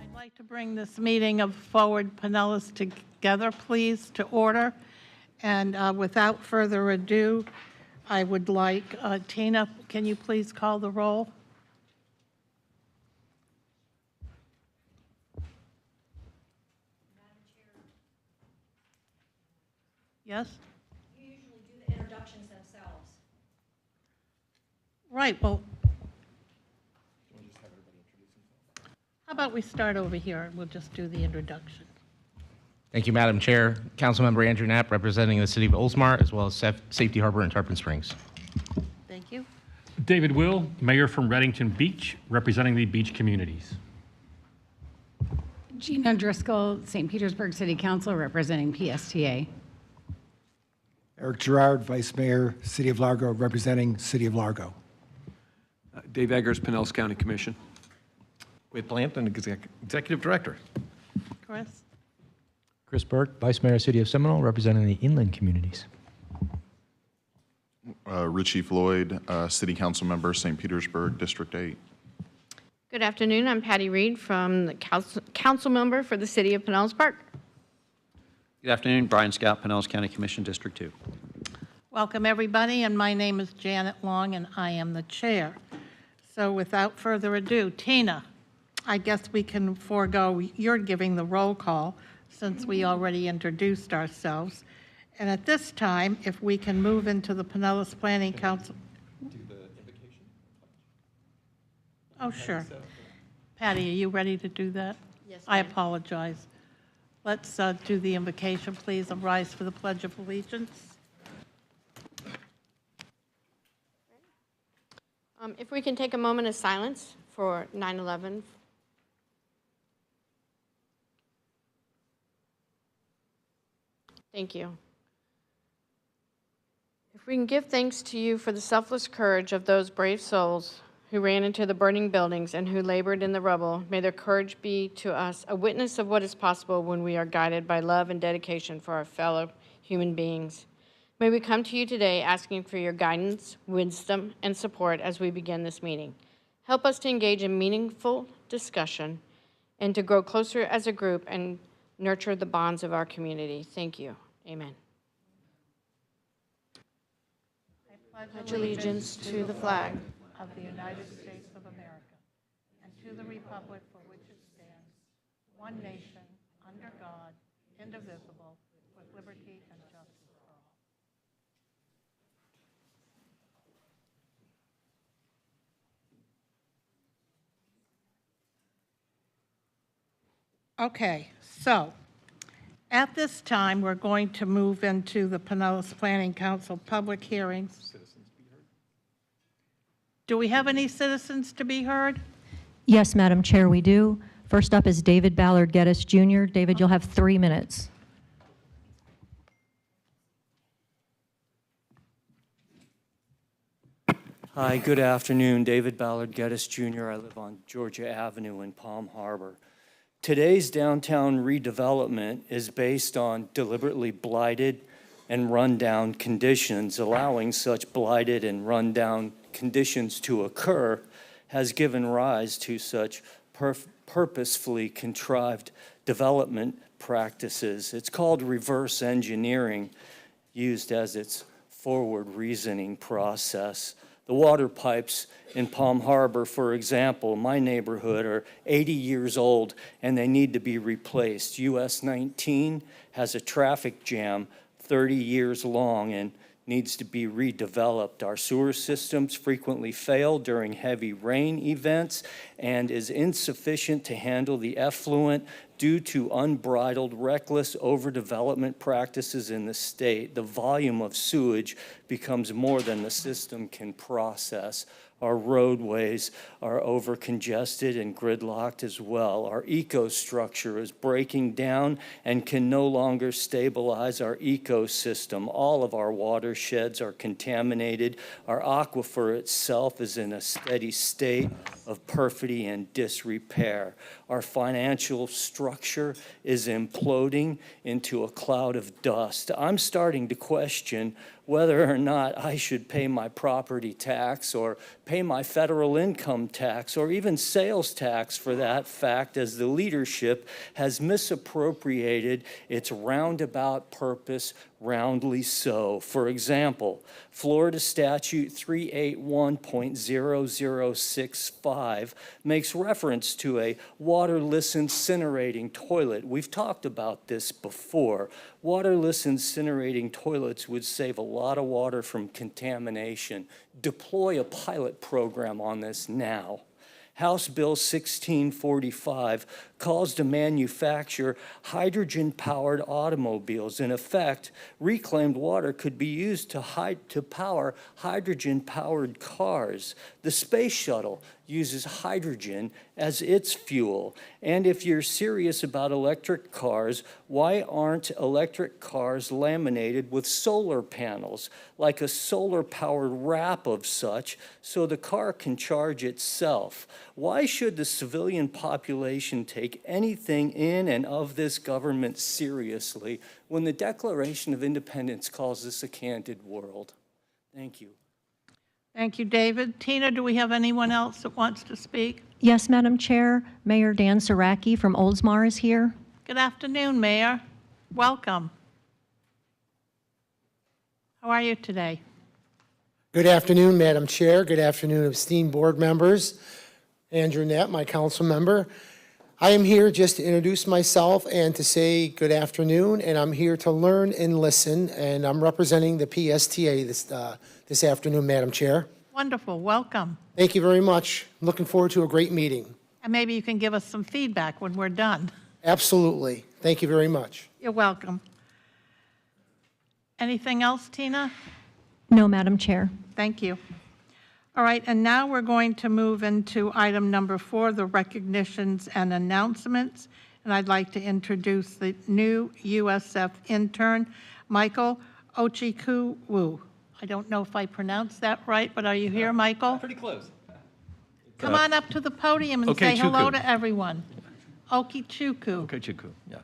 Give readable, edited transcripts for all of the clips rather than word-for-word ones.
I'd like to bring this meeting of Forward Pinellas together, please, to order. And without further ado, I would like, Tina, can you please call the roll? Yes? You usually do the introductions themselves. Right, well, how about we start over here and we'll just do the introduction. Thank you, Madam Chair. Councilmember Andrew Knapp, representing the City of Oldsmar, as well as Safety Harbor and Tarpon Springs. Thank you. David Will, Mayor from Reddington Beach, representing the beach communities. Gina Driscoll, St. Petersburg City Council, representing PSTA. Eric Gerard, Vice Mayor, City of Largo, representing City of Largo. Dave Eggers, Pinellas County Commission. Wade Blanton, Executive Director. Chris? Chris Burke, Vice Mayor, City of Seminole, representing the inland communities. Richie Floyd, City Council Member, St. Petersburg, District 8. Good afternoon. I'm Patty Reed from the council member for the City of Pinellas Park. Good afternoon. Brian Scott, Pinellas County Commission, District 2. Welcome, everybody, and my name is Janet Long, and I am the chair. So without further ado, Tina, I guess we can forego your giving the roll call since we already introduced ourselves. And at this time, if we can move into the Pinellas Planning Council. Do the invocation? Oh, sure. Patty, are you ready to do that? Yes, I ma'am. apologize. Let's do the invocation, please, and rise for the Pledge of Allegiance. If we can take a moment of silence for 9/11. Thank you. If we can give thanks to you for the selfless courage of those brave souls who ran into the burning buildings and who labored in the rubble, may their courage be to us a witness of what is possible when we are guided by love and dedication for our fellow human beings. May we come to you today asking for your guidance, wisdom, and support as we begin this meeting. Help us to engage in meaningful discussion and to grow closer as a group and nurture the bonds of our community. Thank you. Amen. I Pledge allegiance to the flag of the United States of America and to the republic for which it stands, one nation, under God, indivisible, with liberty and justice for all. Okay, so at this time, we're going to move into the Pinellas Planning Council public hearings. Do we have any citizens to be heard? Yes, Madam Chair, we do. First up is David Ballard Geddes Jr. David, you'll have 3 minutes. Hi, good afternoon. David Ballard Geddes Jr. I live on Georgia Avenue in Palm Harbor. Today's downtown redevelopment is based on deliberately blighted and rundown conditions. Allowing such blighted and rundown conditions to occur has given rise to such purposefully contrived development practices. It's called reverse engineering, used as its forward reasoning process. The water pipes in Palm Harbor, for example, my neighborhood, are 80 years old and they need to be replaced. US 19 has a traffic jam 30 years long and needs to be redeveloped. Our sewer systems frequently fail during heavy rain events and is insufficient to handle the effluent due to unbridled, reckless overdevelopment practices in the state. The volume of sewage becomes more than the system can process. Our roadways are over congested and gridlocked as well. Our ecostructure is breaking down and can no longer stabilize our ecosystem. All of our watersheds are contaminated. Our aquifer itself is in a steady state of perfidy and disrepair. Our financial structure is imploding into a cloud of dust. I'm starting to question whether or not I should pay my property tax or pay my federal income tax or even sales tax for that fact, as the leadership has misappropriated its roundabout purpose, roundly so. For example, Florida Statute 381.0065 makes reference to a waterless incinerating toilet. We've talked about this before. Waterless incinerating toilets would save a lot of water from contamination. Deploy a pilot program on this now. House Bill 1645 calls to manufacture hydrogen-powered automobiles. In effect, reclaimed water could be used to power hydrogen-powered cars. The space shuttle uses hydrogen as its fuel. And if you're serious about electric cars, why aren't electric cars laminated with solar panels, like a solar-powered wrap of such, so the car can charge itself? Why should the civilian population take anything in and of this government seriously when the Declaration of Independence calls this a candid world? Thank you. Thank you, David. Tina, do we have anyone else that wants to speak? Yes, Madam Chair. Mayor Dan Saraki from Oldsmar is here. Good afternoon, Mayor. Welcome. How are you today? Good afternoon, Madam Chair. Good afternoon, esteemed board members. Andrew Knapp, my council member. I am here just to introduce myself and to say good afternoon, and I'm here to learn and listen, and I'm representing the PSTA this afternoon, Madam Chair. Wonderful. Welcome. Thank you very much. I'm looking forward to a great meeting. And maybe you can give us some feedback when we're done. Absolutely. Thank you very much. You're welcome. Anything else, Tina? No, Madam Chair. Thank you. All right, and now we're going to move into item number 4, the recognitions and announcements. And I'd like to introduce the new USF intern, Michael Ochikuwu. I don't know if I pronounced that right, but are you here, Michael? Pretty close. Come on up to the podium and say hello to everyone. Okichukwu. Okichukwu, yes.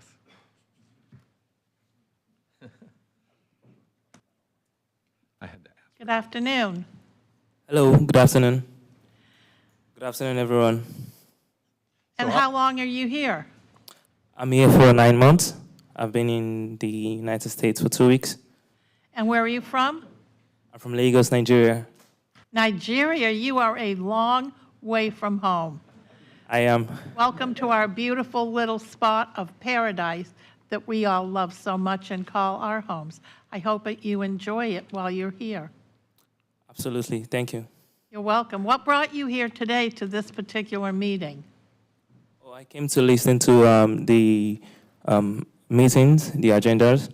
I had to ask. Good afternoon. Hello, good afternoon. Good afternoon, everyone. And how long are you here? I'm here for 9 months. I've been in the United States for 2 weeks. And where are you from? I'm from Lagos, Nigeria. Nigeria, you are a long way from home. I am. Welcome to our beautiful little spot of paradise that we all love so much and call our homes. I hope that you enjoy it while you're here. Absolutely, thank you. You're welcome. What brought you here today to this particular meeting? Oh, I came to listen to the meetings, the agendas.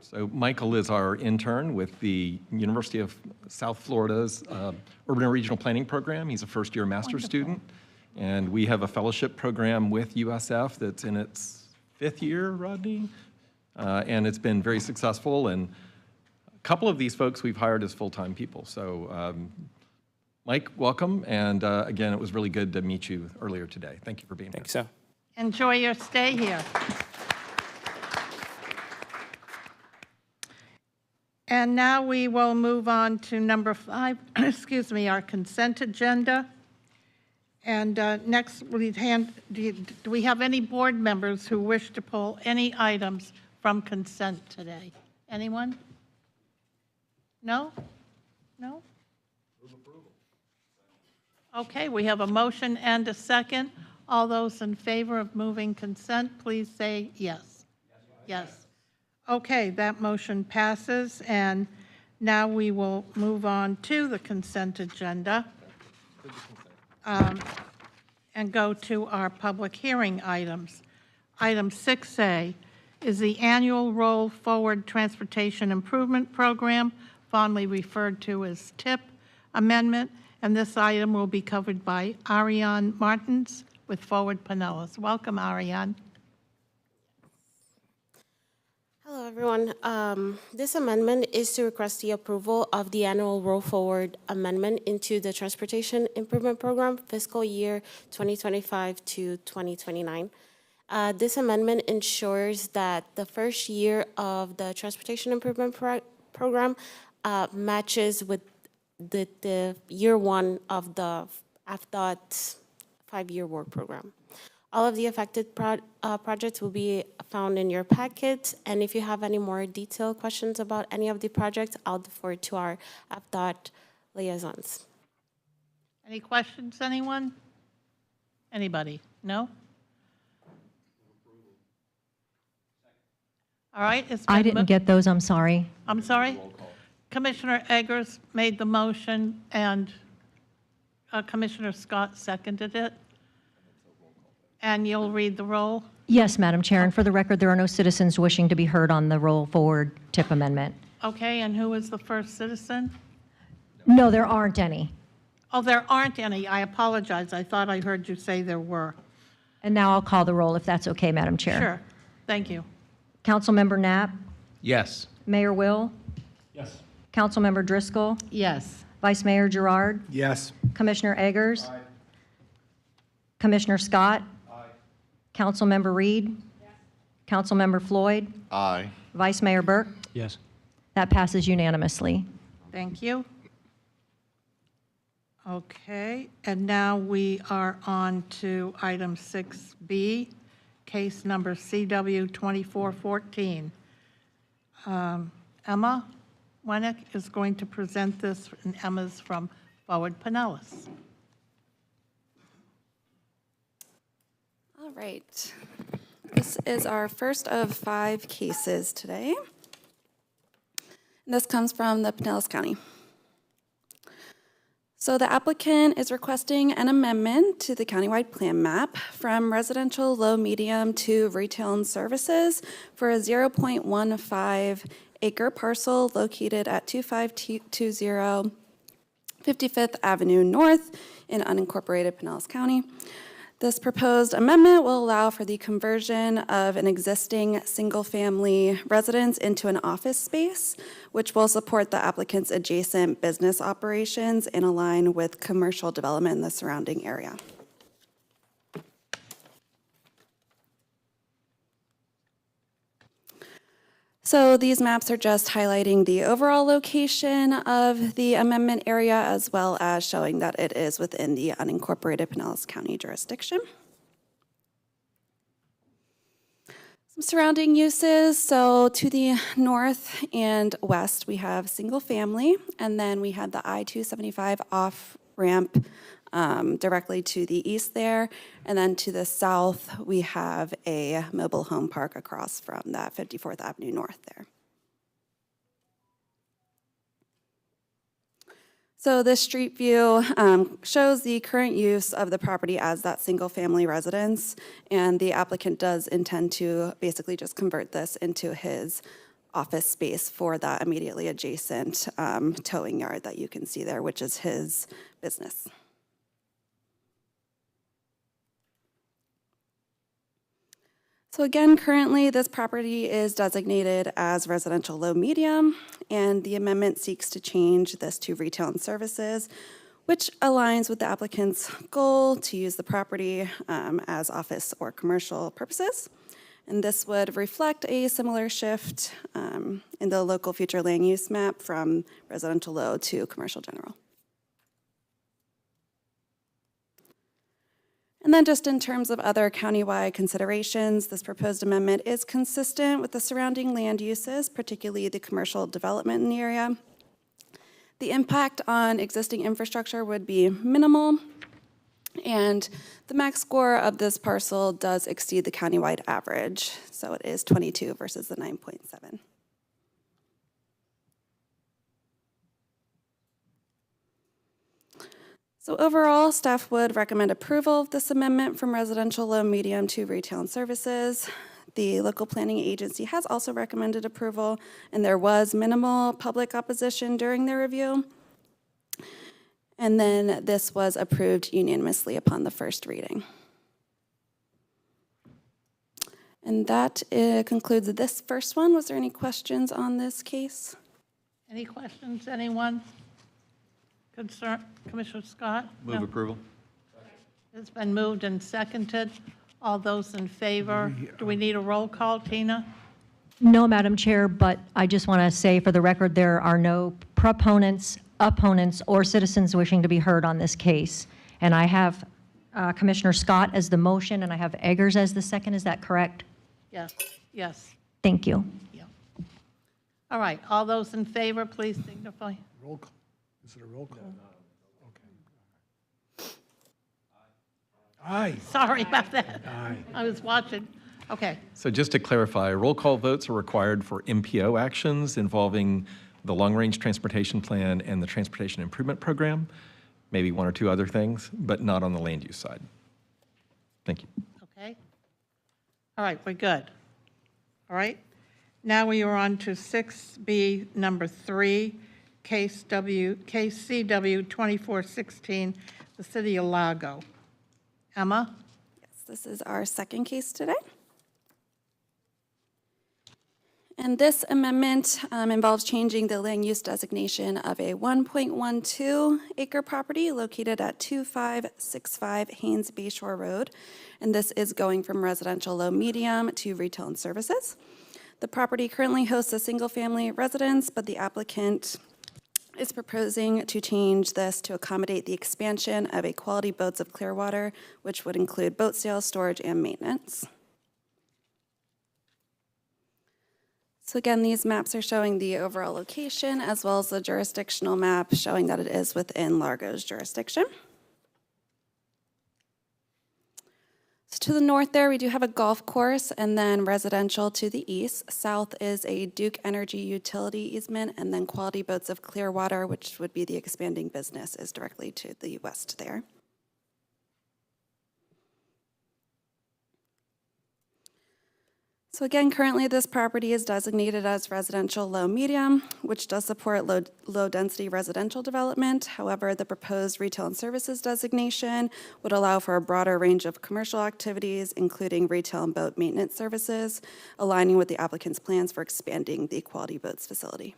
So Michael is our intern with the University of South Florida's Urban and Regional Planning Program. He's a first-year master's student. And we have a fellowship program with USF that's in its 5th year, Rodney. And it's been very successful. And a couple of these folks we've hired as full-time people. So Mike, welcome. And again, it was really good to meet you earlier today. Thank you for being here. Thanks, sir. Enjoy your stay here. And now we will move on to number 5, excuse me, our consent agenda. And next, do we have any board members who wish to pull any items from consent today? Anyone? No? No? Okay, we have a motion and a second. All those in favor of moving consent, please say yes. Yes. Okay, that motion passes, and now we will move on to the consent agenda and go to our public hearing items. Item 6A is the annual Roll Forward Transportation Improvement Program, fondly referred to as TIP, amendment, and this item will be covered by Ariane Martins with Forward Pinellas. Welcome, Ariane. Hello, everyone. This amendment is to request the approval of the annual roll forward amendment into the Transportation Improvement Program fiscal year 2025 to 2029. This amendment ensures that the first year of the Transportation Improvement Program matches with the year one of the AFDOT 5-year work program. All of the affected projects will be found in your packet, and if you have any more detailed questions about any of the projects, I'll defer to our AFDOT liaisons. Any questions, anyone? Anybody? No? All right. I didn't get those, I'm sorry. I'm sorry? Commissioner Eggers made the motion, and Commissioner Scott seconded it. And you'll read the roll? Yes, Madam Chair, and for the record, there are no citizens wishing to be heard on the roll forward tip amendment. Okay, and who is the first citizen? No, there aren't any. Oh, there aren't any. I apologize. I thought I heard you say there were. And now I'll call the roll if that's okay, Madam Chair. Sure. Thank you. Councilmember Knapp, Yes. Mayor Will, Yes. Councilmember Driscoll, Yes. Vice Mayor Gerard, Yes. Commissioner Eggers, Commissioner Scott, Councilmember Reed, Councilmember Floyd, Aye. Vice Mayor Burke. Yes. That passes unanimously. Thank you. Okay, and now we are on to item 6B, case number CW 2414. Emma Wenick is going to present this, and Emma's from Forward Pinellas. All right. This is our first of 5 cases today. This comes from the Pinellas County. So the applicant is requesting an amendment to the countywide plan map from residential low medium to retail and services for a 0.15 acre parcel located at 2520 55th Avenue North in unincorporated Pinellas County. This proposed amendment will allow for the conversion of an existing single-family residence into an office space, which will support the applicant's adjacent business operations and align with commercial development in the surrounding area. So these maps are just highlighting the overall location of the amendment area, as well as showing that it is within the unincorporated Pinellas County jurisdiction. Some surrounding uses, so to the north and west, we have single family, and then we had the I-275 off-ramp directly to the east there, and then to the south, we have a mobile home park across from that 54th Avenue North there. So this street view shows the current use of the property as that single-family residence, and the applicant does intend to basically just convert this into his office space for that immediately adjacent towing yard that you can see there, which is his business. So again, currently this property is designated as residential low medium, and the amendment seeks to change this to retail and services, which aligns with the applicant's goal to use the property as office or commercial purposes. And this would reflect a similar shift in the local future land use map from residential low to commercial general. And then just in terms of other countywide considerations, this proposed amendment is consistent with the surrounding land uses, particularly the commercial development in the area. The impact on existing infrastructure would be minimal, and the max score of this parcel does exceed the countywide average, so it is 22 versus the 9.7. So overall, staff would recommend approval of this amendment from residential low medium to retail and services. The local planning agency has also recommended approval, and there was minimal public opposition during their review. And then this was approved unanimously upon the first reading. And that concludes this first one. Was there any questions on this case? Any questions, anyone? Concern, Commissioner Scott? Move No. approval. It's been moved and seconded. All those in favor? Do we need a roll call, Tina? No, Madam Chair, but I just want to say for the record, there are no proponents, opponents, or citizens wishing to be heard on this case. And I have Commissioner Scott as the motion, and I have Eggers as the second. Is that correct? Yes, yes. Thank you. All right, all those in favor, please signify. Roll call. Is it a roll call? Okay. Aye. Sorry about that. Aye. I was watching. Okay, So just to clarify, roll call votes are required for MPO actions involving the long-range transportation plan and the transportation improvement program, maybe one or two other things, but not on the land use side. Thank you. okay. All right, we're good. All right. Now we are on to 6B, number 3, KCW 2416, the City of Largo. Emma? Yes, this is our second case today. And this amendment involves changing the land use designation of a 1.12 acre property located at 2565 Haynes Bayshore Road. And this is going from residential low medium to retail and services. The property currently hosts a single-family residence, but the applicant is proposing to change this to accommodate the expansion of a Quality Boats of Clearwater, which would include boat sales, storage, and maintenance. So again, these maps are showing the overall location as well as the jurisdictional map showing that it is within Largo's jurisdiction. So to the north there, we do have a golf course and then residential to the east. South is a Duke Energy utility easement, and then Quality Boats of Clearwater, which would be the expanding business, is directly to the west there. So again, currently this property is designated as residential low medium, which does support low density residential development. However, the proposed retail and services designation would allow for a broader range of commercial activities, including retail and boat maintenance services, aligning with the applicant's plans for expanding the Quality Boats facility.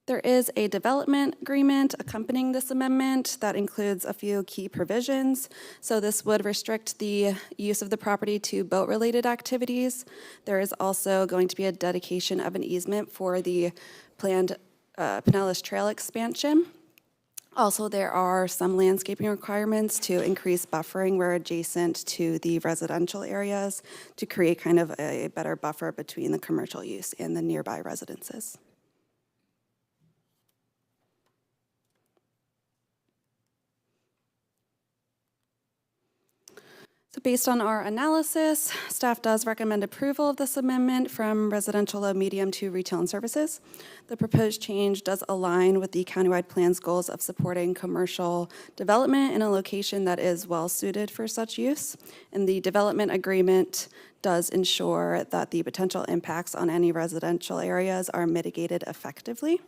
There is a development agreement accompanying this amendment that includes a few key provisions. So this would restrict the use of the property to boat-related activities. There is also going to be a dedication of an easement for the planned Pinellas Trail expansion. Also, there are some landscaping requirements to increase buffering where adjacent to the residential areas to create kind of a better buffer between the commercial use and the nearby residences. So based on our analysis, staff does recommend approval of this amendment from residential low medium to retail and services. The proposed change does align with the countywide plan's goals of supporting commercial development in a location that is well suited for such use. And the development agreement does ensure that the potential impacts on any residential areas are mitigated effectively.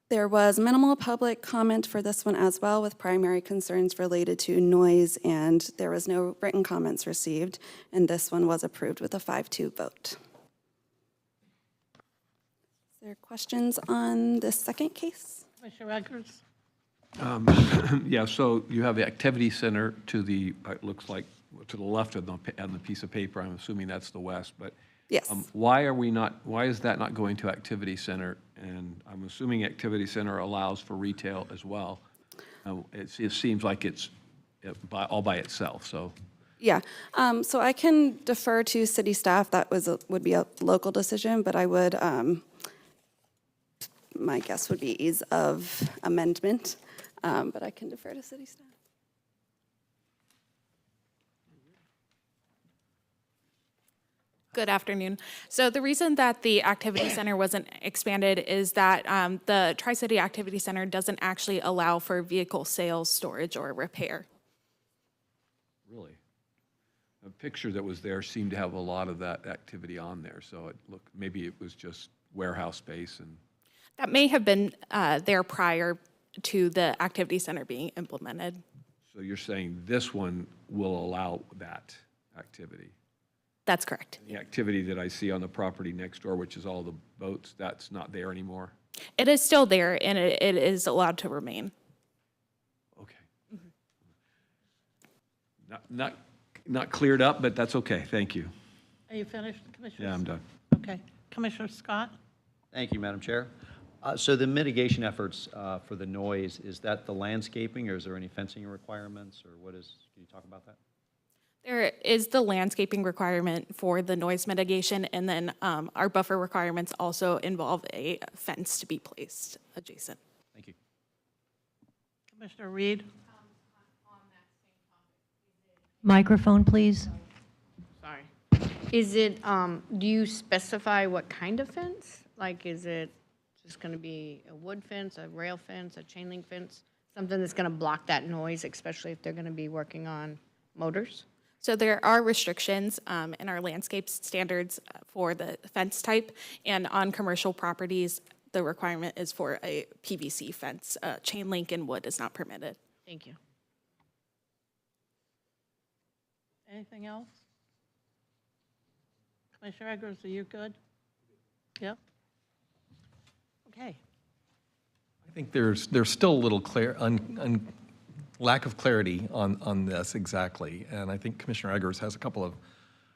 There was minimal public comment for this one as well, with primary concerns related to noise, and there was no written comments received, and this one was approved with a 5-2 vote. Is there questions on this second case? Commissioner Eggers? Yeah, so you have the activity center to the, it looks like, to the left of on the piece of paper. I'm assuming that's the west, but yes. Why is that not going to activity center? And I'm assuming activity center allows for retail as well. It seems like it's all by itself, so. Yeah, so I can defer to city staff. That would be a local decision, but I would, my guess would be ease of amendment, but I can defer to city staff. Good afternoon. So the reason that the activity center wasn't expanded is that the Tri-City Activity Center doesn't actually allow for vehicle sales, storage, or repair. Really? picture that was there seemed to have a lot of that activity on there. So it looked, maybe it was just warehouse space and. That may have been there prior to the activity center being implemented. So you're saying this one will allow that activity? That's correct. The activity that I see on the property next door, which is all the boats, that's not there anymore? It is still there, and it is allowed to remain. Okay. Not cleared up, but that's okay. Thank you. Are you finished, Commissioner? Yeah, I'm done. Okay. Commissioner Scott? Thank you, Madam Chair. So the mitigation efforts for the noise, is that the landscaping, or is there any fencing requirements, or what is, can you talk about that? There is the landscaping requirement for the noise mitigation, and then our buffer requirements also involve a fence to be placed adjacent. Thank you. Commissioner Reed? Microphone, please. Sorry. Is it, do you specify what kind of fence? Like, is it just going to be a wood fence, a rail fence, a chain link fence? Something that's going to block that noise, especially if they're going to be working on motors? So there are restrictions in our landscape standards for the fence type, and on commercial properties, the requirement is for a PVC fence. Chain link and wood is not permitted. Thank you. Anything else? Commissioner Eggers, are you good? Yep. Okay. I think there's still a little lack of clarity on this exactly, and I think Commissioner Eggers has a couple of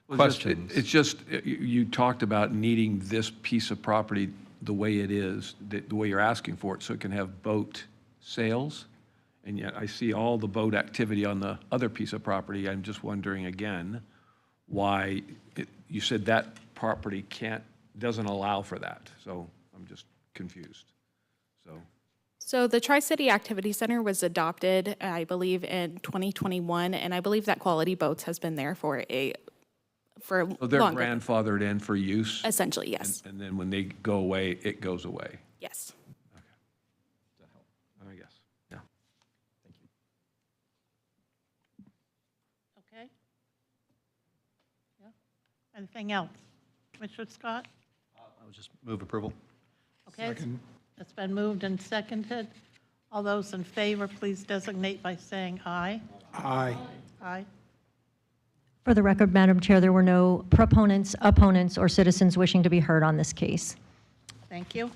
questions. It's just, you talked about needing this piece of property the way it is, the way you're asking for it, so it can have boat sales, and yet I see all the boat activity on the other piece of property. I'm just wondering again, why, you said that property doesn't allow for that, so I'm just confused, so. So the Tri-City Activity Center was adopted, I believe, in 2021, and I believe that Quality Boats has been there for So they're longer. grandfathered in for use? Essentially, yes. And then when they go away, it goes away? Yes. I guess, yeah. Thank you. Okay. Yeah. Anything else? Commissioner Scott? I would just move approval. Okay. Second. It's been moved and seconded. All those in favor, please designate by saying aye. Aye. Aye. For the record, Madam Chair, there were no proponents, opponents, or citizens wishing to be heard on this case. Thank you.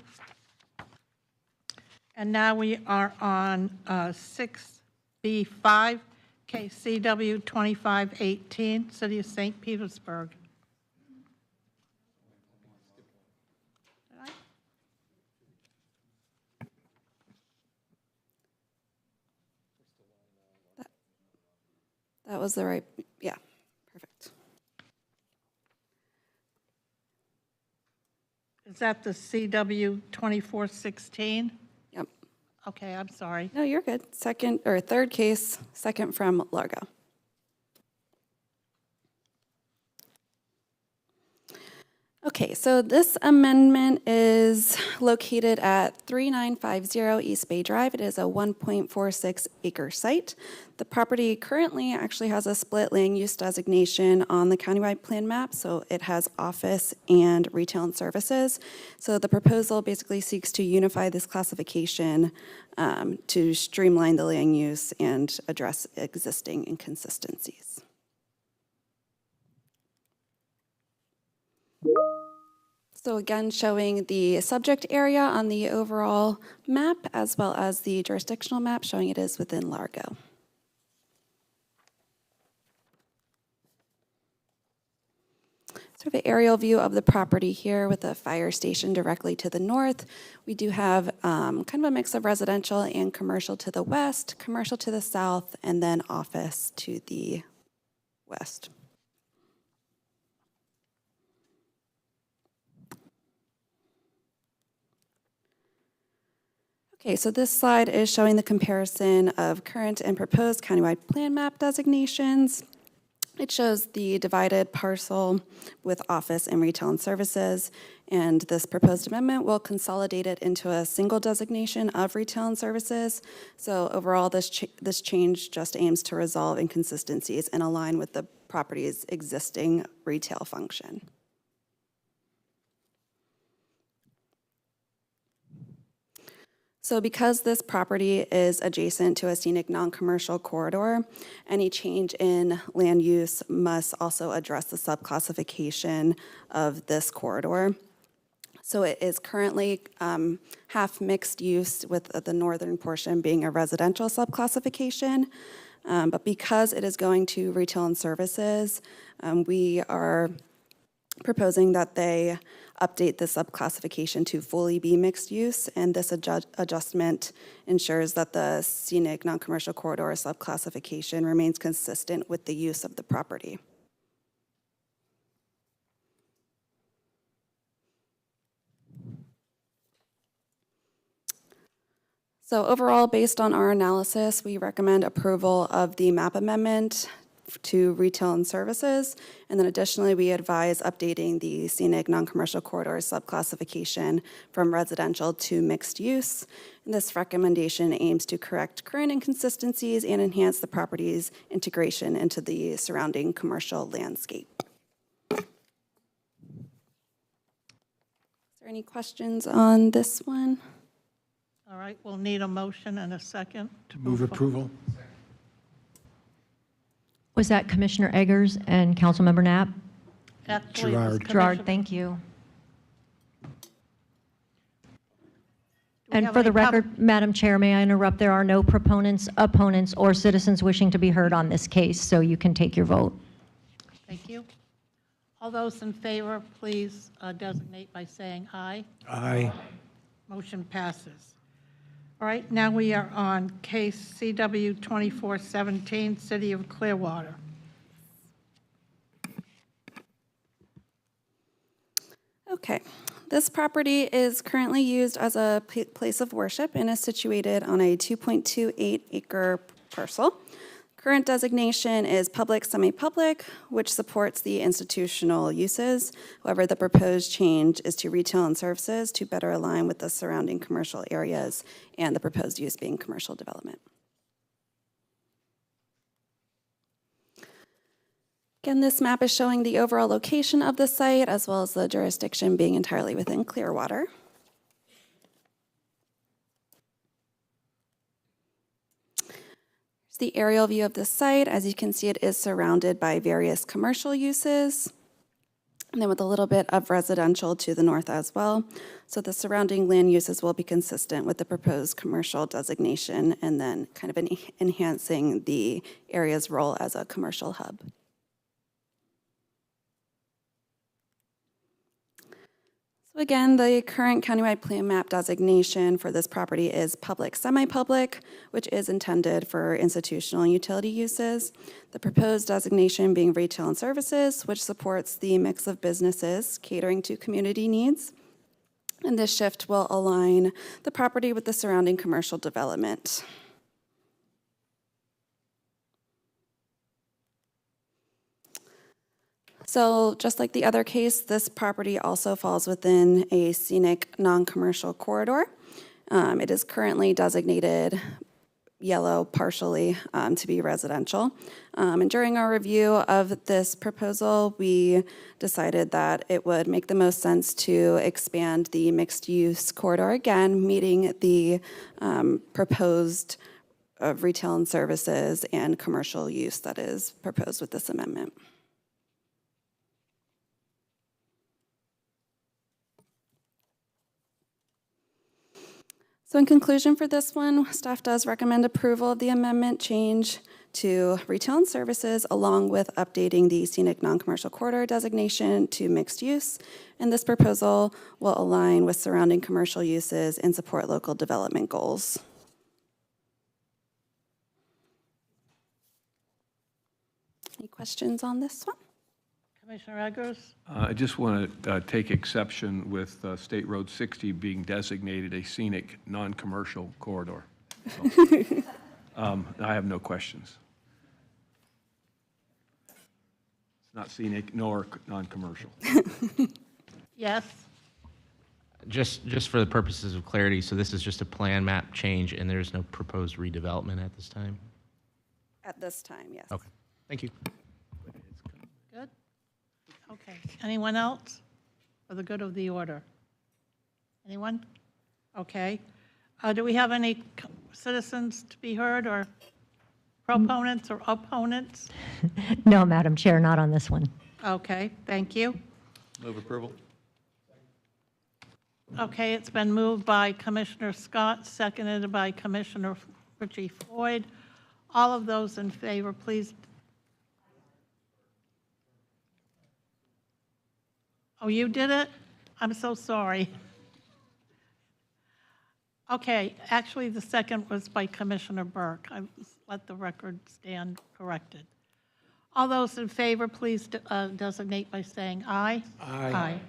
And now we are on 6B5, KCW 2518, City of St. Petersburg. That was the right, yeah, perfect. Is that the CW 2416? Yep. Okay, I'm sorry. No, you're good. Second, or third case, second from Largo. Okay, so this amendment is located at 3950 East Bay Drive. It is a 1.46 acre site. The property currently actually has a split land use designation on the countywide plan map, so it has office and retail and services. So the proposal basically seeks to unify this classification to streamline the land use and address existing inconsistencies. So again, showing the subject area on the overall map as well as the jurisdictional map showing it is within Largo. Sort of an aerial view of the property here with a fire station directly to the north. We do have kind of a mix of residential and commercial to the west, commercial to the south, and then office to the west. Okay, so this slide is showing the comparison of current and proposed countywide plan map designations. It shows the divided parcel with office and retail and services, and this proposed amendment will consolidate it into a single designation of retail and services. So overall, this change just aims to resolve inconsistencies and align with the property's existing retail function. So because this property is adjacent to a scenic non-commercial corridor, any change in land use must also address the subclassification of this corridor. So it is currently half mixed use, with the northern portion being a residential subclassification. But because it is going to retail and services, we are proposing that they update the subclassification to fully be mixed use, and this adjustment ensures that the scenic non-commercial corridor subclassification remains consistent with the use of the property. So overall, based on our analysis, we recommend approval of the map amendment to retail and services, and then additionally, we advise updating the scenic non-commercial corridor subclassification from residential to mixed use. And this recommendation aims to correct current inconsistencies and enhance the property's integration into the surrounding commercial landscape. Is there any questions on this one? All right, we'll need a motion and a second to Move approval. Was that Commissioner Eggers and Councilmember Knapp? Actually, it was Gerard. Gerard, thank you. we And have for the any pub- record, Madam Chair, may I interrupt? There are no proponents, opponents, or citizens wishing to be heard on this case, so you can take your vote. Thank you. All those in favor, please designate by saying aye. Aye. Motion passes. All right, now we are on case CW 2417, City of Clearwater. Okay. This property is currently used as a place of worship and is situated on a 2.28 acre parcel. Current designation is public, semi-public, which supports the institutional uses. However, the proposed change is to retail and services to better align with the surrounding commercial areas and the proposed use being commercial development. Again, this map is showing the overall location of the site as well as the jurisdiction being entirely within Clearwater. Here's the aerial view of the site. As you can see, it is surrounded by various commercial uses, and then with a little bit of residential to the north as well. So the surrounding land uses will be consistent with the proposed commercial designation and then kind of enhancing the area's role as a commercial hub. So again, the current countywide plan map designation for this property is public, semi-public, which is intended for institutional and utility uses. The proposed designation being retail and services, which supports the mix of businesses catering to community needs. And this shift will align the property with the surrounding commercial development. So just like the other case, this property also falls within a scenic non-commercial corridor. It is currently designated yellow partially to be residential. And during our review of this proposal, we decided that it would make the most sense to expand the mixed-use corridor again, meeting the proposed retail and services and commercial use that is proposed with this amendment. So in conclusion for this one, staff does recommend approval of the amendment change to retail and services along with updating the scenic non-commercial corridor designation to mixed use. And this proposal will align with surrounding commercial uses and support local development goals. Any questions on this one? Commissioner Eggers? I just want to take exception with State Road 60 being designated a scenic, non-commercial corridor. So, I have no questions. Not scenic nor non-commercial. Yes? Just for the purposes of clarity, so this is just a plan map change, and there's no proposed redevelopment at this time? At this time, yes. Okay, thank you. Good? Okay. Anyone else? For the good of the order? Anyone? Okay. Do we have any citizens to be heard, or proponents or opponents? No, Madam Chair, not on this one. Okay, thank you. Move approval. Okay, it's been moved by Commissioner Scott, seconded by Commissioner Richie Floyd. All of those in favor, please. Oh, you did it? I'm so sorry. Okay, actually, the second was by Commissioner Burke. I let the record stand corrected. All those in favor, please designate by saying aye. Aye.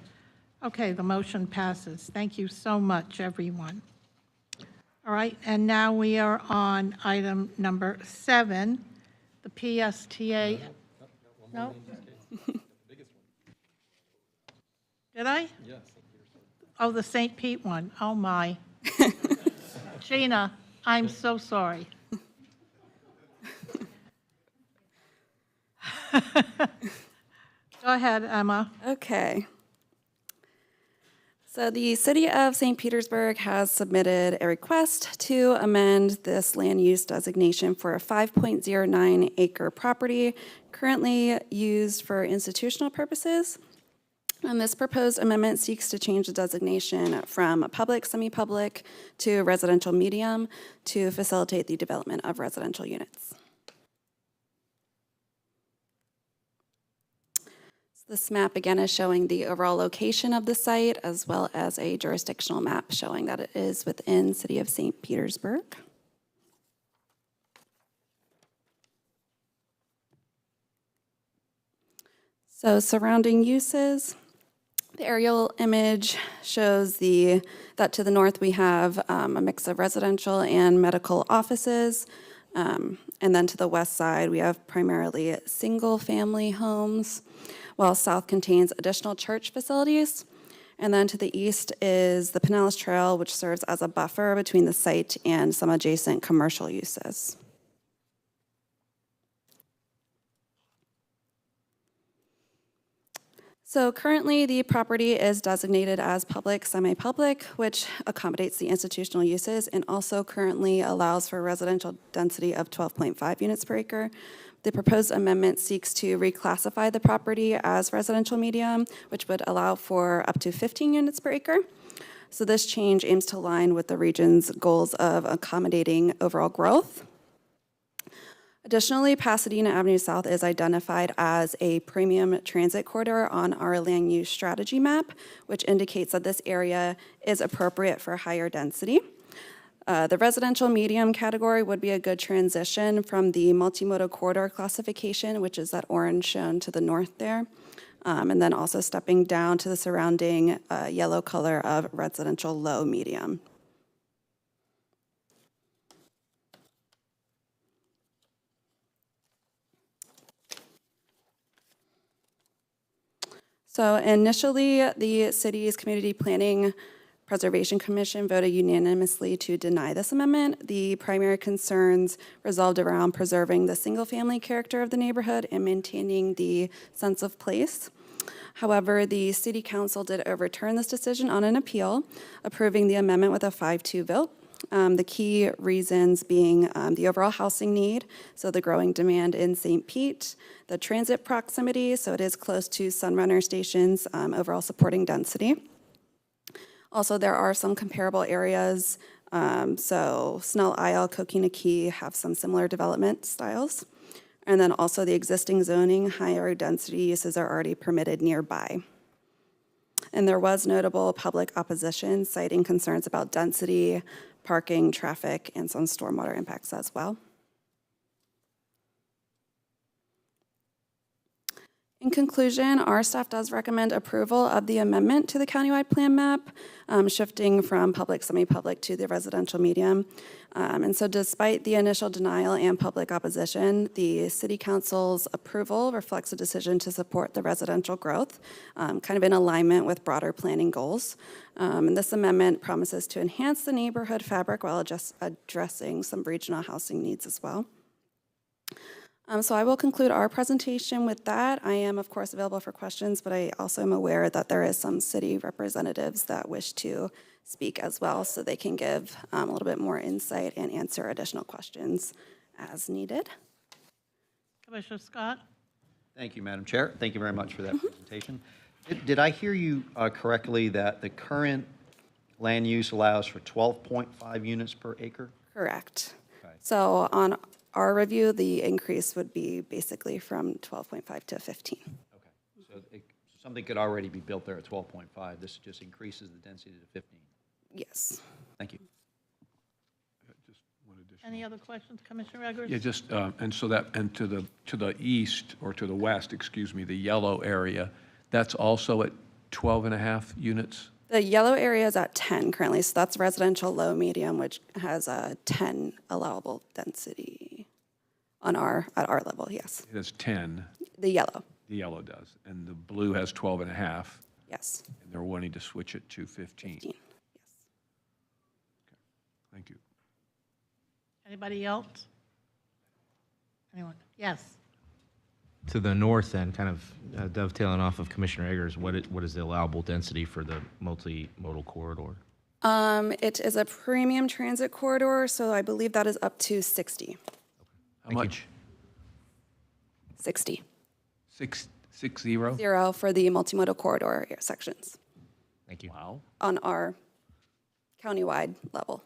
Okay, the motion passes. Thank you so much, everyone. All right, and now we are on item number 7, the PSTA. No? Did I? Yes. Oh, the St. Pete one. Oh, my. Gina, I'm so sorry. Go ahead, Emma. Okay. So the City of St. Petersburg has submitted a request to amend this land use designation for a 5.09 acre property currently used for institutional purposes. And this proposed amendment seeks to change the designation from a public, semi-public to residential medium to facilitate the development of residential units. This map, again, is showing the overall location of the site, as well as a jurisdictional map showing that it is within City of St. Petersburg. So surrounding uses, the aerial image shows that to the north we have a mix of residential and medical offices. And then to the west side, we have primarily single-family homes, while south contains additional church facilities. And then to the east is the Pinellas Trail, which serves as a buffer between the site and some adjacent commercial uses. So currently, the property is designated as public, semi-public, which accommodates the institutional uses and also currently allows for residential density of 12.5 units per acre. The proposed amendment seeks to reclassify the property as residential medium, which would allow for up to 15 units per acre. So this change aims to align with the region's goals of accommodating overall growth. Additionally, Pasadena Avenue South is identified as a premium transit corridor on our land use strategy map, which indicates that this area is appropriate for higher density. The residential medium category would be a good transition from the multimodal corridor classification, which is that orange shown to the north there, and then also stepping down to the surrounding yellow color of residential low medium. So initially, the city's Community Planning Preservation Commission voted unanimously to deny this amendment. The primary concerns resolved around preserving the single-family character of the neighborhood and maintaining the sense of place. However, the City Council did overturn this decision on an appeal, approving the amendment with a 5-2 vote. The key reasons being the overall housing need, so the growing demand in St. Pete, the transit proximity, so it is close to Sunrunner stations, overall supporting density. Also, there are some comparable areas, so Snell Isle, Coquina Key have some similar development styles. And then also the existing zoning, higher density uses are already permitted nearby. And there was notable public opposition citing concerns about density, parking, traffic, and some stormwater impacts as well. In conclusion, our staff does recommend approval of the amendment to the countywide plan map, shifting from public, semi-public to the residential medium. And so despite the initial denial and public opposition, the City Council's approval reflects a decision to support the residential growth, kind of in alignment with broader planning goals. And this amendment promises to enhance the neighborhood fabric while just addressing some regional housing needs as well. So I will conclude our presentation with that. I am, of course, available for questions, but I also am aware that there is some city representatives that wish to speak as well, so they can give a little bit more insight and answer additional questions as needed. Commissioner Scott? Thank you, Madam Chair. Thank you very much for that presentation. Did I hear you correctly that the current land use allows for 12.5 units per acre? Correct. Okay. So on our review, the increase would be basically from 12.5 to 15. Okay. So something could already be built there at 12.5. This just increases the density to 15. Yes. Thank you. Any other questions, Commissioner Eggers? Yeah, just, and so that, and to the east, or to the west, excuse me, the yellow area, that's also at 12.5 units? The yellow area is at 10 currently, so that's residential low medium, which has a 10 allowable density at our level, yes. It has 10. The yellow. The yellow does. And the blue has 12.5. Yes. And they're wanting to switch it to 15. 15. Yes. Okay. Thank you. Anybody else? Anyone? Yes. To the north then, kind of dovetailing off of Commissioner Eggers, what is the allowable density for the multimodal corridor? It is a premium transit corridor, so I believe that is up to 60. How much? 60. 660? 0 for the multimodal corridor sections. Thank you. Wow. On our countywide level.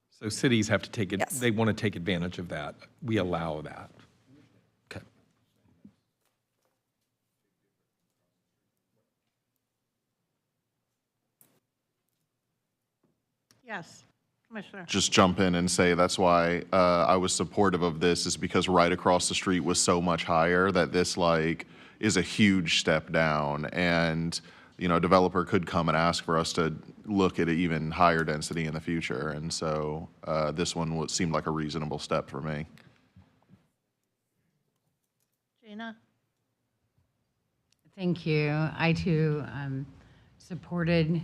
So cities have to take it, Yes. they want to take advantage of that. We allow that. Okay. Yes, Commissioner. Just jump in and say that's why I was supportive of this, is because right across the street was so much higher that this like is a huge step down, and you know, a developer could come and ask for us to look at an even higher density in the future, and so this one seemed like a reasonable step for me. Gina? Thank you. I too supported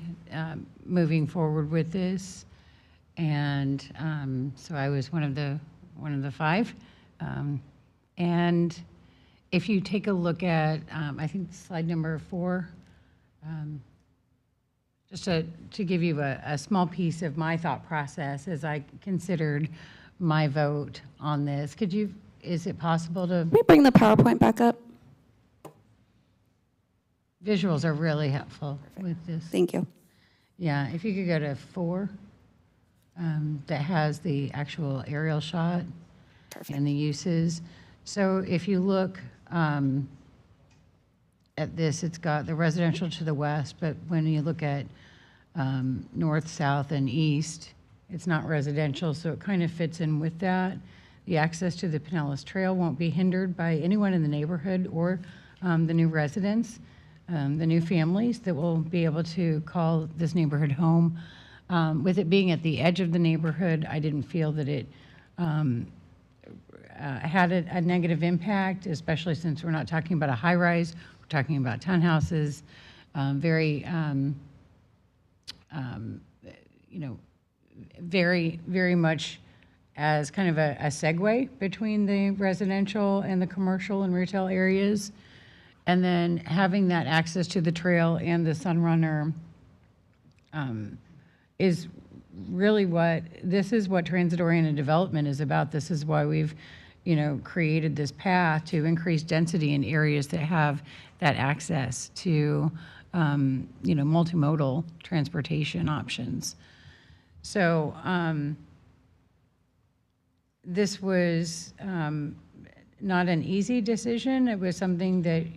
moving forward with this, and so I was one of the 5. And if you take a look at, I think slide number 4, just to give you a small piece of my thought process as I considered my vote on this. Is it possible to? Let me bring the PowerPoint back up. Visuals are really helpful with this. Thank you. Yeah, if you could go to 4, that has the actual aerial shot. Perfect. And the uses. So if you look at this, it's got the residential to the west, but when you look at north, south, and east, it's not residential, so it kind of fits in with that. The access to the Pinellas Trail won't be hindered by anyone in the neighborhood or the new residents, the new families that will be able to call this neighborhood home. With it being at the edge of the neighborhood, I didn't feel that it had a negative impact, especially since we're not talking about a high-rise, we're talking about townhouses, very, very, very much as kind of a segue between the residential and the commercial and retail areas. And then having that access to the trail and the Sunrunner is really this is what transit-oriented development is about. This is why we've, created this path to increase density in areas that have that access to, multimodal transportation options. So this was not an easy decision. It was something that,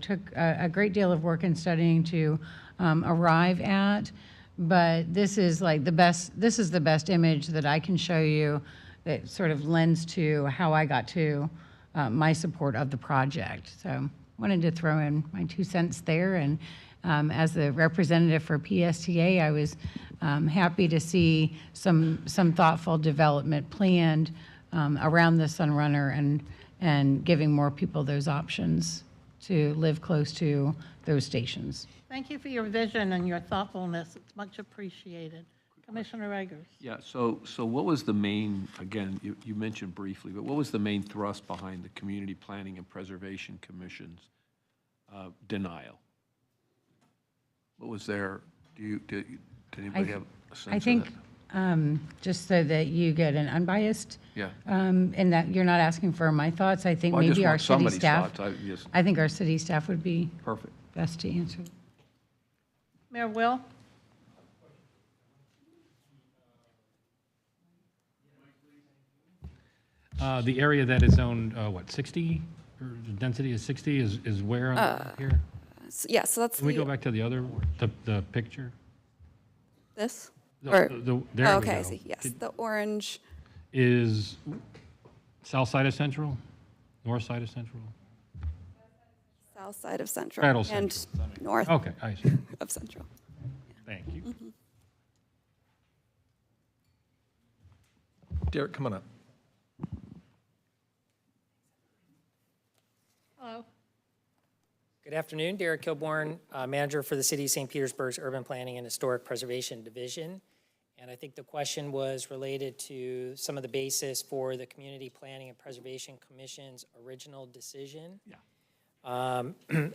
took a great deal of work and studying to arrive at. But this is like this is the best image that I can show you that sort of lends to how I got to my support of the project. So wanted to throw in my 2 cents there. And as the representative for PSTA, I was happy to see some thoughtful development planned around the Sunrunner and giving more people those options to live close to those stations. Thank you for your vision and your thoughtfulness. It's much appreciated. Commissioner Eggers. Yeah, so what was the main, again, you mentioned briefly, but what was the main thrust behind the Community Planning and Preservation Commission's denial? What was there, did anybody have a sense of that? I think just so that you get an unbiased, Yeah. and that you're not asking for my thoughts, I think Well, I just maybe our want city somebody's staff. thoughts. I think our city staff would be Perfect. best to answer. Mayor Will? The area that is zoned, what, 60? Or the density is 60 is where on here? Yeah, so that's Can we go back to the other, the picture? this? The- Or, the- there oh, we okay, I go. see, yes, the orange, Is south side of Central, north side of Central? south side of Central. Straddle And Central. north Okay, I see. of Central. Thank you. Mhm. Derek, come on up. Hello. Good afternoon, Derek Kilborn, Manager for the City of St. Petersburg's Urban Planning and Historic Preservation Division. And I think the question was related to some of the basis for the Community Planning and Preservation Commission's original decision. Yeah.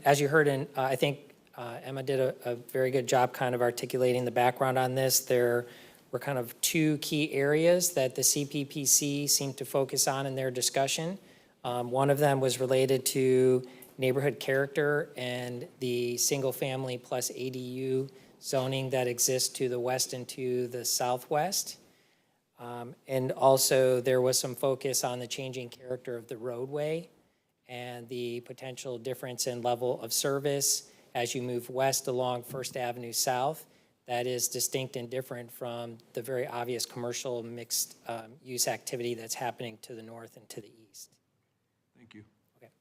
As you heard, I think Emma did a very good job kind of articulating the background on this. There were kind of two key areas that the CPPC seemed to focus on in their discussion. One of them was related to neighborhood character and the single-family plus ADU zoning that exists to the west and to the southwest. And also, there was some focus on the changing character of the roadway and the potential difference in level of service as you move west along First Avenue South. That is distinct and different from the very obvious commercial mixed use activity that's happening to the north and to the east. Thank you. Okay.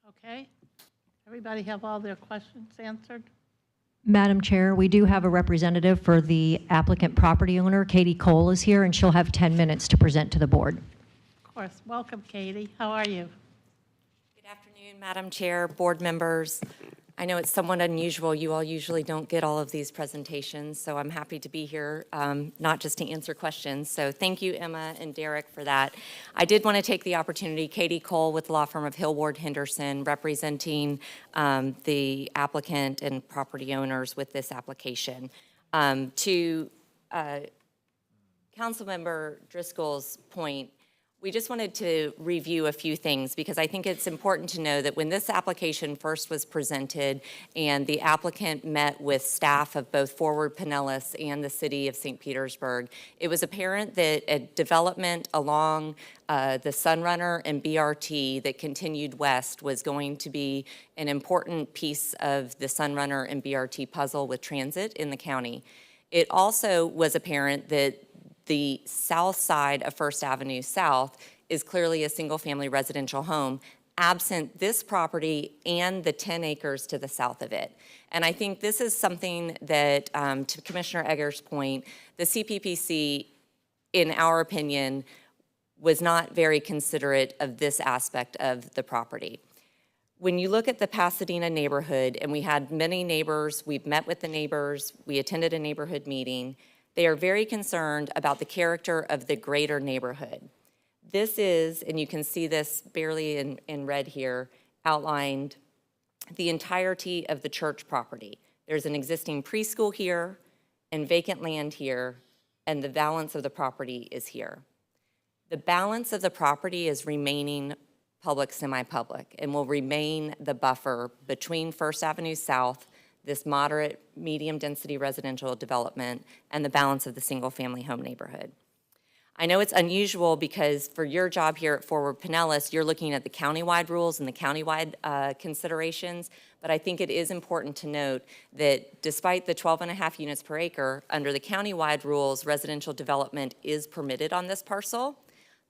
Okay. Everybody have all their questions answered? Madam Chair, we do have a representative for the applicant property owner. Katie Cole is here, and she'll have 10 minutes to present to the board. Of course. Welcome, Katie. How are you? Good afternoon, Madam Chair, board members. I know it's somewhat unusual. You all usually don't get all of these presentations, so I'm happy to be here, not just to answer questions. So thank you, Emma and Derek, for that. I did want to take the opportunity, Katie Cole with the law firm of Hill Ward Henderson, representing the applicant and property owners with this application. To Councilmember Driscoll's point, we just wanted to review a few things because I think it's important to know that when this application first was presented and the applicant met with staff of both Forward Pinellas and the City of St. Petersburg, it was apparent that a development along the Sunrunner and BRT that continued west was going to be an important piece of the Sunrunner and BRT puzzle with transit in the county. It also was apparent that the south side of First Avenue South is clearly a single-family residential home, absent this property and the 10 acres to the south of it. And I think this is something that, to Commissioner Eggers' point, the CPPC, in our opinion, was not very considerate of this aspect of the property. When you look at the Pasadena neighborhood, and we had many neighbors, we've met with the neighbors, we attended a neighborhood meeting, they are very concerned about the character of the greater neighborhood. This is, and you can see this barely in red here, outlined the entirety of the church property. There's an existing preschool here and vacant land here, and the balance of the property is here. The balance of the property is remaining public, semi-public, and will remain the buffer between First Avenue South, this moderate, medium-density residential development, and the balance of the single-family home neighborhood. I know it's unusual because for your job here at Forward Pinellas, you're looking at the countywide rules and the countywide considerations, But I think it is important to note that despite the 12.5 units per acre, under the county-wide rules, residential development is permitted on this parcel.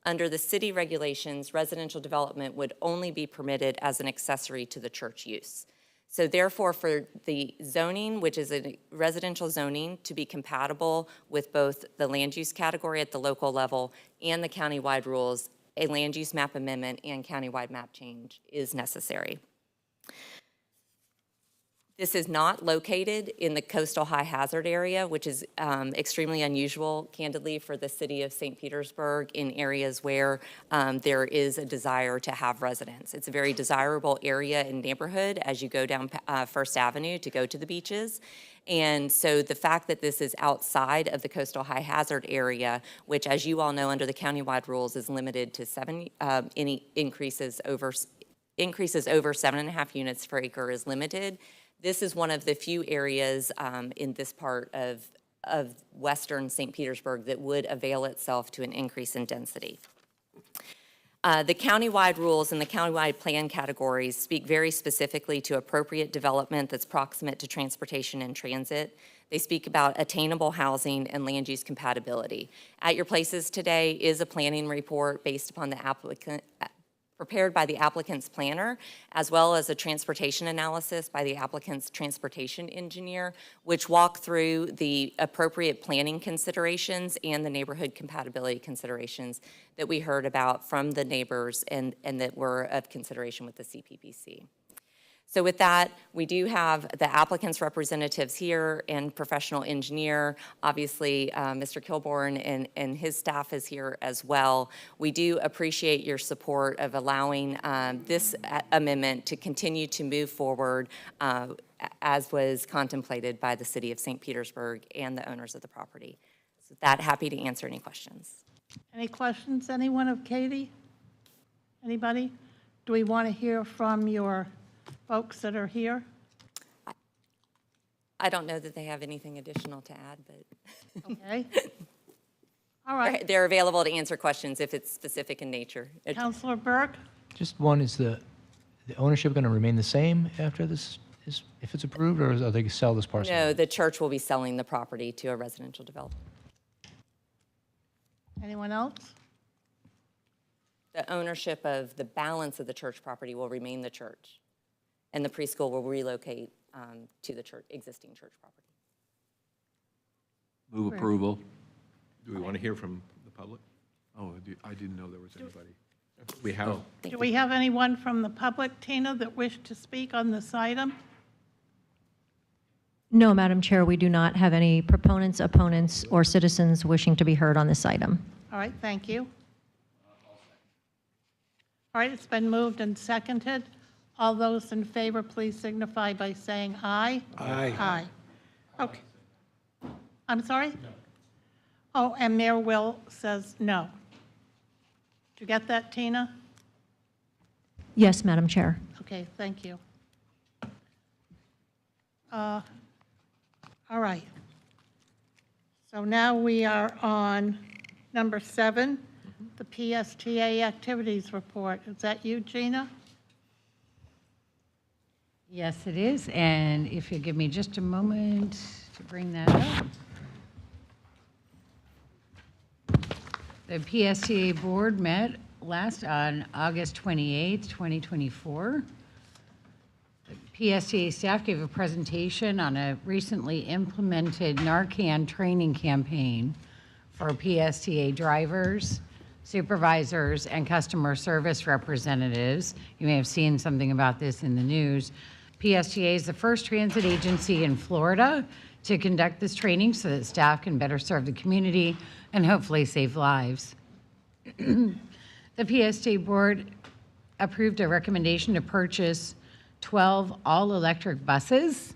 Under the city regulations, residential development would only be permitted as an accessory to the church use. So therefore, for the zoning, which is a residential zoning, to be compatible with both the land use category at the local level and the countywide rules, a land use map amendment and countywide map change is necessary. This is not located in the coastal high hazard area, which is extremely unusual, candidly, for the city of St. Petersburg in areas where there is a desire to have residents. It's a very desirable area and neighborhood as you go down First Avenue to go to the beaches. And so the fact that this is outside of the coastal high hazard area, which, as you all know, under the countywide rules is limited to any increases over 7.5 units per acre is limited. This is one of the few areas in this part of western St. Petersburg that would avail itself to an increase in density. The countywide rules and the countywide plan categories speak very specifically to appropriate development that's proximate to transportation and transit. They speak about attainable housing and land use compatibility. At your places today is a planning report based upon the applicant, prepared by the applicant's planner, as well as a transportation analysis by the applicant's transportation engineer, which walk through the appropriate planning considerations and the neighborhood compatibility considerations that we heard about from the neighbors and that were of consideration with the CPPC. So with that, we do have the applicant's representatives here and professional engineer. Obviously, Mr. Kilborn and his staff is here as well. We do appreciate your support of allowing this amendment to continue to move forward as was contemplated by the city of St. Petersburg and the owners of the property. So with that, happy to answer any questions. Any questions, anyone of Katie? Anybody? Do we want to hear from your folks that are here? I don't know that they have anything additional to add, but Okay. All right. they're available to answer questions if it's specific in nature. Councilor Burke? Just one, is the ownership going to remain the same after this, if it's approved, or are they going to sell this parcel? No, the church will be selling the property to a residential developer. Anyone else? The ownership of the balance of the church property will remain the church, and the preschool will relocate to the existing church property. Move approval. Do we want to hear from the public? Oh, I didn't know there was anybody. We have. Do we have anyone from the public, Tina, that wished to speak on this item? No, Madam Chair, we do not have any proponents, opponents, or citizens wishing to be heard on this item. All right, thank you. All right, it's been moved and seconded. All those in favor, please signify by saying aye. Aye. Aye. Okay. I'm sorry? No. Oh, and Mayor Will says no. Did you get that, Tina? Yes, Madam Chair. Okay, thank you. All right. So now we are on number 7, the PSTA activities report. Is that you, Gina? Yes, it is, and if you give me just a moment to bring that up. The PSTA board met last on August 28th, 2024. The PSTA staff gave a presentation on a recently implemented Narcan training campaign for PSTA drivers, supervisors, and customer service representatives. You may have seen something about this in the news. PSTA is the first transit agency in Florida to conduct this training so that staff can better serve the community and hopefully save lives. The PSTA board approved a recommendation to purchase 12 all-electric buses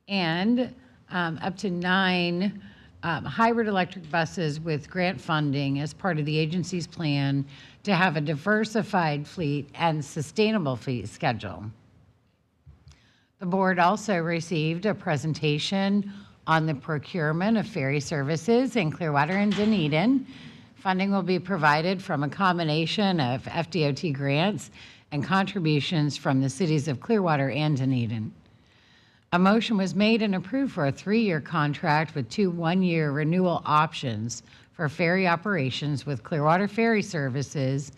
and up to 9 hybrid electric buses with grant funding as part of the agency's plan to have a diversified fleet and sustainable fleet schedule. The board also received a presentation on the procurement of ferry services in Clearwater and Dunedin. Funding will be provided from a combination of FDOT grants and contributions from the cities of Clearwater and Dunedin. A motion was made and approved for a 3-year contract with 2 one-year renewal options for ferry operations with Clearwater Ferry Services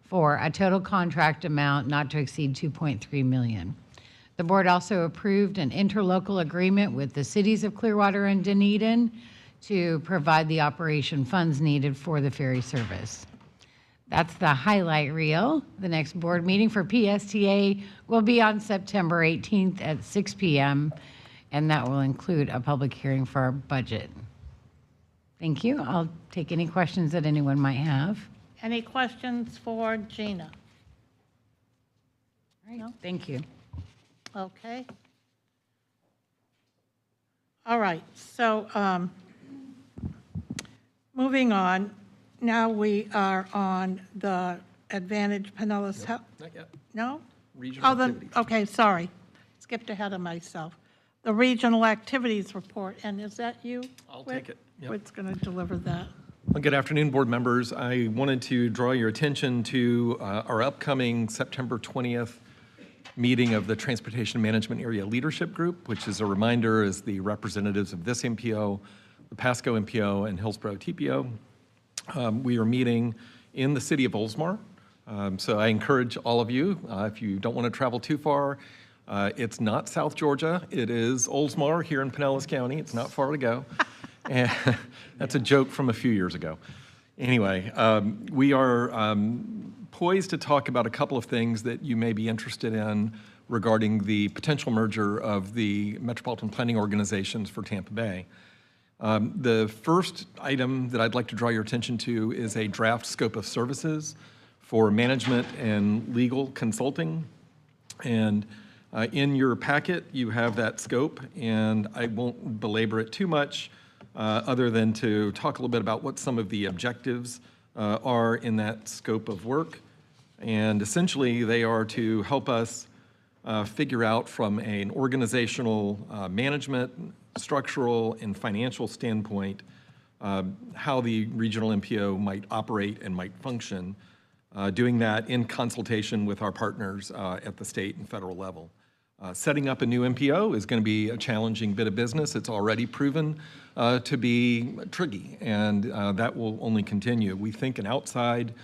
for a total contract amount not to exceed $2.3 million. The board also approved an interlocal agreement with the cities of Clearwater and Dunedin to provide the operation funds needed for the ferry service. That's the highlight reel. The next board meeting for PSTA will be on September 18th at 6 p.m., and that will include a public hearing for our budget. Thank you. I'll take any questions that anyone might have. Any questions for Gina? All right, thank you. Okay. All right, so moving on, now we are on the Advantage Pinellas Health. Not yet. No? Regional Oh, the, activities. okay, sorry. Skipped ahead of myself. The Regional Activities Report, and is that you? I'll take it. Yep. Whit's going to deliver that? Well, good afternoon, board members. I wanted to draw your attention to our upcoming September 20th meeting of the Transportation Management Area Leadership Group, which, as a reminder, is the representatives of this MPO, the Pasco MPO, and Hillsborough TPO. We are meeting in the city of Oldsmar. So I encourage all of you, if you don't want to travel too far, it's not South Georgia. It is Oldsmar here in Pinellas County. It's not far to go. And that's a joke from a few years ago. Anyway, we are poised to talk about a couple of things that you may be interested in regarding the potential merger of the metropolitan planning organizations for Tampa Bay. The first item that I'd like to draw your attention to is a draft scope of services for management and legal consulting. And in your packet, you have that scope, and I won't belabor it too much other than to talk a little bit about what some of the objectives are in that scope of work. And essentially, they are to help us figure out from an organizational management, structural, and financial standpoint how the regional MPO might operate and might function, doing that in consultation with our partners at the state and federal level. Setting up a new MPO is going to be a challenging bit of business. It's already proven to be tricky, and that will only continue. We think an outside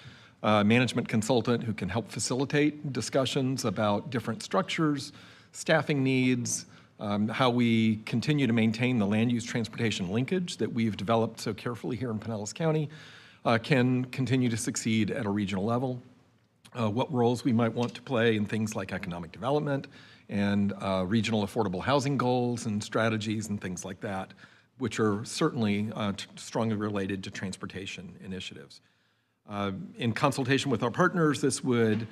management consultant who can help facilitate discussions about different structures, staffing needs, how we continue to maintain the land use transportation linkage that we've developed so carefully here in Pinellas County, can continue to succeed at a regional level. What roles we might want to play in things like economic development and regional affordable housing goals and strategies and things like that, which are certainly strongly related to transportation initiatives. In consultation with our partners, this would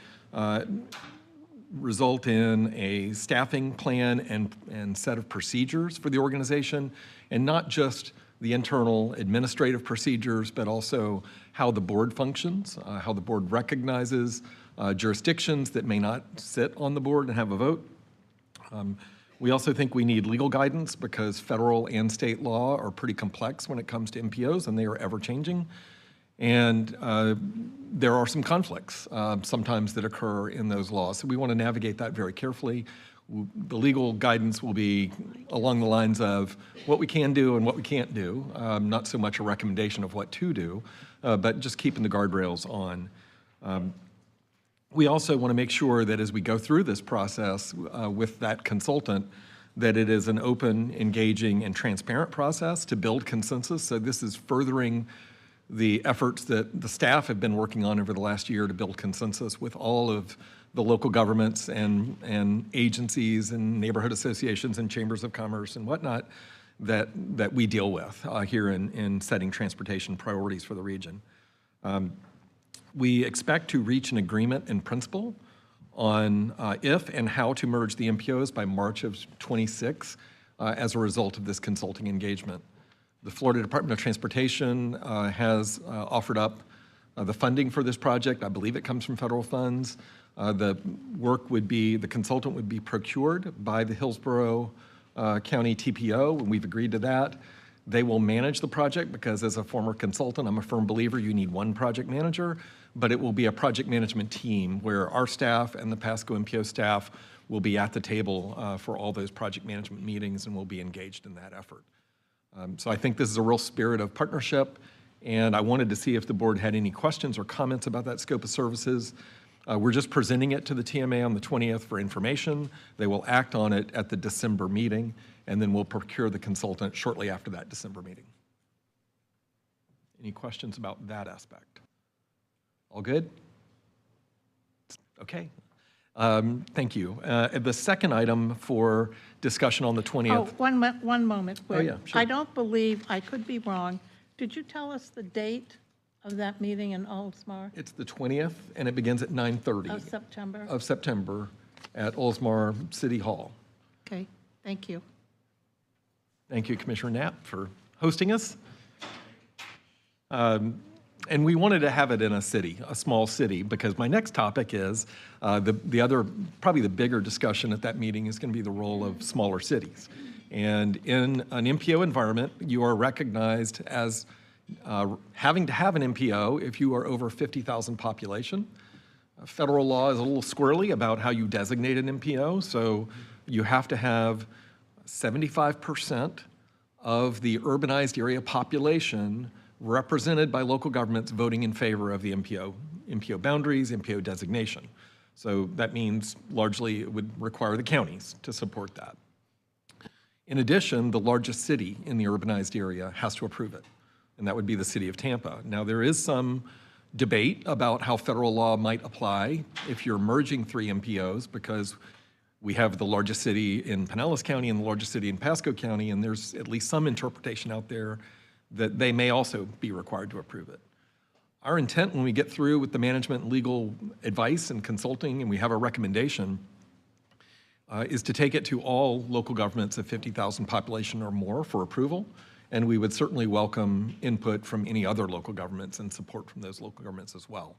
result in a staffing plan and set of procedures for the organization, and not just the internal administrative procedures, but also how the board functions, how the board recognizes jurisdictions that may not sit on the board and have a vote. We also think we need legal guidance because federal and state law are pretty complex when it comes to MPOs, and they are ever-changing. And there are some conflicts sometimes that occur in those laws. So we want to navigate that very carefully. The legal guidance will be along the lines of what we can do and what we can't do, not so much a recommendation of what to do, but just keeping the guardrails on. We also want to make sure that as we go through this process with that consultant, that it is an open, engaging, and transparent process to build consensus. So this is furthering the efforts that the staff have been working on over the last year to build consensus with all of the local governments and agencies and neighborhood associations and chambers of commerce and whatnot that we deal with here in setting transportation priorities for the region. We expect to reach an agreement in principle on if and how to merge the MPOs by March of '26 as a result of this consulting engagement. The Florida Department of Transportation has offered up the funding for this project. I believe it comes from federal funds. The consultant would be procured by the Hillsborough County TPO, and we've agreed to that. They will manage the project because as a former consultant, I'm a firm believer you need one project manager, but it will be a project management team where our staff and the Pasco MPO staff will be at the table for all those project management meetings and will be engaged in that effort. So I think this is a real spirit of partnership, and I wanted to see if the board had any questions or comments about that scope of services. We're just presenting it to the TMA on the 20th for information. They will act on it at the December meeting, and then we'll procure the consultant shortly after that December meeting. Any questions about that aspect? All good? Okay. Thank you. The second item for discussion on the 20th. Oh, one moment. Oh, yeah, sure. I don't believe, I could be wrong. Did you tell us the date of that meeting in Oldsmar? It's the 20th, and it begins at 9:30. Of September? Of September at Oldsmar City Hall. Okay, thank you. Thank you, Commissioner Knapp, for hosting us. And we wanted to have it in a city, a small city, because my next topic is the other, probably the bigger discussion at that meeting is going to be the role of smaller cities. And in an MPO environment, you are recognized as having to have an MPO if you are over 50,000 population. Federal law is a little squirrely about how you designate an MPO, so you have to have 75% of the urbanized area population represented by local governments voting in favor of the MPO boundaries, MPO designation. So that means largely it would require the counties to support that. In addition, the largest city in the urbanized area has to approve it, and that would be the city of Tampa. Now, there is some debate about how federal law might apply if you're merging 3 MPOs, because we have the largest city in Pinellas County and the largest city in Pasco County, and there's at least some interpretation out there that they may also be required to approve it. Our intent when we get through with the management and legal advice and consulting and we have a recommendation is to take it to all local governments of 50,000 population or more for approval, and we would certainly welcome input from any other local governments and support from those local governments as well.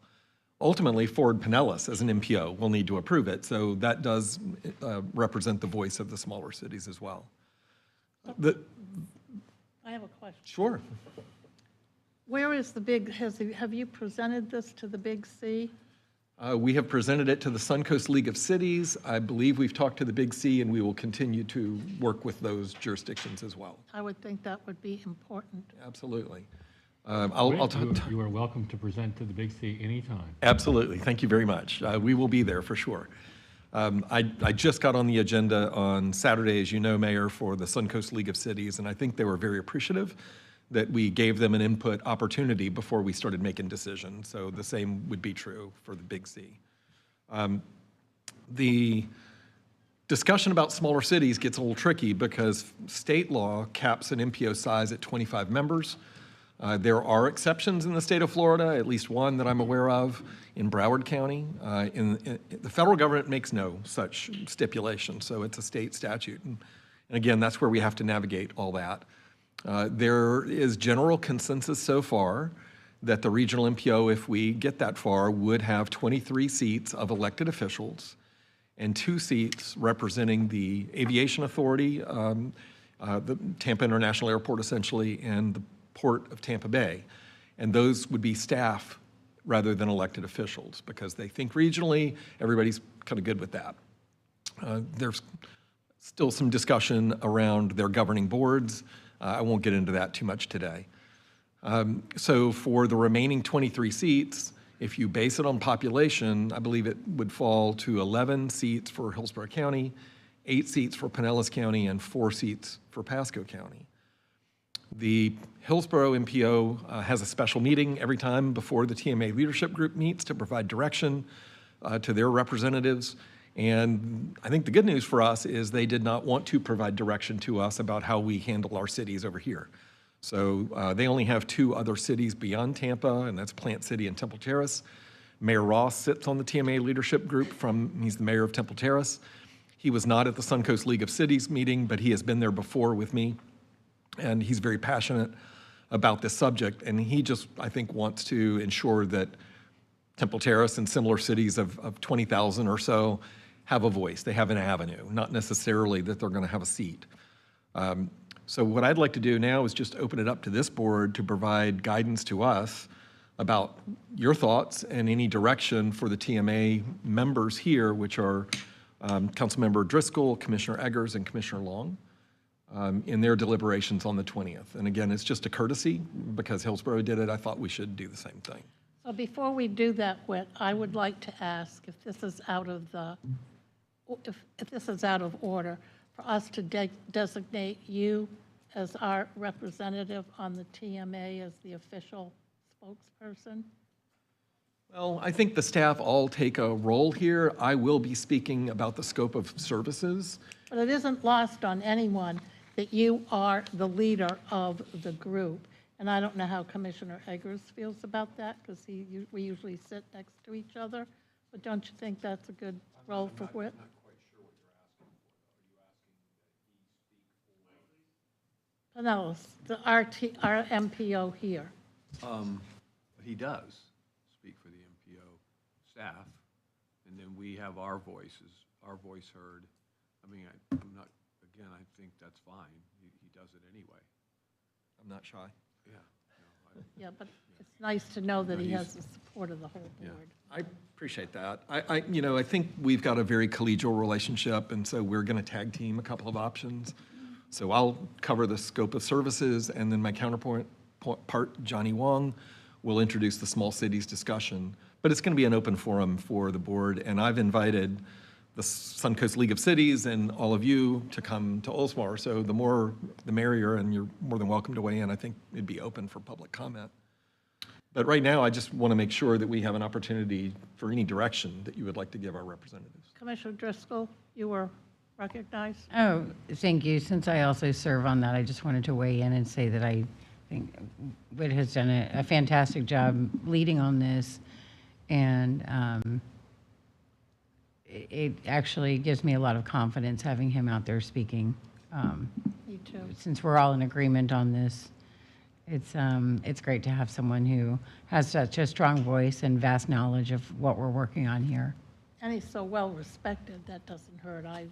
Ultimately, Ford Pinellas as an MPO will need to approve it, so that does represent the voice of the smaller cities as well. I have a question. Sure. Where is the big, have you presented this to the Big C? We have presented it to the Suncoast League of Cities. I believe we've talked to the Big C, and we will continue to work with those jurisdictions as well. I would think that would be important. Absolutely. You are welcome to present to the Big C anytime. Absolutely. Thank you very much. We will be there for sure. I just got on the agenda on Saturday, as you know, Mayor, for the Suncoast League of Cities, and I think they were very appreciative that we gave them an input opportunity before we started making decisions. So the same would be true for the Big C. The discussion about smaller cities gets a little tricky because state law caps an MPO size at 25 members. There are exceptions in the state of Florida, at least one that I'm aware of in Broward County. The federal government makes no such stipulation, so it's a state statute. And again, that's where we have to navigate all that. There is general consensus so far that the regional MPO, if we get that far, would have 23 seats of elected officials and 2 seats representing the Aviation Authority, the Tampa International Airport essentially, and the Port of Tampa Bay. And those would be staff rather than elected officials because they think regionally, everybody's kind of good with that. There's still some discussion around their governing boards. I won't get into that too much today. So for the remaining 23 seats, if you base it on population, I believe it would fall to 11 seats for Hillsborough County, 8 seats for Pinellas County, and 4 seats for Pasco County. The Hillsborough MPO has a special meeting every time before the TMA leadership group meets to provide direction to their representatives. And I think the good news for us is they did not want to provide direction to us about how we handle our cities over here. So they only have 2 other cities beyond Tampa, and that's Plant City and Temple Terrace. Mayor Ross sits on the TMA leadership group he's the mayor of Temple Terrace. He was not at the Suncoast League of Cities meeting, but he has been there before with me. And he's very passionate about this subject. And he just, I think, wants to ensure that Temple Terrace and similar cities of 20,000 or so have a voice. They have an avenue, not necessarily that they're going to have a seat. So what I'd like to do now is just open it up to this board to provide guidance to us about your thoughts and any direction for the TMA members here, which are Councilmember Driscoll, Commissioner Eggers, and Commissioner Long, in their deliberations on the 20th. And again, it's just a courtesy because Hillsborough did it. I thought we should do the same thing. So before we do that, Whit, I would like to ask if this is out of the, if this is out of order, for us to designate you as our representative on the TMA as the official spokesperson? Well, I think the staff all take a role here. I will be speaking about the scope of services. But it isn't lost on anyone that you are the leader of the group. And I don't know how Commissioner Eggers feels about that, because we usually sit next to each other. But don't you think that's a good role for Whit? Pinellas, our MPO here. He does speak for the MPO staff, and then we have our voice heard. I mean, I'm not, again, I think that's fine. He does it anyway. I'm not shy. Yeah. Yeah, but it's nice to know that he has the support of the whole board. I appreciate that. I think we've got a very collegial relationship, and so we're going to tag team a couple of options. So I'll cover the scope of services, and then my counterpart, Johnny Wong, will introduce the small cities discussion. But it's going to be an open forum for the board, and I've invited the Suncoast League of Cities and all of you to come to Oldsmar. So the more, the merrier, and you're more than welcome to weigh in. I think it'd be open for public comment. But right now, I just want to make sure that we have an opportunity for any direction that you would like to give our representatives. Commissioner Driscoll, you were recognized. Oh, thank you. Since I also serve on that, I just wanted to weigh in and say that I think Whit has done a fantastic job leading on this. And it actually gives me a lot of confidence having him out there speaking. Me too. Since we're all in agreement on this, it's great to have someone who has such a strong voice and vast knowledge of what we're working on here. And he's so well respected, that doesn't hurt either.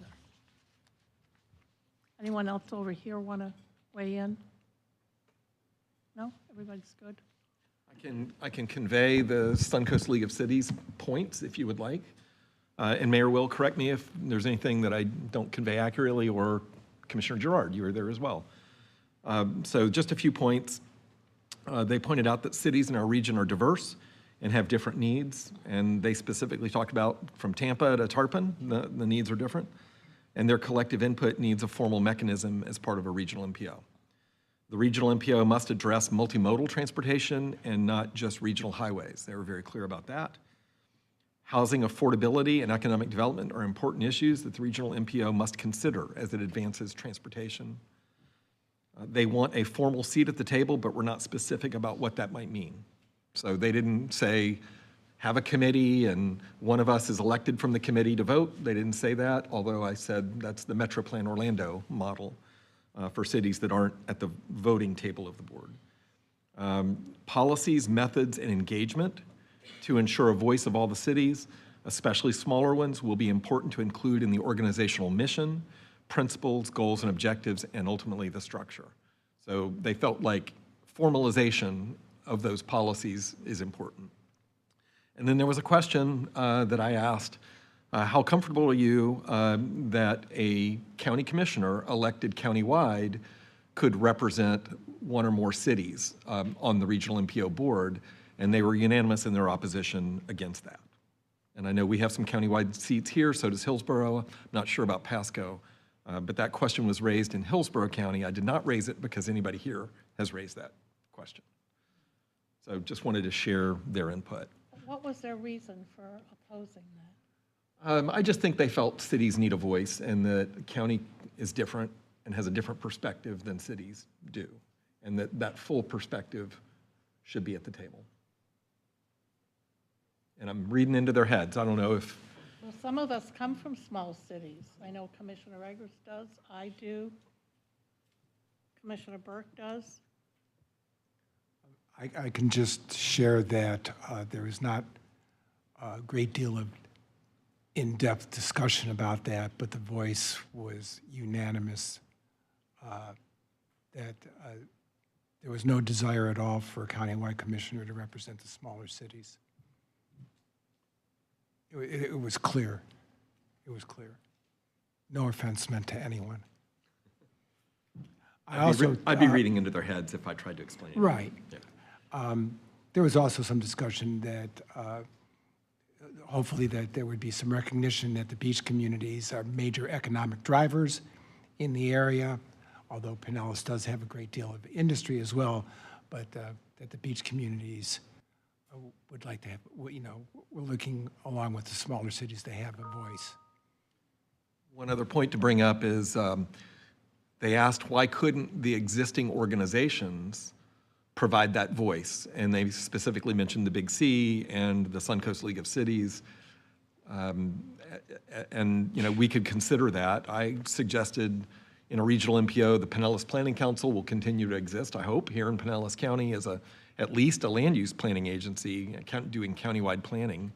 Anyone else over here want to weigh in? No? Everybody's good? I can convey the Suncoast League of Cities points if you would like. And Mayor will correct me if there's anything that I don't convey accurately, or Commissioner Gerard, you were there as well. So just a few points. They pointed out that cities in our region are diverse and have different needs, and they specifically talked about from Tampa to Tarpon, the needs are different, and their collective input needs a formal mechanism as part of a regional MPO. The regional MPO must address multimodal transportation and not just regional highways. They were very clear about that. Housing affordability and economic development are important issues that the regional MPO must consider as it advances transportation. They want a formal seat at the table, but we're not specific about what that might mean. So they didn't say, have a committee and one of us is elected from the committee to vote. They didn't say that, although I said that's the Metro Plan Orlando model for cities that aren't at the voting table of the board. Policies, methods, and engagement to ensure a voice of all the cities, especially smaller ones, will be important to include in the organizational mission, principles, goals, and objectives, and ultimately the structure. So they felt like formalization of those policies is important. And then there was a question that I asked, how comfortable are you that a county commissioner elected countywide could represent one or more cities on the regional MPO board? And they were unanimous in their opposition against that. And I know we have some countywide seats here, so does Hillsborough. I'm not sure about Pasco, but that question was raised in Hillsborough County. I did not raise it because anybody here has raised that question. So just wanted to share their input. What was their reason for opposing that? I just think they felt cities need a voice, and that the county is different and has a different perspective than cities do, and that full perspective should be at the table. And I'm reading into their heads. I don't know if... Well, some of us come from small cities. I know Commissioner Eggers does. I do. Commissioner Burke does. I can just share that there is not a great deal of in-depth discussion about that, but the voice was unanimous that there was no desire at all for a countywide commissioner to represent the smaller cities. It was clear. It was clear. No offense meant to anyone. I'd be reading into their heads if I tried to explain it. Right. Yeah. There was also some discussion that hopefully that there would be some recognition that the beach communities are major economic drivers in the area, although Pinellas does have a great deal of industry as well, but that the beach communities would like to have, you know, we're looking along with the smaller cities to have a voice. One other point to bring up is they asked why couldn't the existing organizations provide that voice? And they specifically mentioned the Big C and the Suncoast League of Cities. And you know, we could consider that. I suggested in a regional MPO, the Pinellas Planning Council will continue to exist, I hope, here in Pinellas County as at least a land use planning agency doing countywide planning.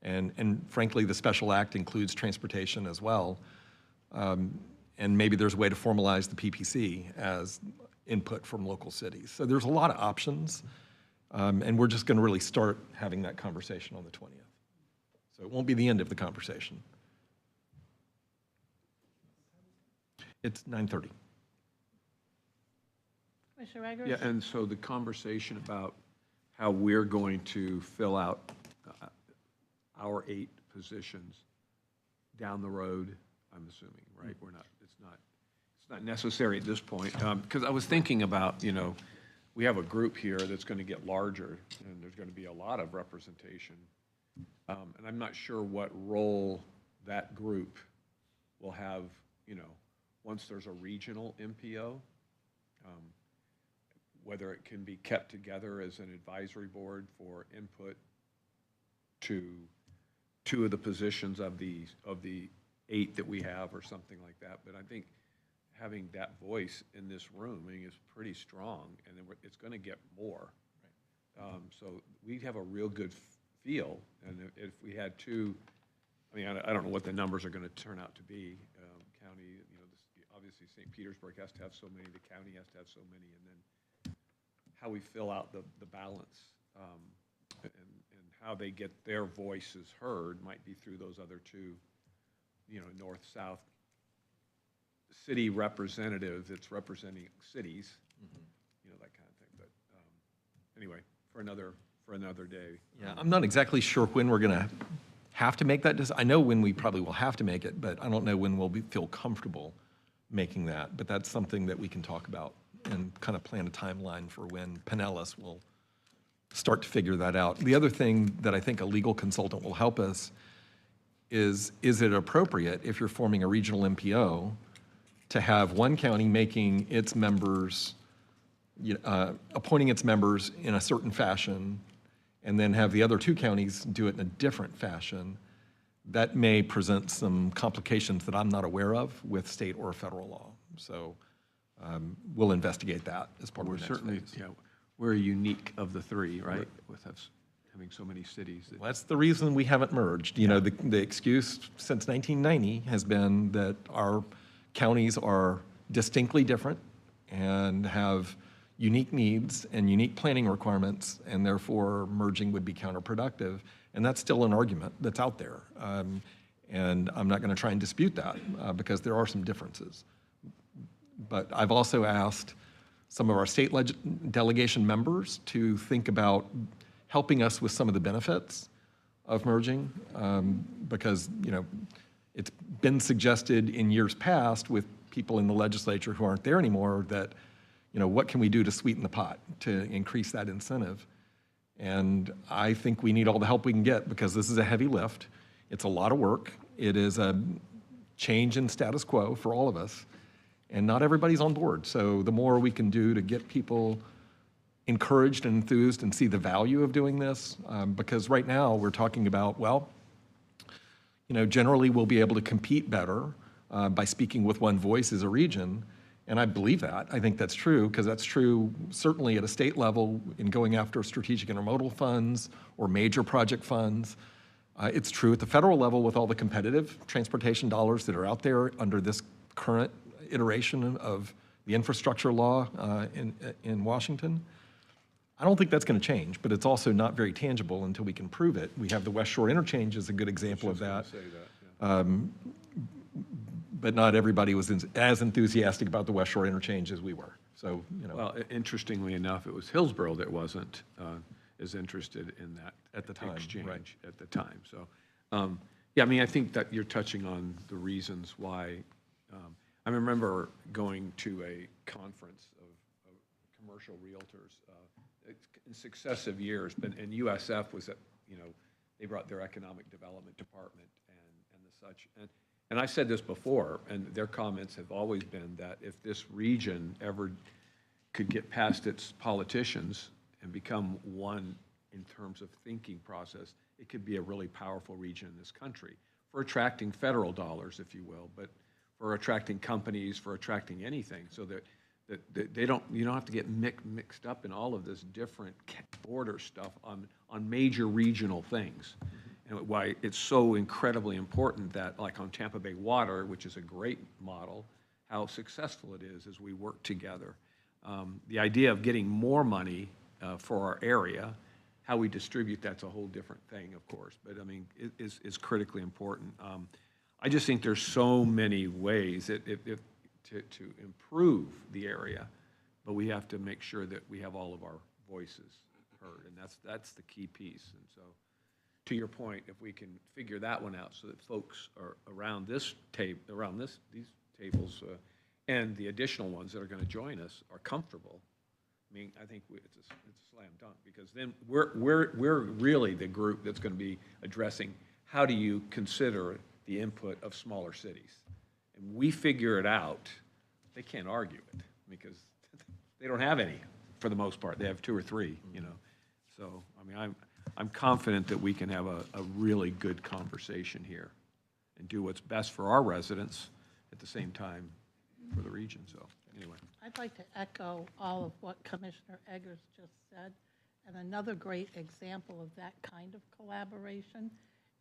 And frankly, the special act includes transportation as well. And maybe there's a way to formalize the PPC as input from local cities. So there's a lot of options. And we're just going to really start having that conversation on the 20th. So it won't be the end of the conversation. It's 9:30. Commissioner Eggers? Yeah, and so the conversation about how we're going to fill out our 8 positions down the road, I'm assuming, right? It's not necessary at this point. Because I was thinking about, you know, we have a group here that's going to get larger, and there's going to be a lot of representation. And I'm not sure what role that group will have, you know, once there's a regional MPO, whether it can be kept together as an advisory board for input to 2 of the positions of the 8 that we have or something like that. But I think having that voice in this room, I mean, is pretty strong, and then it's going to get more. Right. So we have a real good feel, and if we had 2, I mean, I don't know what the numbers are going to turn out to be. County, you know, obviously St. Petersburg has to have so many, the county has to have so many, and then how we fill out the balance and how they get their voices heard might be through those other 2, you know, north-south city representative that's representing cities, you know, that kind of thing. But anyway, for another day. Yeah, I'm not exactly sure when we're going to have to make that decision. I know when we probably will have to make it, but I don't know when we'll feel comfortable making that. But that's something that we can talk about and kind of plan a timeline for when Pinellas will start to figure that out. The other thing that I think a legal consultant will help us is it appropriate if you're forming a regional MPO to have one county making its members, appointing its members in a certain fashion, and then have the other 2 counties do it in a different fashion? That may present some complications that I'm not aware of with state or federal law. So we'll investigate that as part of the next phase. Yeah, we're unique of the 3, right? With us having so many cities. Well, that's the reason we haven't merged. You know, the excuse since 1990 has been that our counties are distinctly different and have unique needs and unique planning requirements, and therefore merging would be counterproductive. And that's still an argument that's out there. And I'm not going to try and dispute that because there are some differences. But I've also asked some of our state delegation members to think about helping us with some of the benefits of merging, because, you know, it's been suggested in years past with people in the legislature who aren't there anymore that, you know, what can we do to sweeten the pot to increase that incentive? And I think we need all the help we can get because this is a heavy lift. It's a lot of work. It is a change in status quo for all of us, and not everybody's on board. So the more we can do to get people encouraged and enthused and see the value of doing this, because right now we're talking about, well, you know, generally we'll be able to compete better by speaking with one voice as a region. And I believe that. I think that's true, because that's true certainly at a state level in going after strategic intermodal funds or major project funds. It's true at the federal level with all the competitive transportation dollars that are out there under this current iteration of the infrastructure law in Washington. I don't think that's going to change, but it's also not very tangible until we can prove it. We have the West Shore Interchange as a good example of that. But not everybody was as enthusiastic about the West Shore Interchange as we were. So, you know. Well, interestingly enough, it was Hillsborough that wasn't as interested in that At the time, exchange right. at the time. So, yeah, I mean, I think that you're touching on the reasons why. I remember going to a conference of commercial realtors in successive years, and USF was at, you know, they brought their economic development department and the such. And I said this before, and their comments have always been that if this region ever could get past its politicians and become one in terms of thinking process, it could be a really powerful region in this country for attracting federal dollars, if you will, but for attracting companies, for attracting anything, so that you don't have to get mixed up in all of this different border stuff on major regional things. And why it's so incredibly important that, like on Tampa Bay Water, which is a great model, how successful it is as we work together. The idea of getting more money for our area, how we distribute, that's a whole different thing, of course, but I mean, it is critically important. I just think there's so many ways to improve the area, but we have to make sure that we have all of our voices heard, and that's the key piece. And so, to your point, if we can figure that one out so that folks are around this these tables and the additional ones that are going to join us are comfortable, I mean, I think it's a slam dunk, because then we're really the group that's going to be addressing how do you consider the input of smaller cities. And we figure it out, they can't argue it because they don't have any for the most part. They have 2 or 3, you know. So, I mean, I'm confident that we can have a really good conversation here and do what's best for our residents at the same time for the region. So, anyway. I'd like to echo all of what Commissioner Eggers just said. And another great example of that kind of collaboration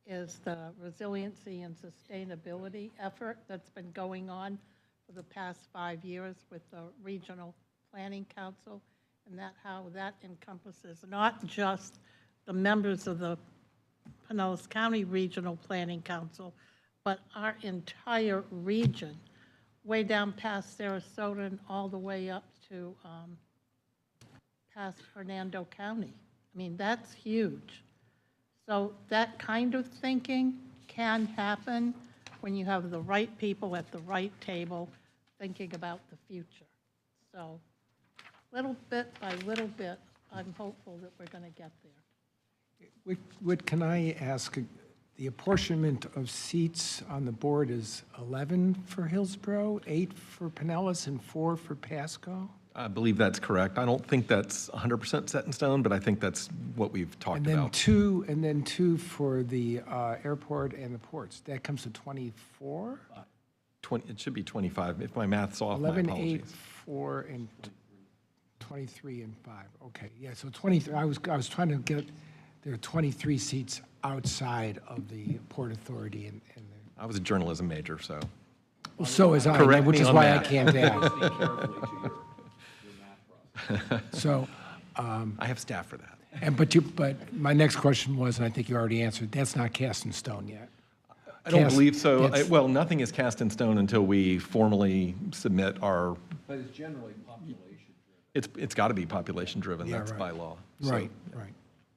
is the resiliency and sustainability effort that's been going on for the past 5 years with the Regional Planning Council, and how that encompasses not just the members of the Pinellas County Regional Planning Council, but our entire region, way down past Sarasota and all the way up to past Hernando County. I mean, that's huge. So that kind of thinking can happen when you have the right people at the right table thinking about the future. So little bit by little bit, I'm hopeful that we're going to get there. Can I ask, the apportionment of seats on the board is 11 for Hillsborough, 8 for Pinellas, and 4 for Pasco? I believe that's correct. I don't think that's 100% set in stone, but I think that's what we've talked And then about. two for the airport and the ports. That comes to 24? It should be 25. If my math's off, my 11, apologies. 8, 4, and 23 and 5. Okay, yeah, so 23, I was trying to get, there are 23 seats outside of the Port Authority and the. I was a journalism major, so. Well, so is I, Correct which me is on why that. I can't ask. So. I have staff for that. But my next question was, and I think you already answered, that's not cast in stone yet. I don't Cast- believe so. that's- Well, nothing is cast in stone until we formally submit our, But it's generally population. it's got to be population-driven. Yeah, That's right. by law. So- Right, right.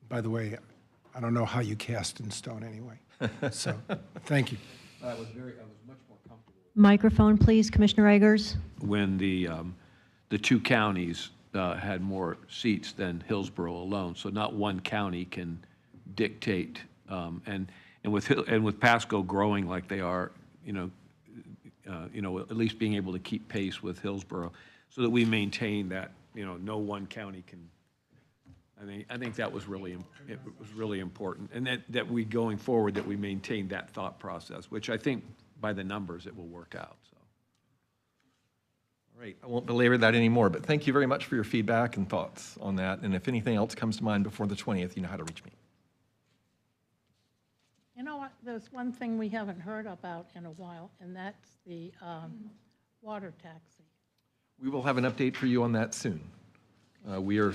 By the way, I don't know how you cast in stone anyway. So, thank you. I was much more comfortable Microphone, please, Commissioner Eggers. when the 2 counties had more seats than Hillsborough alone. So not one county can dictate. And with Pasco growing like they are, at least being able to keep pace with Hillsborough, so that we maintain that, no one county can. I think that was really important, and that we going forward that we maintain that thought process, which I think by the numbers it will work out. So. All right, I won't belabor that anymore, but thank you very much for your feedback and thoughts on that. And if anything else comes to mind before the 20th, you know how to reach me. You know what, there's one thing we haven't heard about in a while, and that's the water taxi. We will have an update for you on that soon. We are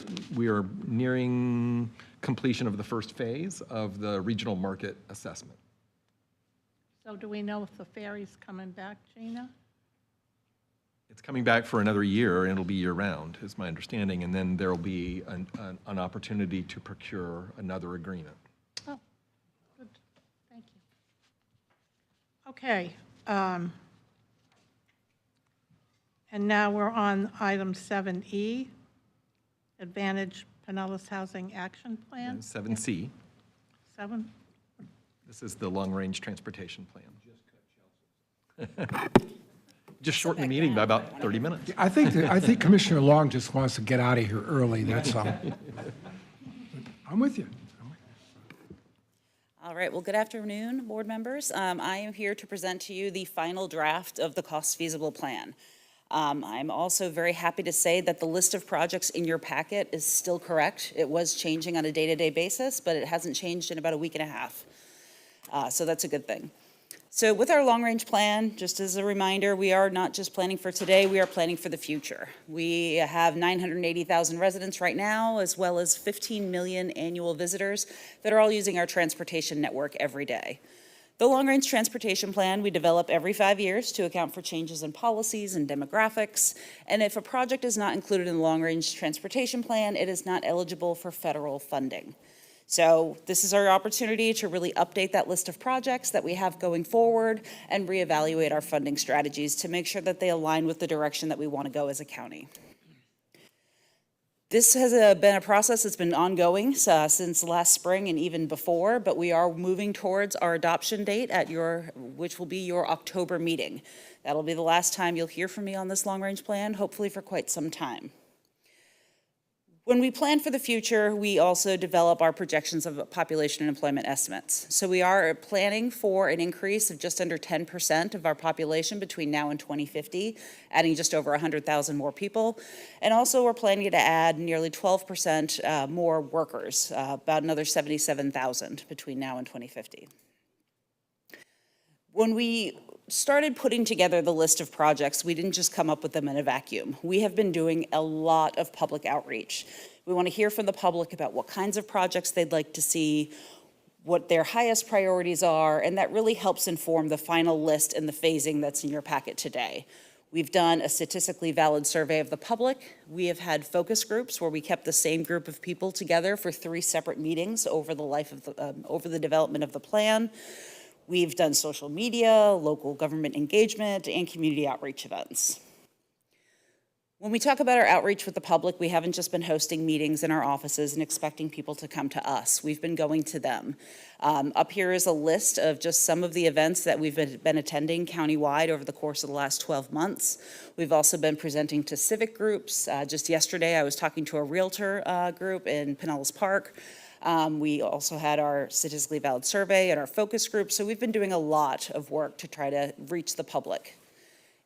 nearing completion of the first phase of the regional market assessment. So do we know if the ferry's coming back, Gina? It's coming back for another year, and it'll be year-round, is my understanding, and then there'll be an opportunity to procure another agreement. Oh, good, thank you. Okay. And now we're on item 7E, Advantage Pinellas Housing Action Plan. 7C, 7? this is the long-range transportation plan. Just shorten the meeting by about 30 minutes. I think Commissioner Long just wants to get out of here early, that's all. I'm with you. All right, well, good afternoon, board members. I am here to present to you the final draft of the cost feasible plan. I'm also very happy to say that the list of projects in your packet is still correct. It was changing on a day-to-day basis, but it hasn't changed in about a week and a half. So that's a good thing. So with our long-range plan, just as a reminder, we are not just planning for today, we are planning for the future. We have 980,000 residents right now, as well as 15 million annual visitors that are all using our transportation network every day. The long-range transportation plan we develop every 5 years to account for changes in policies and demographics. And if a project is not included in the long-range transportation plan, it is not eligible for federal funding. So this is our opportunity to really update that list of projects that we have going forward and reevaluate our funding strategies to make sure that they align with the direction that we want to go as a county. This has been a process that's been ongoing since last spring and even before, but we are moving towards our adoption date at which will be your October meeting. That'll be the last time you'll hear from me on this long-range plan, hopefully for quite some time. When we plan for the future, we also develop our projections of population and employment estimates. So we are planning for an increase of just under 10% of our population between now and 2050, adding just over 100,000 more people. And also we're planning to add nearly 12% more workers, about another 77,000 between now and 2050. When we started putting together the list of projects, we didn't just come up with them in a vacuum. We have been doing a lot of public outreach. We want to hear from the public about what kinds of projects they'd like to see, what their highest priorities are, and that really helps inform the final list and the phasing that's in your packet today. We've done a statistically valid survey of the public. We have had focus groups where we kept the same group of people together for 3 separate meetings over the life of over the development of the plan. We've done social media, local government engagement, and community outreach events. When we talk about our outreach with the public, we haven't just been hosting meetings in our offices and expecting people to come to us. We've been going to them. Up here is a list of just some of the events that we've been attending countywide over the course of the last 12 months. We've also been presenting to civic groups. Just yesterday, I was talking to a realtor group in Pinellas Park. We also had our statistically valid survey and our focus group, so we've been doing a lot of work to try to reach the public.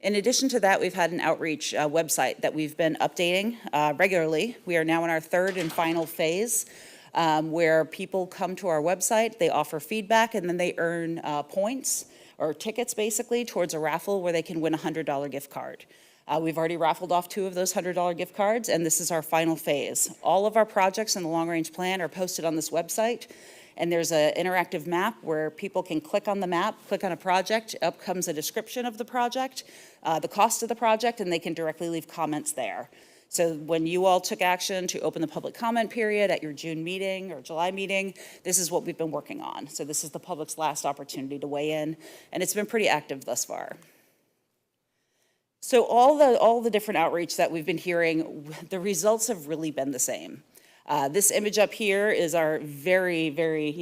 In addition to that, we've had an outreach website that we've been updating regularly. We are now in our 3rd and final phase where people come to our website, they offer feedback, and then they earn points or tickets basically towards a raffle where they can win a $100 gift card. We've already raffled off 2 of those $100 gift cards, and this is our final phase. All of our projects in the long-range plan are posted on this website, and there's an interactive map where people can click on the map, click on a project, up comes a description of the project, the cost of the project, and they can directly leave comments there. So when you all took action to open the public comment period at your June meeting or July meeting, this is what we've been working on. So this is the public's last opportunity to weigh in, and it's been pretty active thus far. So all the different outreach that we've been hearing, the results have really been the same. This image up here is our very, very,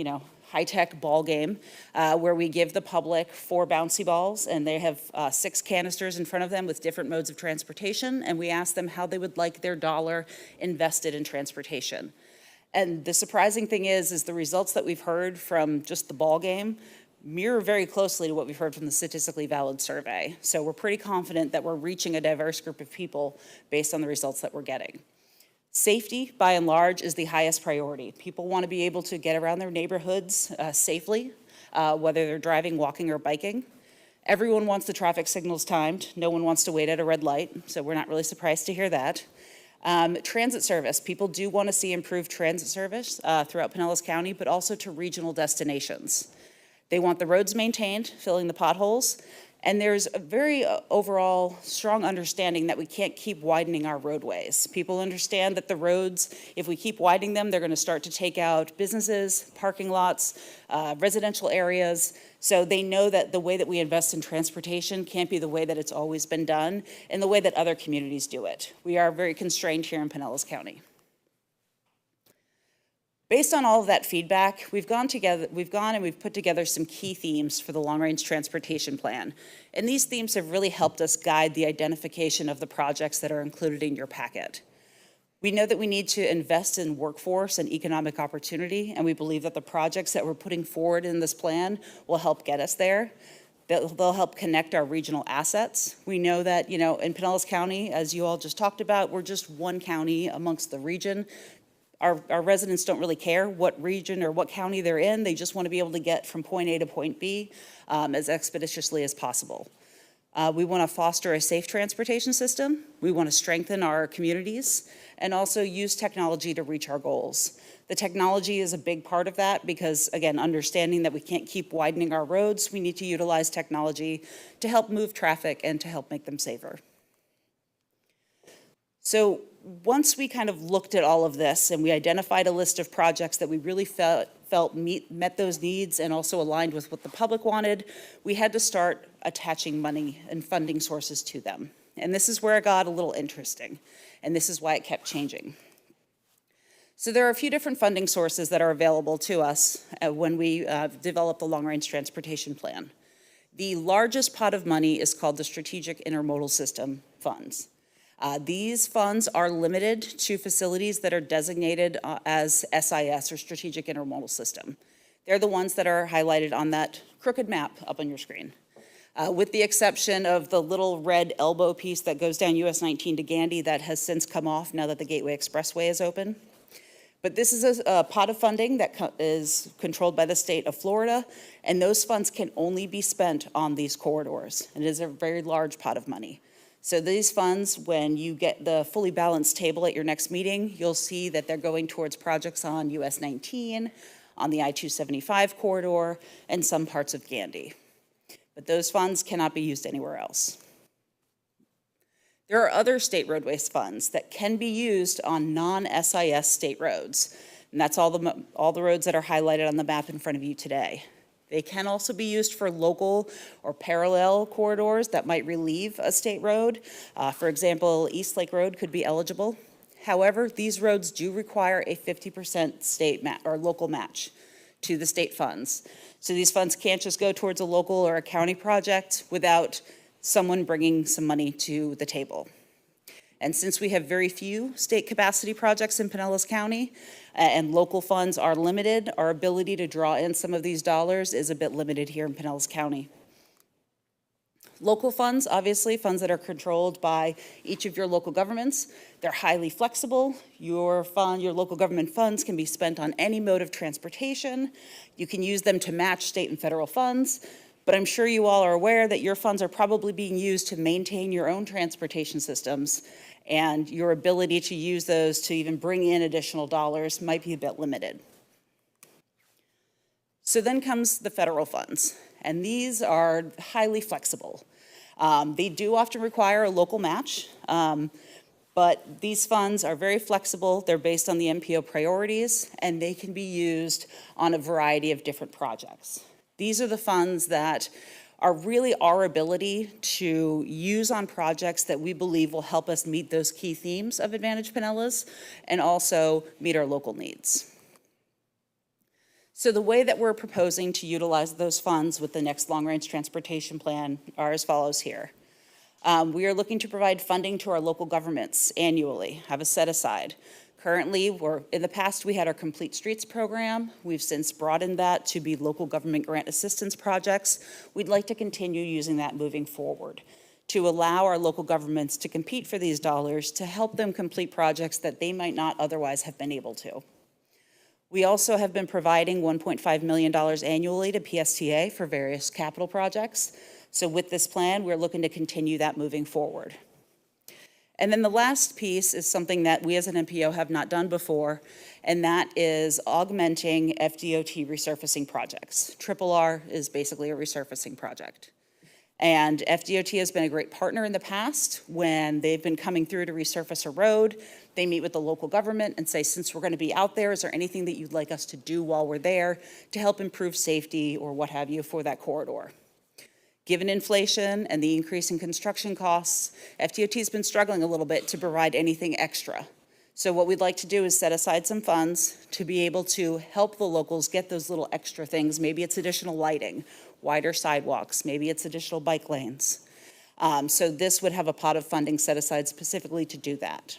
high-tech ball game where we give the public 4 bouncy balls, and they have 6 canisters in front of them with different modes of transportation, and we ask them how they would like their dollar invested in transportation. And the surprising thing is the results that we've heard from just the ball game mirror very closely to what we've heard from the statistically valid survey. So we're pretty confident that we're reaching a diverse group of people based on the results that we're getting. Safety, by and large, is the highest priority. People want to be able to get around their neighborhoods safely, whether they're driving, walking, or biking. Everyone wants the traffic signals timed. No one wants to wait at a red light, so we're not really surprised to hear that. Transit service. People do want to see improved transit service throughout Pinellas County, but also to regional destinations. They want the roads maintained, filling the potholes, and there's a very overall strong understanding that we can't keep widening our roadways. People understand that the roads, if we keep widening them, they're going to start to take out businesses, parking lots, residential areas. So they know that the way that we invest in transportation can't be the way that it's always been done and the way that other communities do it. We are very constrained here in Pinellas County. Based on all of that feedback, we've gone and we've put together some key themes for the long-range transportation plan. And these themes have really helped us guide the identification of the projects that are included in your packet. We know that we need to invest in workforce and economic opportunity, and we believe that the projects that we're putting forward in this plan will help get us there. They'll help connect our regional assets. We know that, in Pinellas County, as you all just talked about, we're just one county amongst the region. Our residents don't really care what region or what county they're in. They just want to be able to get from point A to point B as expeditiously as possible. We want to foster a safe transportation system. We want to strengthen our communities and also use technology to reach our goals. The technology is a big part of that because, again, understanding that we can't keep widening our roads, we need to utilize technology to help move traffic and to help make them safer. So once we kind of looked at all of this and we identified a list of projects that we really felt met those needs and also aligned with what the public wanted, we had to start attaching money and funding sources to them. And this is where it got a little interesting, and this is why it kept changing. So there are a few different funding sources that are available to us when we develop the long-range transportation plan. The largest pot of money is called the Strategic Intermodal System funds. These funds are limited to facilities that are designated as SIS, or Strategic Intermodal System. They're the ones that are highlighted on that crooked map up on your screen, with the exception of the little red elbow piece that goes down US 19 to Gandy that has since come off now that the Gateway Expressway is open. But this is a pot of funding that is controlled by the state of Florida, and those funds can only be spent on these corridors, and it is a very large pot of money. So these funds, when you get the fully balanced table at your next meeting, you'll see that they're going towards projects on US 19, on the I-275 corridor, and some parts of Gandy. But those funds cannot be used anywhere else. There are other state roadways funds that can be used on non-SIS state roads, and that's all the roads that are highlighted on the map in front of you today. They can also be used for local or parallel corridors that might relieve a state road. For example, East Lake Road could be eligible. However, these roads do require a 50% state or local match to the state funds. So these funds can't just go towards a local or a county project without someone bringing some money to the table. And since we have very few state capacity projects in Pinellas County and local funds are limited, our ability to draw in some of these dollars is a bit limited here in Pinellas County. Local funds, obviously, funds that are controlled by each of your local governments, they're highly flexible. Your local government funds can be spent on any mode of transportation. You can use them to match state and federal funds. But I'm sure you all are aware that your funds are probably being used to maintain your own transportation systems, and your ability to use those to even bring in additional dollars might be a bit limited. So then comes the federal funds, and these are highly flexible. They do often require a local match, but these funds are very flexible. They're based on the MPO priorities, and they can be used on a variety of different projects. These are the funds that are really our ability to use on projects that we believe will help us meet those key themes of Advantage Pinellas and also meet our local needs. So the way that we're proposing to utilize those funds with the next long-range transportation plan are as follows here. We are looking to provide funding to our local governments annually, have a set aside. Currently, in the past, we had our Complete Streets program. We've since broadened that to be local government grant assistance projects. We'd like to continue using that moving forward to allow our local governments to compete for these dollars to help them complete projects that they might not otherwise have been able to. We also have been providing $1.5 million annually to PSTA for various capital projects. So with this plan, we're looking to continue that moving forward. And then the last piece is something that we as an MPO have not done before, and that is augmenting FDOT resurfacing projects. R is basically a resurfacing project. And FDOT has been a great partner in the past when they've been coming through to resurface a road. They meet with the local government and say, since we're going to be out there, is there anything that you'd like us to do while we're there to help improve safety or what have you for that corridor? Given inflation and the increase in construction costs, FDOT has been struggling a little bit to provide anything extra. So what we'd like to do is set aside some funds to be able to help the locals get those little extra things. Maybe it's additional lighting, wider sidewalks, maybe it's additional bike lanes. So this would have a pot of funding set aside specifically to do that.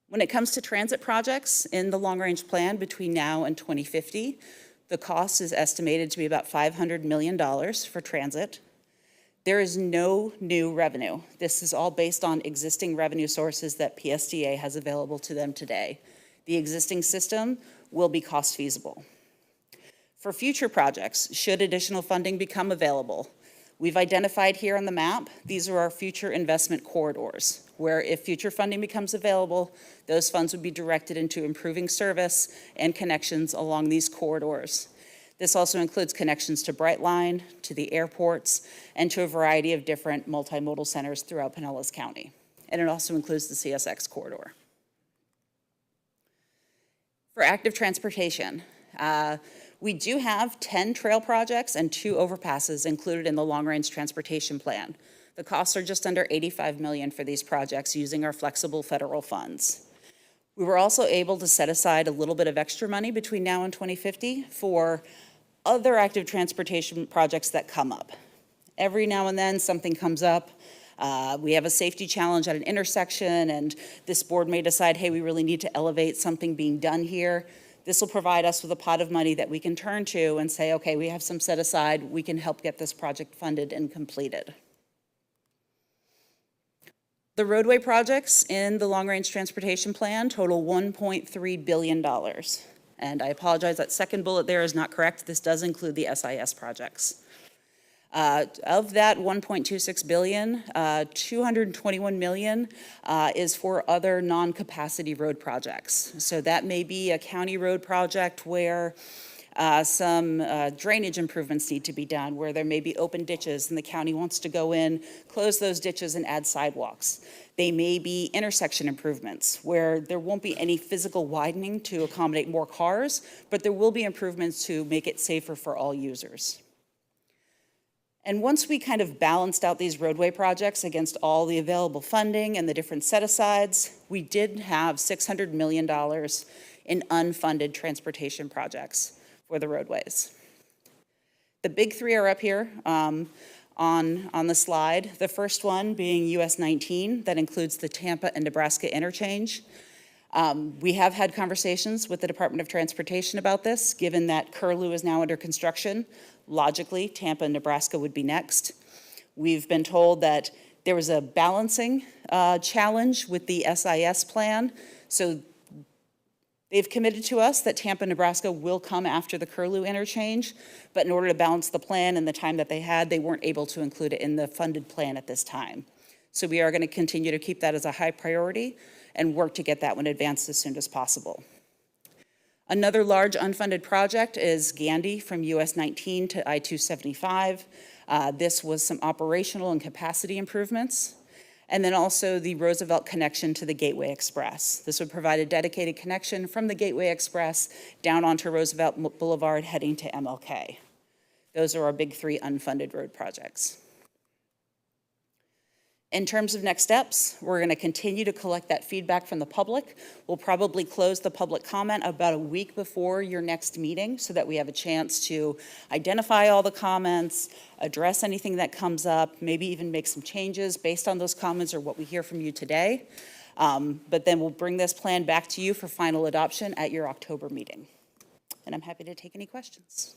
When it comes to transit projects in the long-range plan between now and 2050, the cost is estimated to be about $500 million for transit. There is no new revenue. This is all based on existing revenue sources that PSDA has available to them today. The existing system will be cost feasible. For future projects, should additional funding become available, we've identified here on the map, these are our future investment corridors, where if future funding becomes available, those funds would be directed into improving service and connections along these corridors. This also includes connections to Brightline, to the airports, and to a variety of different multimodal centers throughout Pinellas County. And it also includes the CSX corridor. For active transportation, we do have 10 trail projects and 2 overpasses included in the long-range transportation plan. The costs are just under $85 million for these projects using our flexible federal funds. We were also able to set aside a little bit of extra money between now and 2050 for other active transportation projects that come up. Every now and then something comes up. We have a safety challenge at an intersection and this board may decide, hey, we really need to elevate something being done here. This will provide us with a pot of money that we can turn to and say, okay, we have some set aside, we can help get this project funded and completed. The roadway projects in the long-range transportation plan total $1.3 billion. And I apologize, that second bullet there is not correct. This does include the SIS projects. Of that $1.26 billion, $221 million is for other non-capacity road projects. So that may be a county road project where some drainage improvements need to be done, where there may be open ditches and the county wants to go in, close those ditches and add sidewalks. They may be intersection improvements where there won't be any physical widening to accommodate more cars, but there will be improvements to make it safer for all users. And once we kind of balanced out these roadway projects against all the available funding and the different set-asides, we did have $600 million in unfunded transportation projects for the roadways. The big 3 are up here on the slide. The first one being US 19, that includes the Tampa and Nebraska interchange. We have had conversations with the Department of Transportation about this, given that Curlew is now under construction. Logically, Tampa and Nebraska would be next. We've been told that there was a balancing challenge with the SIS plan. So they've committed to us that Tampa, Nebraska will come after the Curlew interchange, but in order to balance the plan and the time that they had, they weren't able to include it in the funded plan at this time. So we are going to continue to keep that as a high priority and work to get that one advanced as soon as possible. Another large unfunded project is Gandy from US 19 to I-275. This was some operational and capacity improvements. And then also the Roosevelt connection to the Gateway Express. This would provide a dedicated connection from the Gateway Express down onto Roosevelt Boulevard heading to MLK. Those are our big 3 unfunded road projects. In terms of next steps, we're going to continue to collect that feedback from the public. We'll probably close the public comment about a week before your next meeting so that we have a chance to identify all the comments, address anything that comes up, maybe even make some changes based on those comments or what we hear from you today. But then we'll bring this plan back to you for final adoption at your October meeting. And I'm happy to take any questions.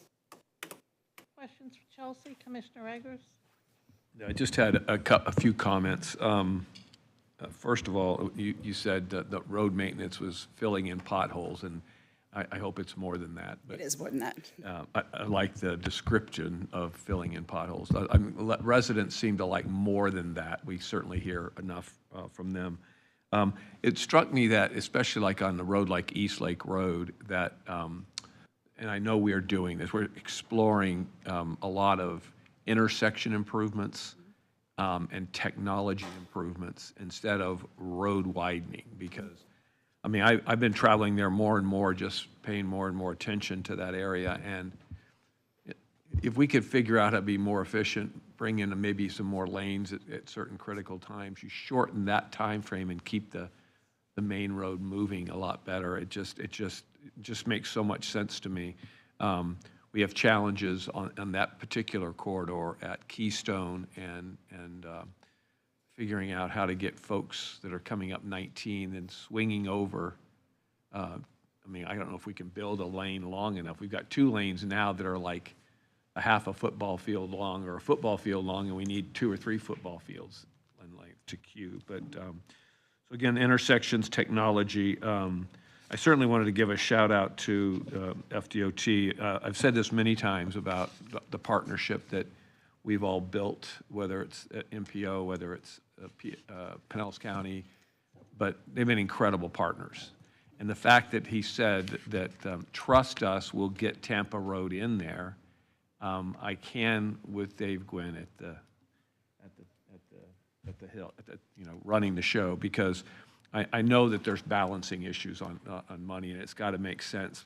Questions for Chelsea, Commissioner Eggers? I just had a few comments. First of all, you said that the road maintenance was filling in potholes, and I hope it's more than that. But, It is more than that. I like the description of filling in potholes. Residents seem to like more than that. We certainly hear enough from them. It struck me that, especially like on the road like East Lake Road, that, and I know we are doing this, we're exploring a lot of intersection improvements and technology improvements instead of road widening, because I mean, I've been traveling there more and more, just paying more and more attention to that area. And if we could figure out how to be more efficient, bring in maybe some more lanes at certain critical times, you shorten that time frame and keep the main road moving a lot better. It just makes so much sense to me. We have challenges on that particular corridor at Keystone and figuring out how to get folks that are coming up 19 and swinging over. I mean, I don't know if we can build a lane long enough. We've got 2 lanes now that are like a half a football field long or a football field long, and we need 2 or 3 football fields in length to queue. But so again, intersections, technology. I certainly wanted to give a shout out to FDOT. I've said this many times about the partnership that we've all built, whether it's at MPO, whether it's Pinellas County, but they've been incredible partners. And the fact that he said that trust us, we'll get Tampa Road in there, I can with Dave Gwynn at the Hill, running the show, because I know that there's balancing issues on money, and it's got to make sense.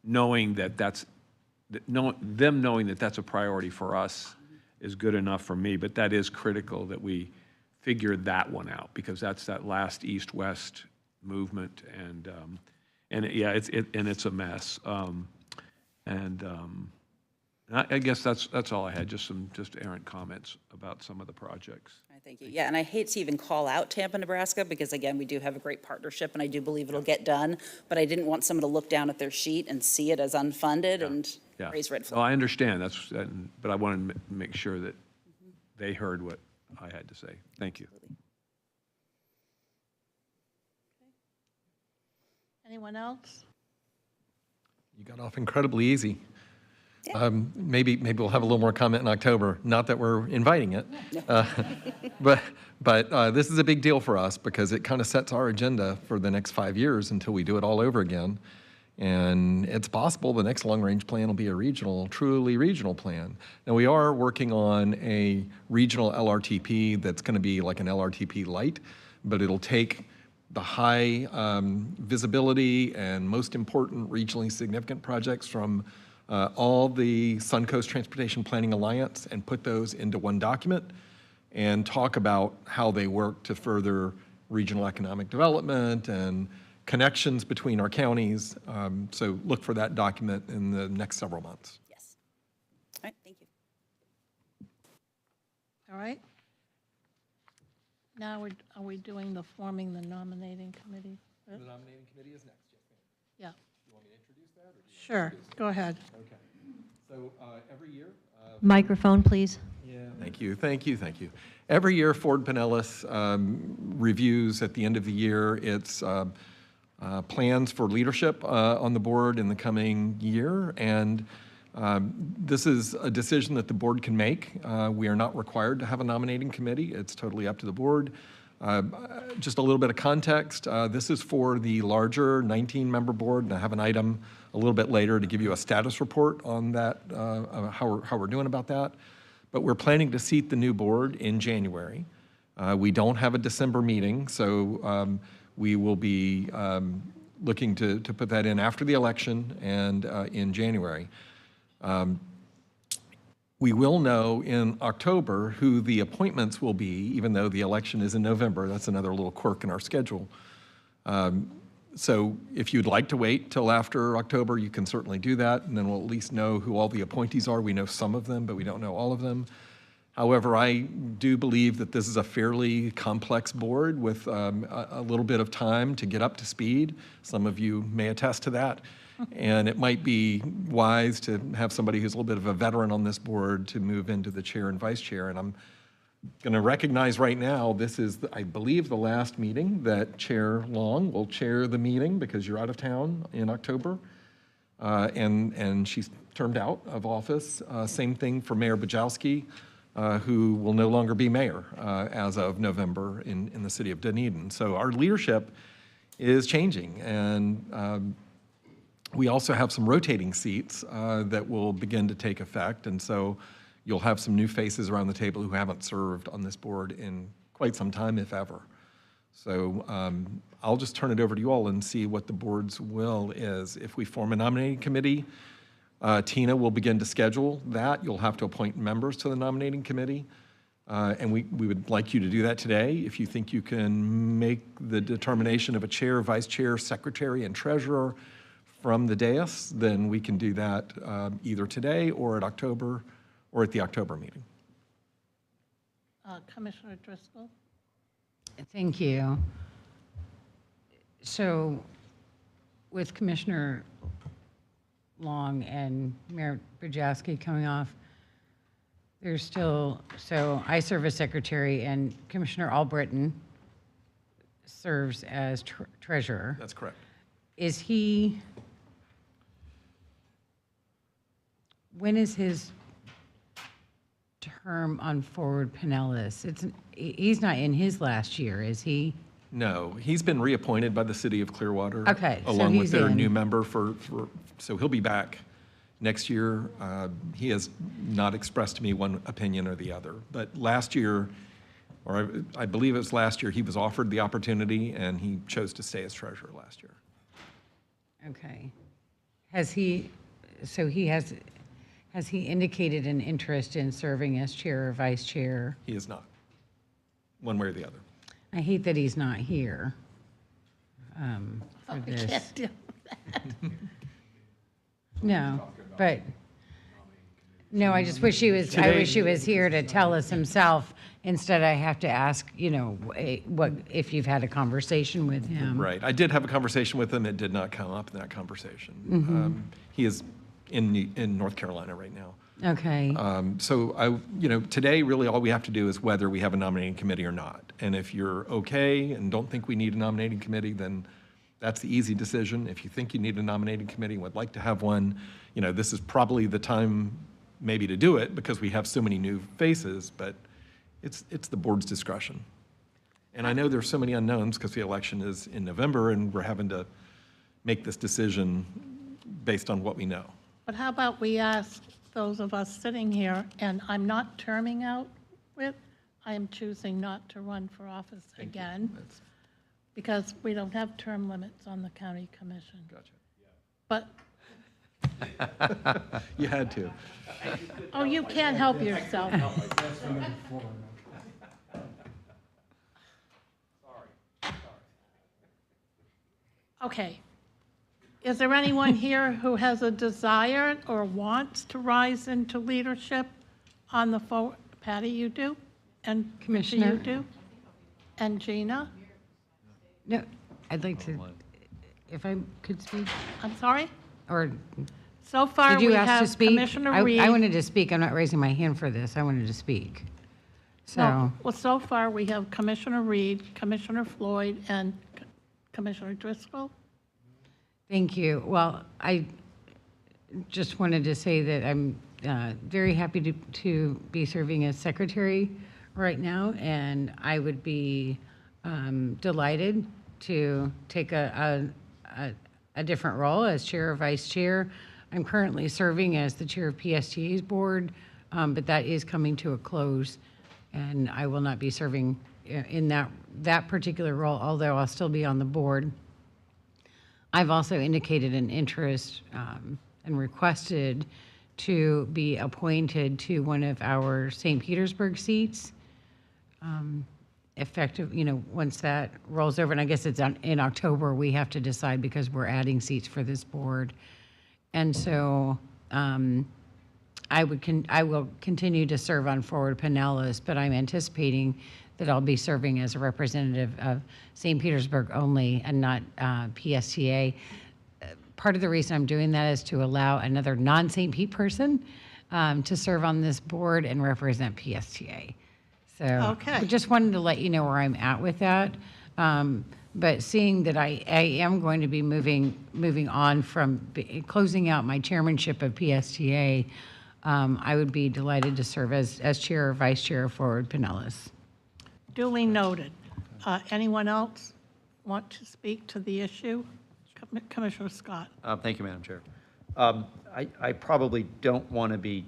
Knowing that that's a priority for us is good enough for me, but that is critical that we figure that one out, because that's that last east-west movement, and yeah, it's a mess. I guess that's all I had. Just errant comments about some of the projects. Thank you. Yeah, and I hate to even call out Tampa, Nebraska, because again, we do have a great partnership, and I do believe it'll get done. But I didn't want someone to look down at their sheet and see it as unfunded and raise red flags. Well, I understand but I wanted to make sure that they heard what I had to say. Thank you. Anyone else? You got off incredibly easy. Maybe we'll have a little more comment in October. Not that we're inviting it, but this is a big deal for us because it kind of sets our agenda for the next 5 years until we do it all over again. And it's possible the next long-range plan will be a truly regional plan. Now, we are working on a regional LRTP that's going to be like an LRTP light, but it'll take the high visibility and most important regionally significant projects from all the Suncoast Transportation Planning Alliance and put those into one document and talk about how they work to further regional economic development and connections between our counties. So look for that document in the next several months. Yes. All right, thank you. All right. Now, are we doing forming the nominating committee? The nominating committee is next, yes, ma'am. Yeah. You want me to introduce that? Or Sure, go ahead. Okay. So every year. Microphone, please. Yeah. Thank you. Every year, Ford Pinellas reviews at the end of the year its plans for leadership on the board in the coming year, and this is a decision that the board can make. We are not required to have a nominating committee. It's totally up to the board. Just a little bit of context. This is for the larger 19-member board, and I have an item a little bit later to give you a status report on that, how we're doing about that. But we're planning to seat the new board in January. We don't have a December meeting, so we will be looking to put that in after the election and in January. We will know in October who the appointments will be, even though the election is in November. That's another little quirk in our schedule. So if you'd like to wait till after October, you can certainly do that, and then we'll at least know who all the appointees are. We know some of them, but we don't know all of them. However, I do believe that this is a fairly complex board with a little bit of time to get up to speed. Some of you may attest to that. And it might be wise to have somebody who's a little bit of a veteran on this board to move into the chair and vice chair. And Going to recognize right now, this is, I believe, the last meeting that Chair Long will chair the meeting because you're out of town in October. And she's termed out of office. Same thing for Mayor Bajowski, who will no longer be mayor as of November in the city of Dunedin. So our leadership is changing, and we also have some rotating seats that will begin to take effect. And so you'll have some new faces around the table who haven't served on this board in quite some time, if ever. So I'll just turn it over to you all and see what the board's will is. If we form a nominating committee, Tina will begin to schedule that. You'll have to appoint members to the nominating committee. And we would like you to do that today. If you think you can make the determination of a chair, vice chair, secretary, and treasurer from the dais, then we can do that either today or at October or at the October meeting. Commissioner Driscoll? Thank you. So with Commissioner Long and Mayor Bajowski coming off, there's still, so I serve as secretary and Commissioner Albritton serves as treasurer. That's correct. Is he, when is his term on Forward Pinellas? He's not in his last year, is he? No, he's been reappointed by the city of Clearwater. Okay, so along with he's their in. new member so he'll be back next year. He has not expressed to me one opinion or the other. But last year, or I believe it was last year, he was offered the opportunity and he chose to stay as treasurer last year. Okay. Has he indicated an interest in serving as chair or vice chair? He is not, one way or the other. I hate that he's not here for We this. can't do that. No, but, no, I just wish he was, I wish he was here to tell us himself. Instead, I have to ask, what, if you've had a conversation with him. Right. I did have a conversation with him. It did not come up in that conversation. He is in North Carolina right now. Okay. So today really all we have to do is whether we have a nominating committee or not. And if you're okay and don't think we need a nominating committee, then that's the easy decision. If you think you need a nominating committee and would like to have one, this is probably the time maybe to do it because we have so many new faces, but it's the board's discretion. And I know there's so many unknowns because the election is in November and we're having to make this decision based on what we know. But how about we ask those of us sitting here, and I'm not terming out with, I am choosing not to run for office again because we don't have term limits on the county commission. Gotcha. But, You had to. oh, you can't help yourself. Okay. Is there anyone here who has a desire or wants to rise into leadership on the forward? Patty, you do? And Richie, Commissioner? you do? And Gina? No, I'd like to, if I could speak, I'm sorry? or So far, did we you ask to have speak? Commissioner Reed. I wanted to speak. I'm not raising my hand for this. I wanted to speak. So, No, well, so far, we have Commissioner Reed, Commissioner Floyd, and Commissioner Driscoll. thank you. Well, I just wanted to say that I'm very happy to be serving as secretary right now, and I would be delighted to take a different role as chair or vice chair. I'm currently serving as the chair of PSTA's board, but that is coming to a close, and I will not be serving in that particular role, although I'll still be on the board. I've also indicated an interest and requested to be appointed to one of our St. Petersburg seats, effective, once that rolls over, and I guess it's in October, we have to decide because we're adding seats for this board. And so I will continue to serve on Forward Pinellas, but I'm anticipating that I'll be serving as a representative of St. Petersburg only and not PSTA. Part of the reason I'm doing that is to allow another non-St. Pete person to serve on this board and represent PSTA. So Okay. I just wanted to let you know where I'm at with that. But seeing that I am going to be moving on from closing out my chairmanship of PSTA, I would be delighted to serve as chair or vice chair of Forward Pinellas. Duly noted. Anyone else want to speak to the issue? Commissioner Scott. Thank you, Madam Chair. I probably don't want to be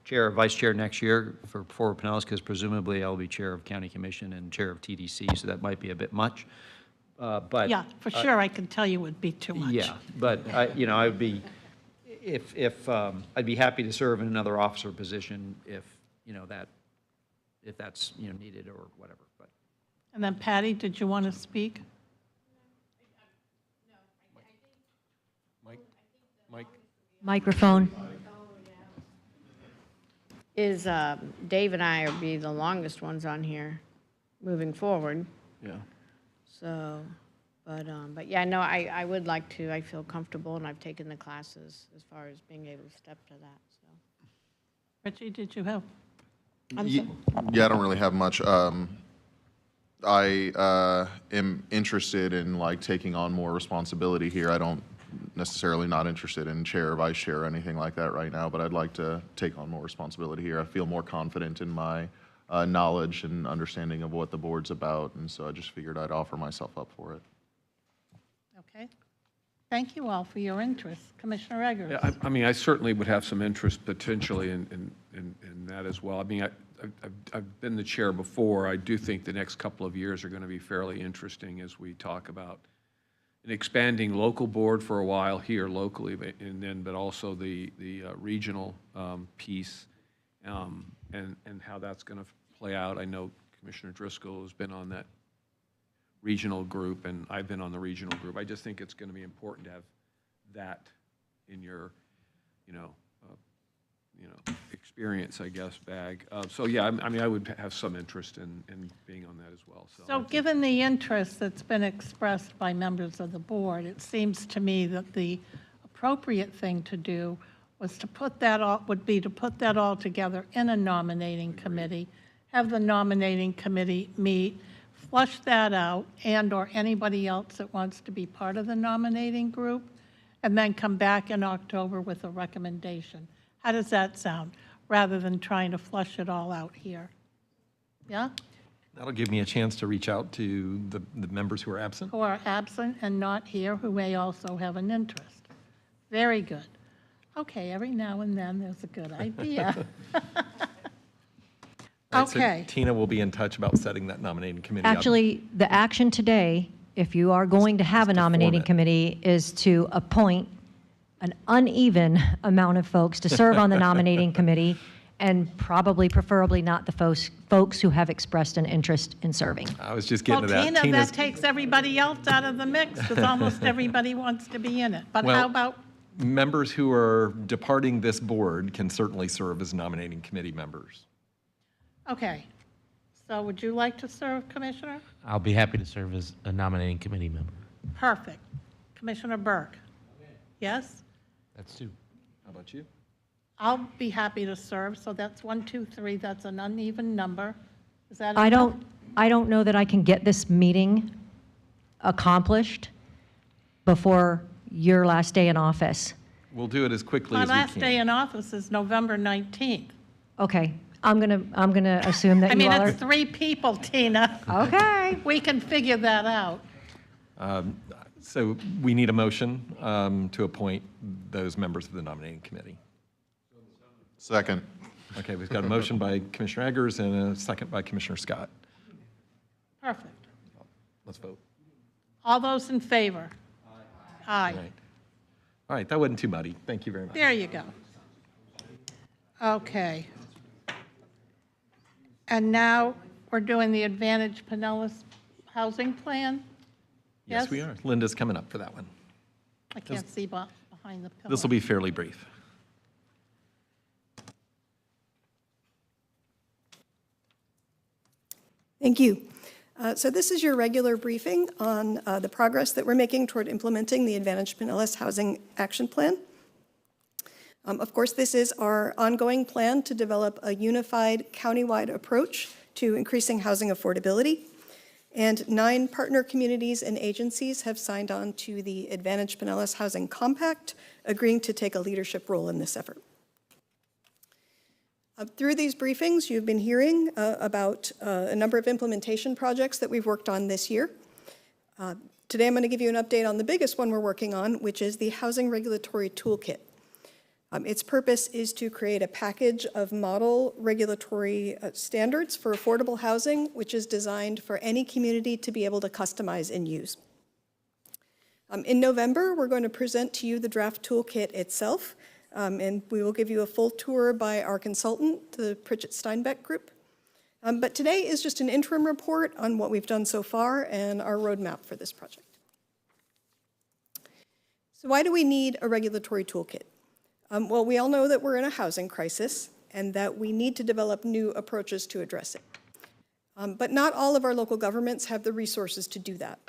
chair or vice chair next year for Pinellas because presumably I'll be chair of County Commission and chair of TDC, so that might be a bit much. But Yeah, for sure, I can tell you it would be too much. Yeah, but I would be, if I'd be happy to serve in another officer position if that's needed or whatever. But And then Patty, did you want to speak? Mike? Microphone. Is Dave and I will be the longest ones on here moving forward. Yeah. So, but yeah, no, I would like to. I feel comfortable, and I've taken the classes as far as being able to step to that. So, Richie, did you have? Yeah, I don't really have much. I am interested in like taking on more responsibility here. I don't necessarily not interested in chair or vice chair or anything like that right now, but I'd like to take on more responsibility here. I feel more confident in my knowledge and understanding of what the board's about, and so I just figured I'd offer myself up for it. Okay. Thank you all for your interest. Commissioner Eggers. Yeah, I mean, I certainly would have some interest potentially in that as well. I mean, I've been the chair before. I do think the next couple of years are going to be fairly interesting as we talk about an expanding local board for a while here locally, but also the regional piece and how that's going to play out. I know Commissioner Driscoll has been on that regional group, and I've been on the regional group. I just think it's going to be important to have that in your, experience, I guess, bag. So yeah, I mean, I would have some interest in being on that as well. So given the interest that's been expressed by members of the board, it seems to me that the appropriate thing to do was to put that all together in a nominating committee, have the nominating committee meet, flush that out, and/or anybody else that wants to be part of the nominating group, and then come back in October with a recommendation. How does that sound? Rather than trying to flush it all out here. Yeah? That'll give me a chance to reach out to the members who are absent. Who are absent and not here, who may also have an interest. Very good. Okay, every now and then there's a good idea. Right, so Okay. Tina will be in touch about setting that nominating committee up. Actually, the action today, if you are going to have a nominating committee, is to appoint an uneven amount of folks to serve on the nominating committee, and probably, preferably not the folks who have expressed an interest in serving. I was just getting to that. Tina, that takes everybody else out of the mix, because almost everybody wants to be in it. But Well, how about, Members who are departing this board can certainly serve as nominating committee members. okay. So would you like to serve, Commissioner? I'll be happy to serve as a nominating committee member. Perfect. Commissioner Burke? Yes? That's two. How about you? I'll be happy to serve, so that's 1, 2, 3, that's an uneven number. Is that I enough? don't know that I can get this meeting accomplished before your last day in office. We'll do it as quickly My as we last day can. in office is November 19th. Okay, I'm gonna assume that I you mean, all are. it's 3 people, Tina. Okay. We can figure that out. So we need a motion to appoint those members of the nominating committee. Second. Okay, we've got a motion by Commissioner Eggers and a second by Commissioner Scott. Perfect. Let's vote. All those in favor? Aye. All right, that wasn't too muddy. Thank you very much. There you go. Okay. And now we're doing the Advantage Pinellas Housing Plan? Yes, we are. Linda's coming up for that one. I can't see behind the pillar. This will be fairly brief. Thank you. So this is your regular briefing on the progress that we're making toward implementing the Advantage Pinellas Housing Action Plan. Of course, this is our ongoing plan to develop a unified countywide approach to increasing housing affordability. And 9 partner communities and agencies have signed on to the Advantage Pinellas Housing Compact, agreeing to take a leadership role in this effort. Through these briefings, you've been hearing about a number of implementation projects that we've worked on this year. Today, I'm going to give you an update on the biggest one we're working on, which is the Housing Regulatory Toolkit. Its purpose is to create a package of model regulatory standards for affordable housing, which is designed for any community to be able to customize and use. In November, we're going to present to you the draft toolkit itself, and we will give you a full tour by our consultant, the Pritchett Steinbeck Group. But today is just an interim report on what we've done so far and our roadmap for this project. So why do we need a regulatory toolkit? Well, we all know that we're in a housing crisis and that we need to develop new approaches to address it. But not all of our local governments have the resources to do that.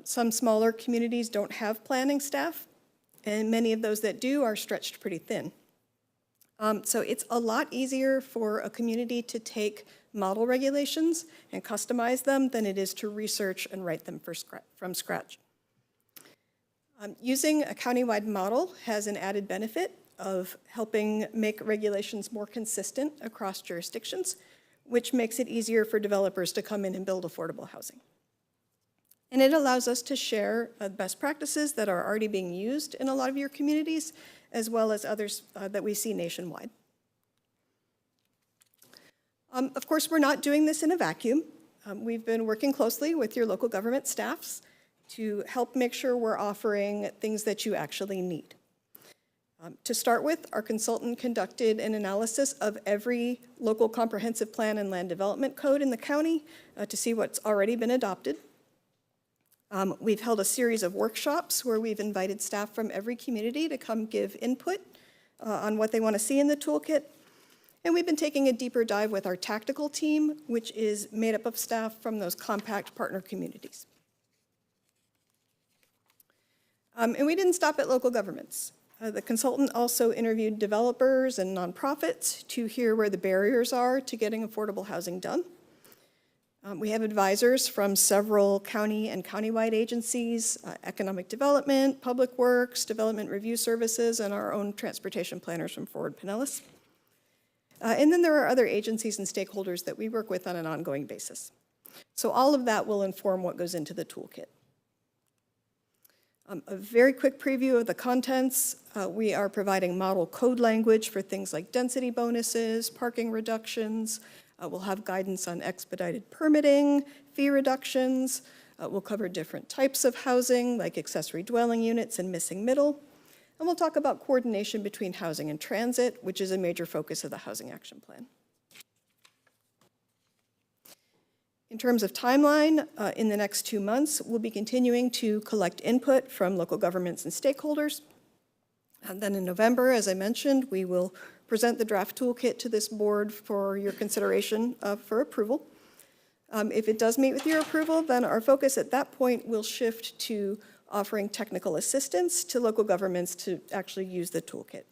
Some smaller communities don't have planning staff, and many of those that do are stretched pretty thin. So it's a lot easier for a community to take model regulations and customize them than it is to research and write them from scratch. Using a countywide model has an added benefit of helping make regulations more consistent across jurisdictions, which makes it easier for developers to come in and build affordable housing. And it allows us to share best practices that are already being used in a lot of your communities, as well as others that we see nationwide. Of course, we're not doing this in a vacuum. We've been working closely with your local government staffs to help make sure we're offering things that you actually need. To start with, our consultant conducted an analysis of every local comprehensive plan and land development code in the county to see what's already been adopted. We've held a series of workshops where we've invited staff from every community to come give input on what they want to see in the toolkit. And we've been taking a deeper dive with our tactical team, which is made up of staff from those compact partner communities. And we didn't stop at local governments. The consultant also interviewed developers and nonprofits to hear where the barriers are to getting affordable housing done. We have advisors from several county and countywide agencies, economic development, public works, development review services, and our own transportation planners from Forward Pinellas. And then there are other agencies and stakeholders that we work with on an ongoing basis. So all of that will inform what goes into the toolkit. A very quick preview of the contents. We are providing model code language for things like density bonuses, parking reductions. We'll have guidance on expedited permitting, fee reductions. We'll cover different types of housing, like accessory dwelling units and missing middle. And we'll talk about coordination between housing and transit, which is a major focus of the Housing Action Plan. In terms of timeline, in the next 2 months, we'll be continuing to collect input from local governments and stakeholders. And then in November, as I mentioned, we will present the draft toolkit to this board for your consideration for approval. If it does meet with your approval, then our focus at that point will shift to offering technical assistance to local governments to actually use the toolkit.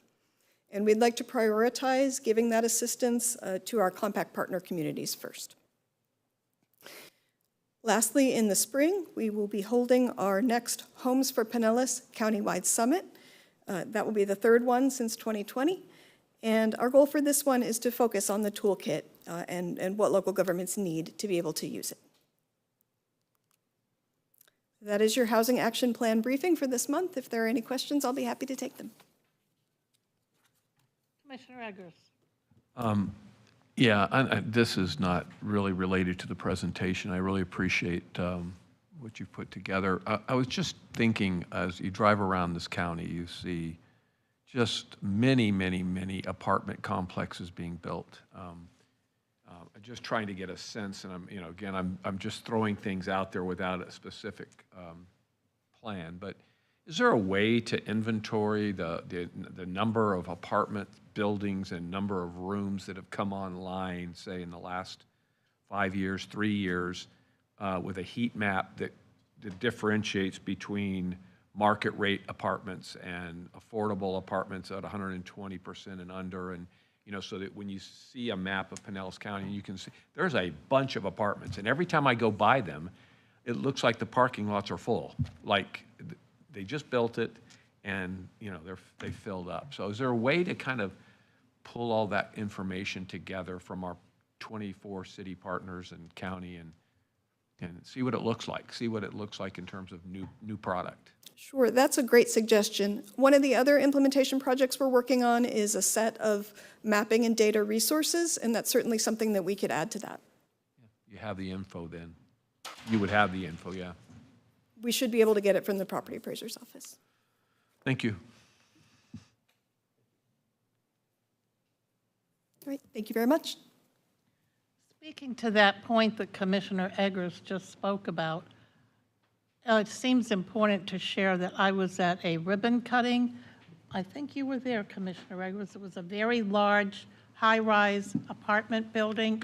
And we'd like to prioritize giving that assistance to our compact partner communities first. Lastly, in the spring, we will be holding our next Homes for Pinellas Countywide Summit. That will be the 3rd one since 2020. And our goal for this one is to focus on the toolkit and what local governments need to be able to use it. That is your Housing Action Plan briefing for this month. If there are any questions, I'll be happy to take them. Commissioner Eggers. Yeah, this is not really related to the presentation. I really appreciate what you've put together. I was just thinking, as you drive around this county, you see just many, many, many apartment complexes being built. Just trying to get a sense, and I'm just throwing things out there without a specific plan. But is there a way to inventory the number of apartment buildings and number of rooms that have come online, say in the last 5 years, 3 years, with a heat map that differentiates between market rate apartments and affordable apartments at 120% and under, and you know, so that when you see a map of Pinellas County, you can see, there's a bunch of apartments, and every time I go by them, it looks like the parking lots are full. Like, they just built it, and, you know, they filled up. So is there a way to kind of pull all that information together from our 24 city partners and county and see what it looks like in terms of new product? Sure, that's a great suggestion. One of the other implementation projects we're working on is a set of mapping and data resources, and that's certainly something that we could add to that. You have the info then. You would have the info, yeah. We should be able to get it from the property appraiser's office. Thank you. All right, thank you very much. Speaking to that point that Commissioner Eggers just spoke about, it seems important to share that I was at a ribbon cutting. I think you were there, Commissioner Eggers. It was a very large, high-rise apartment building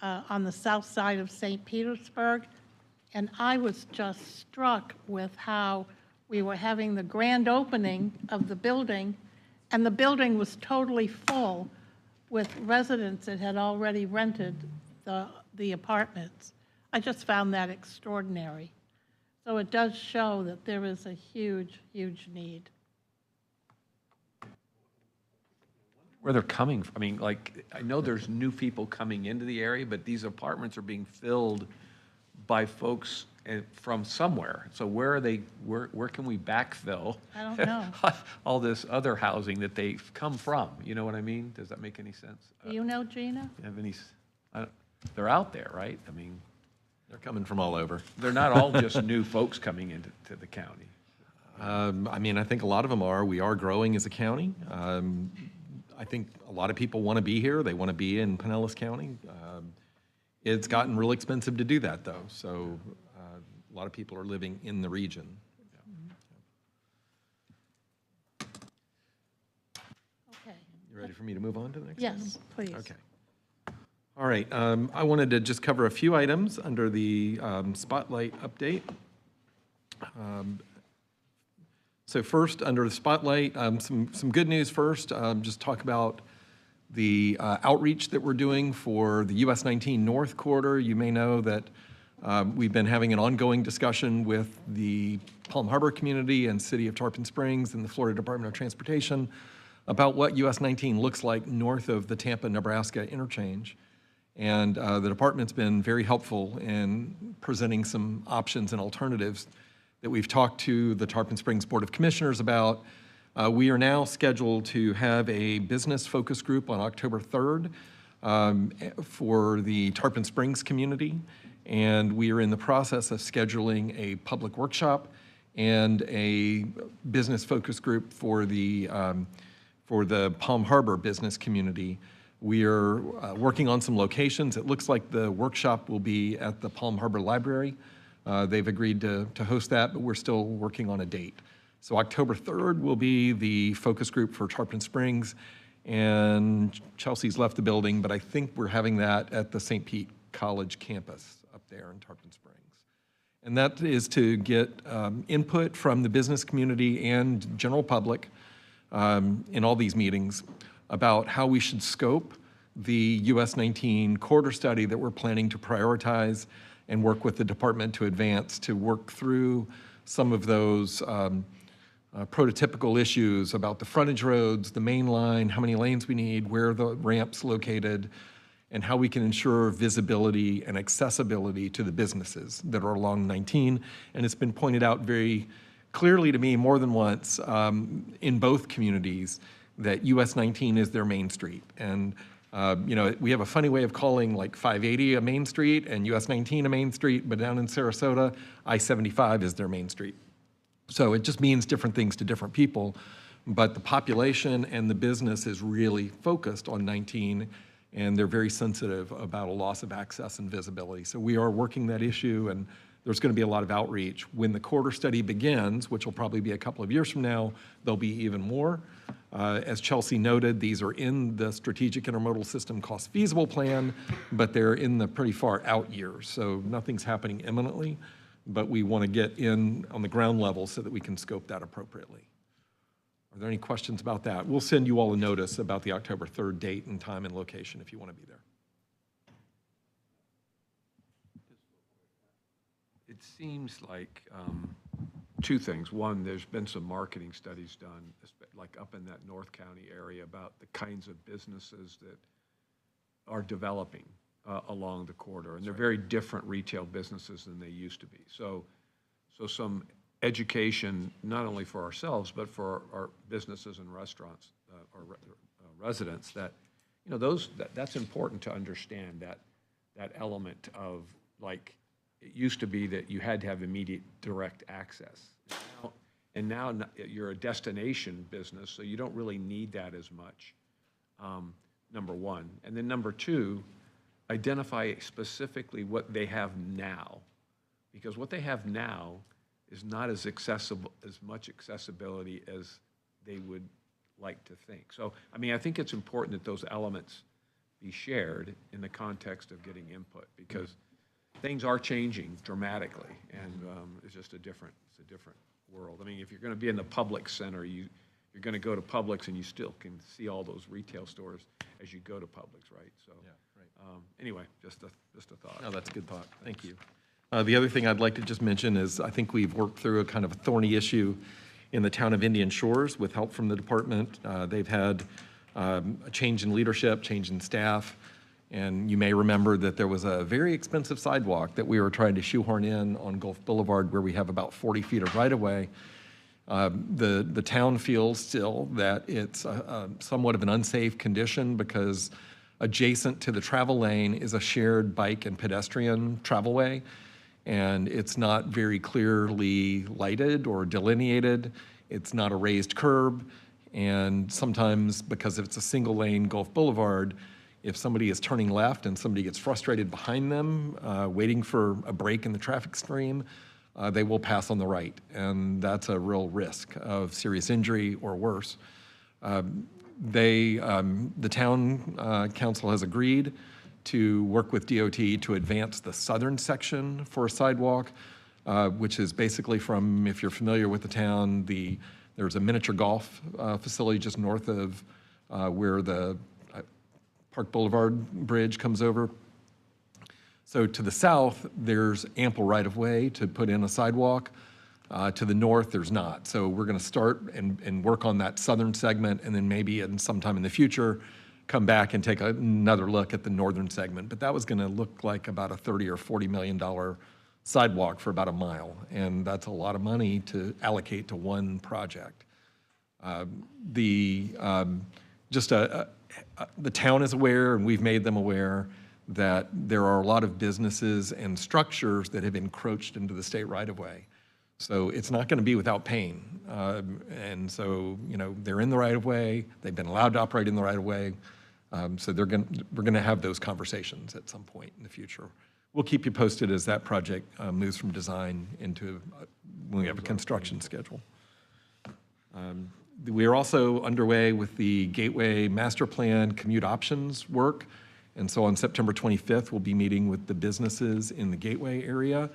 on the south side of St. Petersburg. And I was just struck with how we were having the grand opening of the building, and the building was totally full with residents that had already rented the apartments. I just found that extraordinary. So it does show that there is a huge, huge need. Where they're coming from. I mean, like, I know there's new people coming into the area, but these apartments are being filled by folks from somewhere. So where are they, where can we backfill? I don't know. all this other housing that they've come from? You know what I mean? Does that make any sense? Do you know, Gina? Have any, they're out there, right? I mean, They're coming from all over. they're not all just new folks coming into the county. I mean, I think a lot of them are. We are growing as a county. I think a lot of people want to be here. They want to be in Pinellas County. It's gotten real expensive to do that, though. So a lot of people are living in the region. Okay. You ready for me to move on to the next item? Yes, please. Okay. All right. I wanted to just cover a few items under the Spotlight update. So first, under the Spotlight, some good news first. Just talk about the outreach that we're doing for the US 19 North Corridor. You may know that we've been having an ongoing discussion with the Palm Harbor community and City of Tarpon Springs and the Florida Department of Transportation about what US 19 looks like north of the Tampa, Nebraska interchange. And the department's been very helpful in presenting some options and alternatives that we've talked to the Tarpon Springs Board of Commissioners about. We are now scheduled to have a business focus group on October 3rd for the Tarpon Springs community. And we are in the process of scheduling a public workshop and a business focus group for the Palm Harbor business community. We are working on some locations. It looks like the workshop will be at the Palm Harbor Library. They've agreed to host that, but we're still working on a date. So October 3rd will be the focus group for Tarpon Springs, and Chelsea's left the building, but I think we're having that at the St. Pete College campus up there in Tarpon Springs. And that is to get input from the business community and general public in all these meetings about how we should scope the US 19 corridor study that we're planning to prioritize and work with the department to advance to work through some of those prototypical issues about the frontage roads, the main line, how many lanes we need, where the ramp's located, and how we can ensure visibility and accessibility to the businesses that are along 19. And it's been pointed out very clearly to me more than once in both communities that US 19 is their main street. And you know, we have a funny way of calling like 580 a main street and US 19 a main street, but down in Sarasota, I-75 is their main street. So it just means different things to different people, but the population and the business is really focused on 19, and they're very sensitive about a loss of access and visibility. So we are working that issue, and there's going to be a lot of outreach. When the corridor study begins, which will probably be a couple of years from now, there'll be even more. As Chelsea noted, these are in the Strategic Intermodal System Cost Feasible Plan, but they're in the pretty far out years, so nothing's happening imminently, but we want to get in on the ground level so that we can scope that appropriately. Are there any questions about that? We'll send you all a notice about the October 3rd date and time and location if you want to be there. It seems like two things. One, there's been some marketing studies done, like up in that North County area, about the kinds of businesses that are developing along the corridor. And they're very different retail businesses than they used to be. So some education, not only for ourselves, but for our businesses and restaurants or residents, that, you know, that's important to understand, that element of, like, it used to be that you had to have immediate direct access. And now you're a destination business, so you don't really need that as much, number one. And then number two, identify specifically what they have now. Because what they have now is not as much accessibility as they would like to think. So, I mean, I think it's important that those elements be shared in the context of getting input, because things are changing dramatically, and it's just a different world. I mean, if you're going to be in the Publix center, you're going to go to Publix, and you still can see all those retail stores as you go to Publix, right? So, yeah, right. Anyway, just a thought. Oh, that's a good thought. Thank you. The other thing I'd like to just mention is I think we've worked through a kind of a thorny issue in the town of Indian Shores with help from the department. They've had a change in leadership, change in staff. And you may remember that there was a very expensive sidewalk that we were trying to shoehorn in on Gulf Boulevard, where we have about 40 feet of right-of-way. The town feels still that it's somewhat of an unsafe condition because adjacent to the travel lane is a shared bike and pedestrian travelway, and it's not very clearly lighted or delineated. It's not a raised curb, and sometimes, because it's a single-lane Gulf Boulevard, if somebody is turning left and somebody gets frustrated behind them, waiting for a break in the traffic stream, they will pass on the right. And that's a real risk of serious injury or worse. The town council has agreed to work with DOT to advance the southern section for a sidewalk, which is basically from, if you're familiar with the town, there's a miniature golf facility just north of where the Park Boulevard Bridge comes over. So to the south, there's ample right-of-way to put in a sidewalk. To the north, there's not. So we're going to start and work on that southern segment, and then maybe sometime in the future, come back and take another look at the northern segment. But that was going to look like about a $30 or $40 million sidewalk for about a mile, and that's a lot of money to allocate to one project. The town is aware, and we've made them aware, that there are a lot of businesses and structures that have encroached into the state right-of-way. So it's not going to be without pain. And so, you know, they're in the right-of-way. They've been allowed to operate in the right-of-way. So we're going to have those conversations at some point in the future. We'll keep you posted as that project moves from design into when we have a construction schedule. We are also underway with the Gateway Master Plan commute options work. And so on September 25th, we'll be meeting with the businesses in the Gateway area,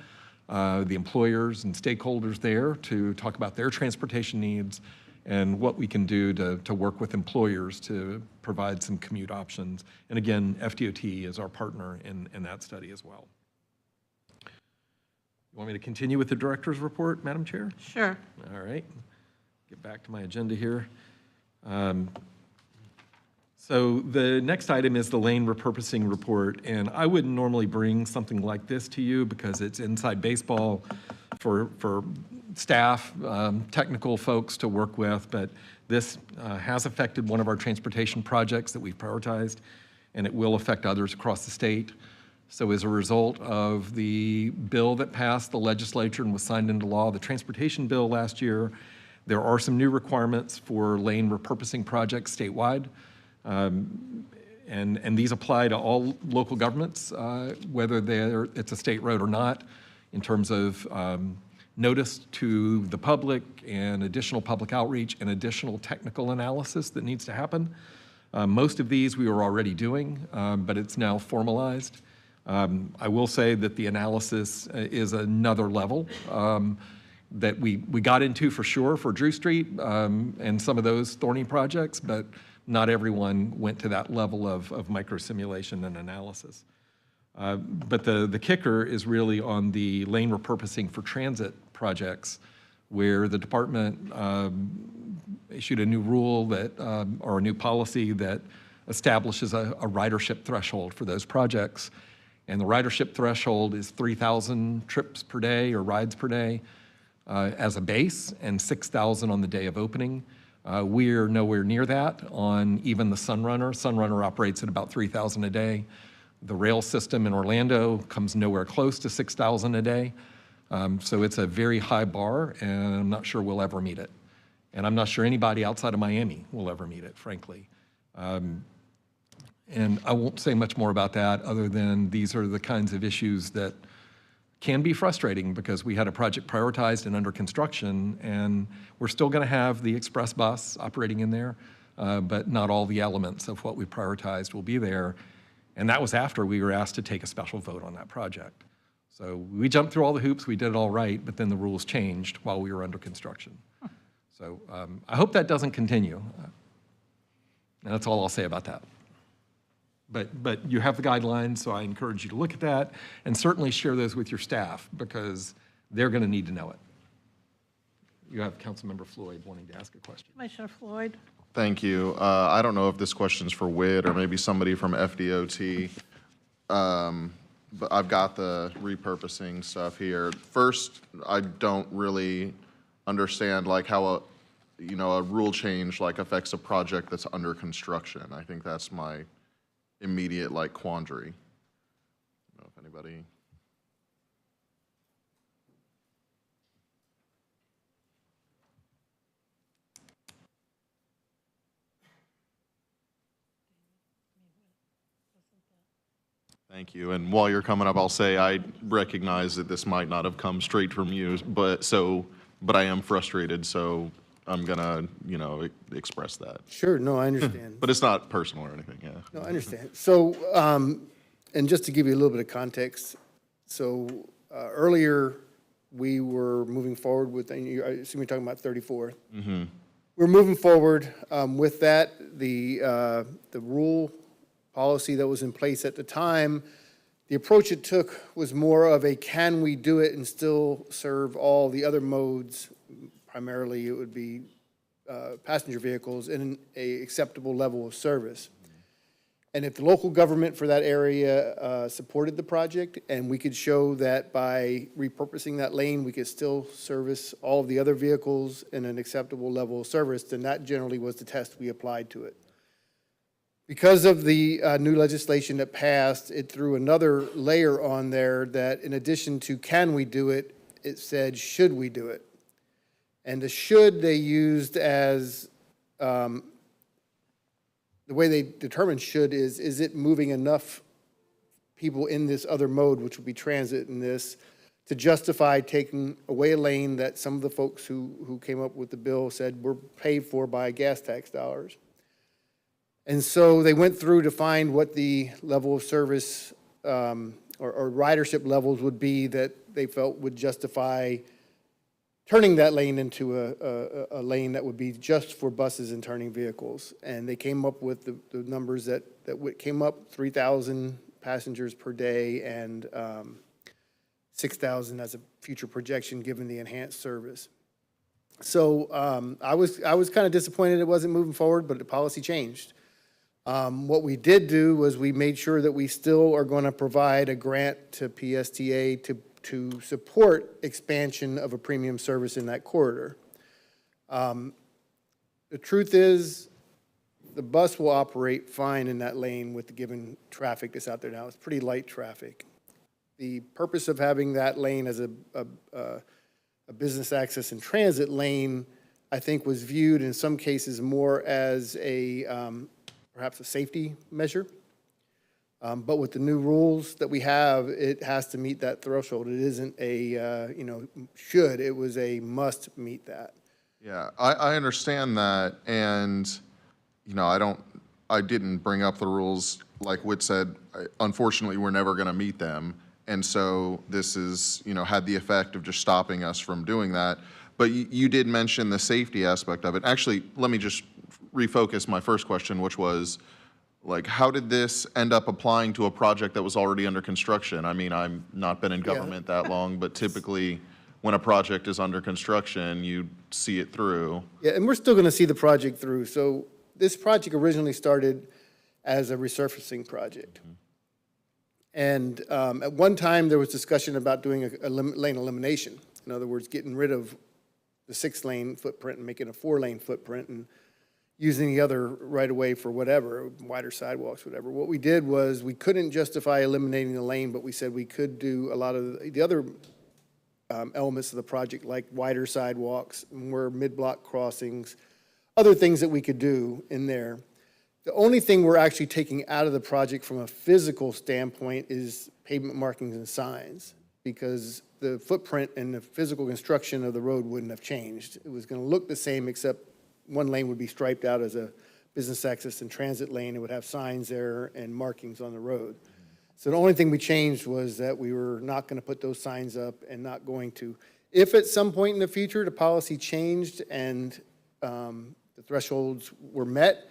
the employers and stakeholders there, to talk about their transportation needs and what we can do to work with employers to provide some commute options. And again, FDOT is our partner in that study as well. You want me to continue with the director's report, Madam Chair? Sure. All right. Get back to my agenda here. So the next item is the lane repurposing report, and I wouldn't normally bring something like this to you because it's inside baseball for staff, technical folks to work with, but this has affected one of our transportation projects that we've prioritized, and it will affect others across the state. So as a result of the bill that passed the legislature and was signed into law, the transportation bill last year, there are some new requirements for lane repurposing projects statewide. And these apply to all local governments, whether it's a state road or not, in terms of notice to the public and additional public outreach and additional technical analysis that needs to happen. Most of these we were already doing, but it's now formalized. I will say that the analysis is another level. that we got into for sure for Drew Street and some of those thorny projects, but not everyone went to that level of micro simulation and analysis. But the kicker is really on the lane repurposing for transit projects, where the department issued a new rule that, or a new policy that establishes a ridership threshold for those projects. And the ridership threshold is 3,000 trips per day or rides per day as a base, and 6,000 on the day of opening. We're nowhere near that on even the Sunrunner. Sunrunner operates at about 3,000 a day. The rail system in Orlando comes nowhere close to 6,000 a day. So it's a very high bar, and I'm not sure we'll ever meet it. And I'm not sure anybody outside of Miami will ever meet it, frankly. And I won't say much more about that other than these are the kinds of issues that can be frustrating because we had a project prioritized and under construction, and we're still going to have the express bus operating in there, but not all the elements of what we prioritized will be there. And that was after we were asked to take a special vote on that project. So we jumped through all the hoops, we did it all right, but then the rules changed while we were under construction. So I hope that doesn't continue. And that's all I'll say about that. But you have the guidelines, so I encourage you to look at that and certainly share those with your staff because they're going to need to know it. You have Councilmember Floyd wanting to ask a question. Commissioner Floyd. Thank you. I don't know if this question's for WID or maybe somebody from FDOT, but I've got the repurposing stuff here. First, I don't really understand like how a rule change like affects a project that's under construction. I think that's my immediate like quandary. I don't know if anybody. Thank you. And while you're coming up, I'll say I recognize that this might not have come straight from you, but I am frustrated, so I'm gonna, express that. Sure, no, I understand. But it's not personal or anything, yeah. No, I understand. So, and just to give you a little bit of context, so earlier we were moving forward with, I assume you're talking about 34th. Mm-hmm. We're moving forward with that. The rule policy that was in place at the time, the approach it took was more of a can we do it and still serve all the other modes. Primarily, it would be passenger vehicles in a acceptable level of service. And if the local government for that area supported the project and we could show that by repurposing that lane, we could still service all of the other vehicles in an acceptable level of service, then that generally was the test we applied to it. Because of the new legislation that passed, it threw another layer on there that in addition to can we do it, it said should we do it. And the should they used as, the way they determined should is it moving enough people in this other mode, which would be transit in this, to justify taking away a lane that some of the folks who came up with the bill said were paid for by gas tax dollars. And so they went through to find what the level of service or ridership levels would be that they felt would justify turning that lane into a lane that would be just for buses and turning vehicles. And they came up with the numbers that came up, 3,000 passengers per day and 6,000 as a future projection given the enhanced service. So I was kind of disappointed it wasn't moving forward, but the policy changed. What we did do was we made sure that we still are going to provide a grant to PSTA to support expansion of a premium service in that corridor. The truth is, the bus will operate fine in that lane with the given traffic that's out there now. It's pretty light traffic. The purpose of having that lane as a business access and transit lane, I think, was viewed in some cases more as perhaps a safety measure. But with the new rules that we have, it has to meet that threshold. It isn't a, should, it was a must meet that. Yeah, I understand that, and, I didn't bring up the rules, like Whit said, unfortunately, we're never gonna meet them, And so this is, had the effect of just stopping us from doing that. But you did mention the safety aspect of it. Actually, let me just refocus my first question, which was, like, how did this end up applying to a project that was already under construction? I mean, I've not been in government that long, but typically when a project is under construction, you see it through. Yeah, and we're still going to see the project through. So this project originally started as a resurfacing project. And at one time, there was discussion about doing a lane elimination. In other words, getting rid of the 6-lane footprint and making a 4-lane footprint and using the other right-of-way for whatever, wider sidewalks, whatever. What we did was we couldn't justify eliminating the lane, but we said we could do a lot of the other elements of the project, like wider sidewalks, more mid-block crossings, other things that we could do in there. The only thing we're actually taking out of the project from a physical standpoint is pavement markings and signs, because the footprint and the physical construction of the road wouldn't have changed. It was going to look the same, except one lane would be striped out as a business access and transit lane. It would have signs there and markings on the road. So the only thing we changed was that we were not going to put those signs up and not going to. If at some point in the future the policy changed and the thresholds were met,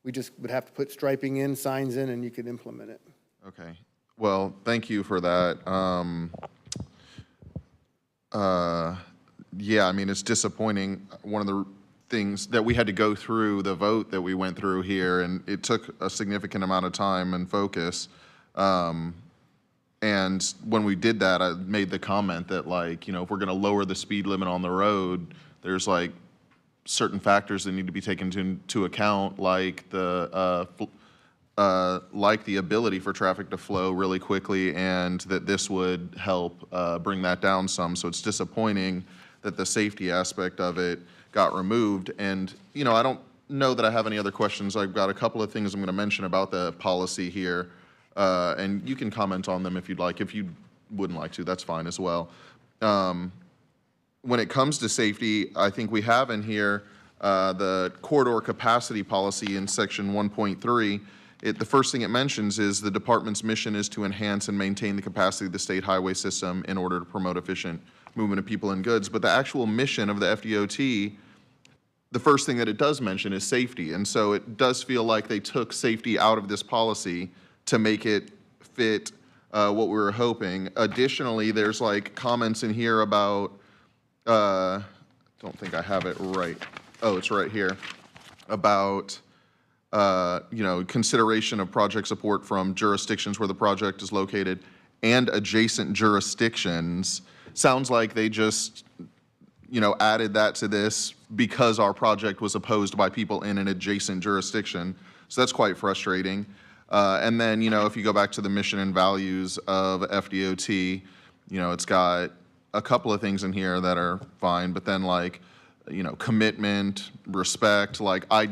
we just would have to put striping in, signs in, and you could implement it. Okay. Well, thank you for that. Yeah, I mean, it's disappointing. One of the things that we had to go through, the vote that we went through here, and it took a significant amount of time and focus. And when we did that, I made the comment that, like, if we're going to lower the speed limit on the road, there's like certain factors that need to be taken into account, like the ability for traffic to flow really quickly, and that this would help bring that down some. So it's disappointing that the safety aspect of it got removed. And, I don't know that I have any other questions. I've got a couple of things I'm going to mention about the policy here, and you can comment on them if you'd like. If you wouldn't like to, that's fine as well. When it comes to safety, I think we have in here the corridor capacity policy in section 1.3. The first thing it mentions is the department's mission is to enhance and maintain the capacity of the state highway system in order to promote efficient movement of people and goods. But the actual mission of the FDOT, the first thing that it does mention is safety. And so it does feel like they took safety out of this policy to make it fit what we were hoping. Additionally, there's like comments in here about, don't think I have it right. Oh, it's right here. About consideration of project support from jurisdictions where the project is located and adjacent jurisdictions. Sounds like they just, added that to this because our project was opposed by people in an adjacent jurisdiction. So that's quite frustrating. And then, if you go back to the mission and values of FDOT, it's got a couple of things in here that are fine, but then like, commitment, respect, like I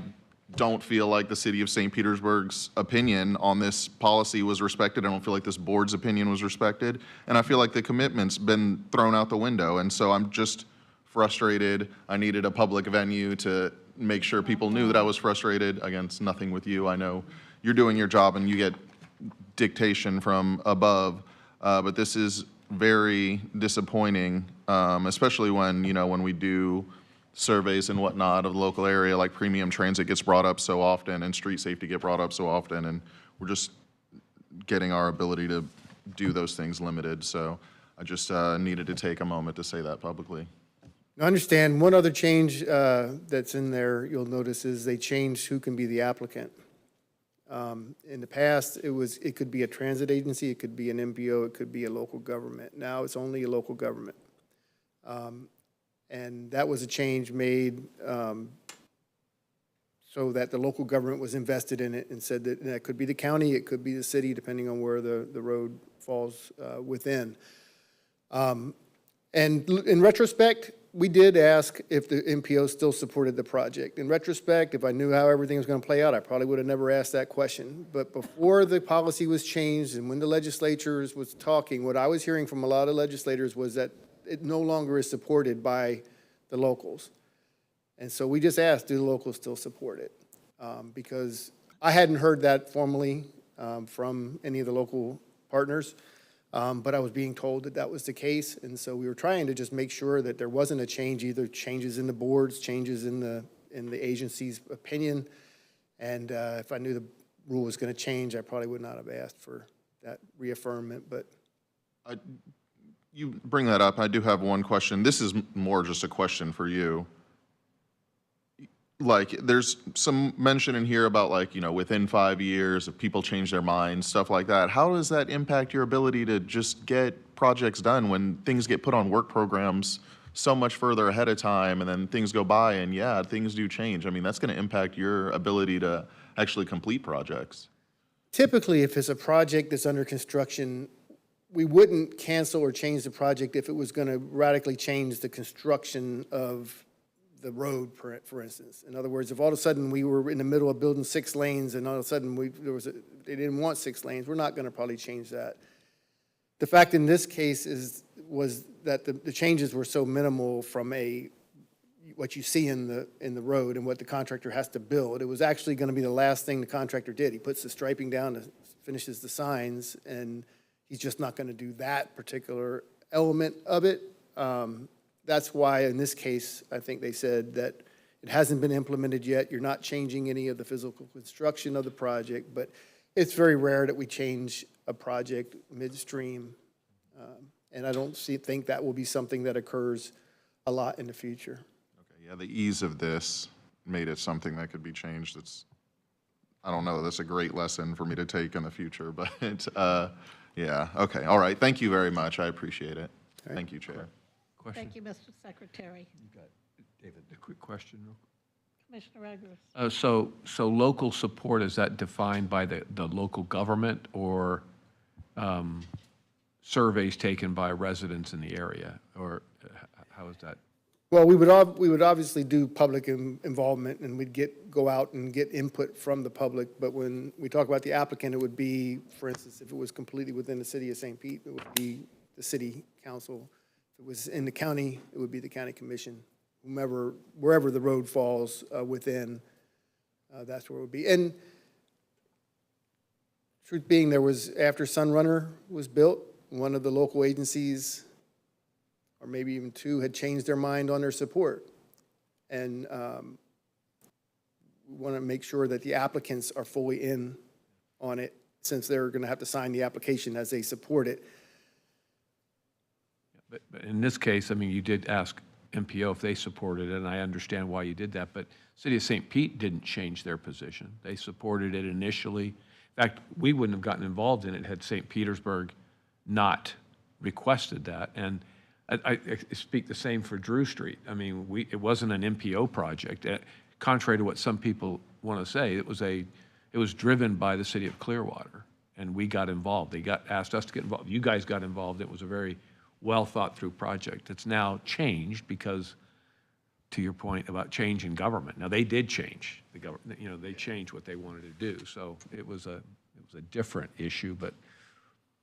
don't feel like the city of St. Petersburg's opinion on this policy was respected. I don't feel like this board's opinion was respected. And I feel like the commitment's been thrown out the window. And so I'm just frustrated. I needed a public venue to make sure people knew that I was frustrated. Again, it's nothing with you. I know you're doing your job and you get dictation from above. But this is very disappointing, especially when, when we do surveys and whatnot of the local area, like premium transit gets brought up so often and street safety get brought up so often, and we're just getting our ability to do those things limited. So I just needed to take a moment to say that publicly. I understand. One other change that's in there you'll notice is they changed who can be the applicant. In the past, it could be a transit agency, it could be an MPO, it could be a local government. Now it's only a local government. And that was a change made so that the local government was invested in it and said that it could be the county, it could be the city, depending on where the road falls within. And in retrospect, we did ask if the MPO still supported the project. In retrospect, if I knew how everything was going to play out, I probably would have never asked that question. But before the policy was changed and when the legislatures was talking, what I was hearing from a lot of legislators was that it no longer is supported by the locals. And so we just asked, do the locals still support it? Because I hadn't heard that formally from any of the local partners. But I was being told that that was the case, and so we were trying to just make sure that there wasn't a change, either changes in the boards, changes in the agency's opinion. And if I knew the rule was going to change, I probably would not have asked for that reaffirmment, but. You bring that up. I do have one question. This is more just a question for you. Like, there's some mention in here about, like, you know, within 5 years, if people change their minds, stuff like that. How does that impact your ability to just get projects done when things get put on work programs so much further ahead of time, and then things go by and, yeah, things do change? I mean, that's going to impact your ability to actually complete projects. Typically, if it's a project that's under construction, we wouldn't cancel or change the project if it was going to radically change the construction of the road, for instance. In other words, if all of a sudden we were in the middle of building 6 lanes and all of a sudden they didn't want 6 lanes, we're not going to probably change that. The fact in this case was that the changes were so minimal from what you see in the road and what the contractor has to build. It was actually going to be the last thing the contractor did. He puts the striping down, finishes the signs, and he's just not going to do that particular element of it. That's why, in this case, I think they said that it hasn't been implemented yet. You're not changing any of the physical construction of the project, but it's very rare that we change a project midstream. And I don't think that will be something that occurs a lot in the future. Okay, yeah, the ease of this made it something that could be changed. I don't know, that's a great lesson for me to take in the future, but yeah, okay, all right. Thank you very much. I appreciate it. Right. Thank you, Chair. Question? Thank you, Mr. Secretary. You got David, a quick question. Commissioner Eggers. So local support, is that defined by the local government or surveys taken by residents in the area? Or how is that? Well, we would obviously do public involvement, and we'd go out and get input from the public. But when we talk about the applicant, it would be, for instance, if it was completely within the city of St. Pete, it would be the city council. If it was in the county, it would be the county commission. Wherever the road falls within, that's where it would be. And truth being, there was, after Sunrunner was built, one of the local agencies, or maybe even 2, had changed their mind on their support. And we want to make sure that the applicants are fully in on it, since they're going to have to sign the application as they support it. But in this case, I mean, you did ask MPO if they supported it, and I understand why you did that, but City of St. Pete didn't change their position. They supported it initially. In fact, we wouldn't have gotten involved in it had St. Petersburg not requested that. And I speak the same for Drew Street. I mean, it wasn't an MPO project. Contrary to what some people want to say, it was driven by the City of Clearwater, and we got involved. They asked us to get involved. You guys got involved. It was a very well-thought-through project. It's now changed because, to your point about change in government. Now, they did change the government. You know, they changed what they wanted to do. So it was a different issue, but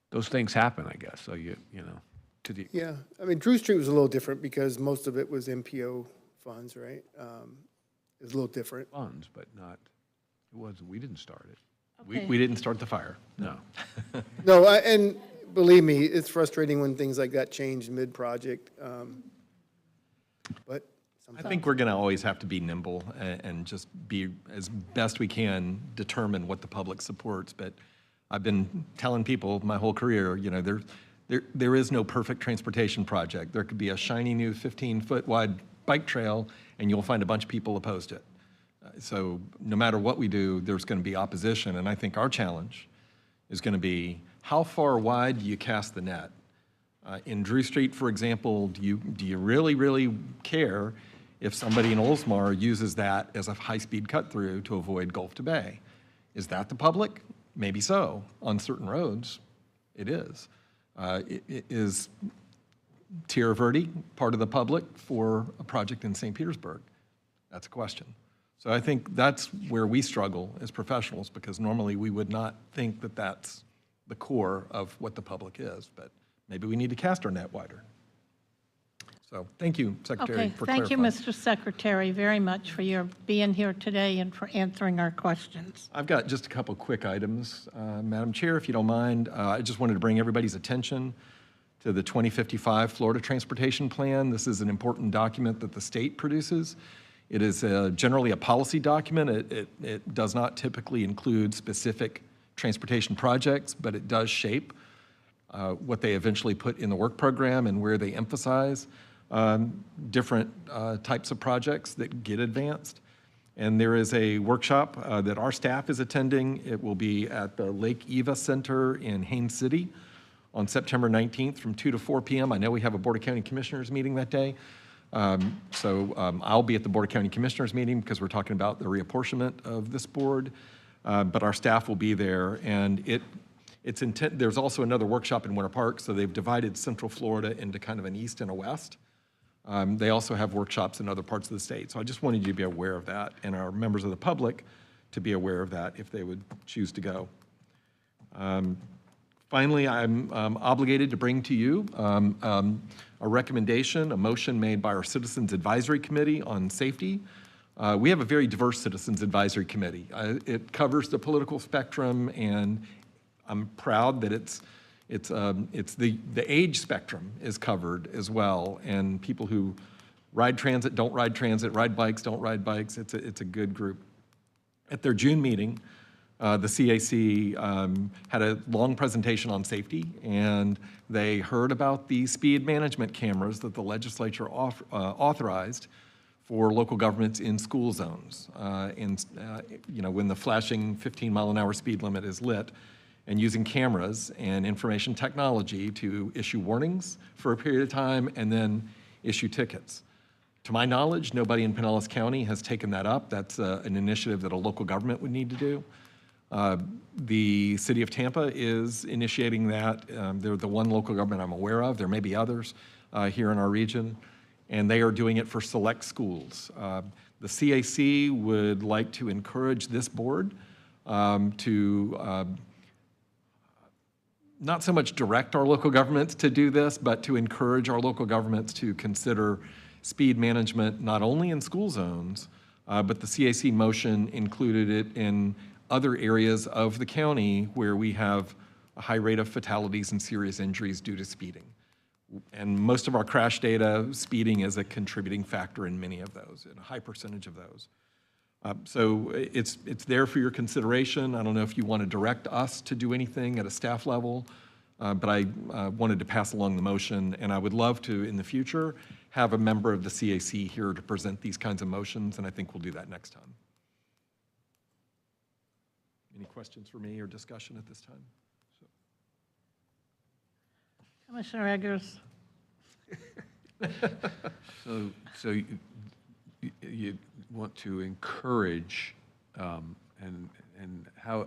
those things happen, I guess. So you know, to the Yeah, I mean, Drew Street was a little different because most of it was MPO funds, right? It was a little different. funds, but not. It wasn't. We didn't start it. Okay. We didn't start the fire. No. No, and believe me, it's frustrating when things like that change mid-project. But I think we're going to always have to be nimble and just be, as best we can, determine what the public supports. But I've been telling people my whole career, you know, there is no perfect transportation project. There could be a shiny new 15-foot wide bike trail, and you'll find a bunch of people opposed to it. So no matter what we do, there's going to be opposition. And I think our challenge is going to be, how far wide do you cast the net? In Drew Street, for example, do you really, really care if somebody in Oldsmar uses that as a high-speed cut-through to avoid Gulf to Bay? Is that the public? Maybe so. On certain roads, it is. Is Tierra Verde part of the public for a project in St. Petersburg? That's a question. So I think that's where we struggle as professionals, because normally we would not think that that's the core of what the public is, but maybe we need to cast our net wider. So thank you, Secretary, Okay, for thank you, clarifying. Mr. Secretary, very much for your being here today and for answering our questions. I've got just a couple quick items, Madam Chair, if you don't mind. I just wanted to bring everybody's attention to the 2055 Florida Transportation Plan. This is an important document that the state produces. It is generally a policy document. It does not typically include specific transportation projects, but it does shape what they eventually put in the work program and where they emphasize different types of projects that get advanced. And there is a workshop that our staff is attending. It will be at the Lake Eva Center in Haines City on September 19th from 2 to 4 p.m. I know we have a Board of County Commissioners meeting that day. I'll be at the Board of County Commissioners meeting because we're talking about the reapportionment of this board. But our staff will be there, and there's also another workshop in Winter Park, so they've divided Central Florida into kind of an east and a west. They also have workshops in other parts of the state, so I just wanted you to be aware of that, and our members of the public to be aware of that if they would choose to go. Finally, I'm obligated to bring to you a recommendation, a motion made by our Citizens Advisory Committee on Safety. We have a very diverse Citizens Advisory Committee. It covers the political spectrum, and I'm proud that it's the age spectrum is covered as well, and people who ride transit, don't ride transit, ride bikes, don't ride bikes. It's a good group. At their June meeting, the CAC had a long presentation on safety, and they heard about the speed management cameras that the legislature authorized for local governments in school zones. When the flashing 15-mile-an-hour speed limit is lit, and using cameras and information technology to issue warnings for a period of time and then issue tickets. To my knowledge, nobody in Pinellas County has taken that up. That's an initiative that a local government would need to do. The city of Tampa is initiating that. They're the one local government I'm aware of. There may be others here in our region, and they are doing it for select schools. The CAC would like to encourage this board to not so much direct our local governments to do this, but to encourage our local governments to consider speed management not only in school zones, but the CAC motion included it in other areas of the county where we have a high rate of fatalities and serious injuries due to speeding. And most of our crash data, speeding is a contributing factor in many of those, in a high percentage of those. So it's there for your consideration. I don't know if you want to direct us to do anything at a staff level, but I wanted to pass along the motion, and I would love to, in the future, have a member of the CAC here to present these kinds of motions, and I think we'll do that next time. Any questions for me or discussion at this time? Commissioner Eggers. So you want to encourage, and how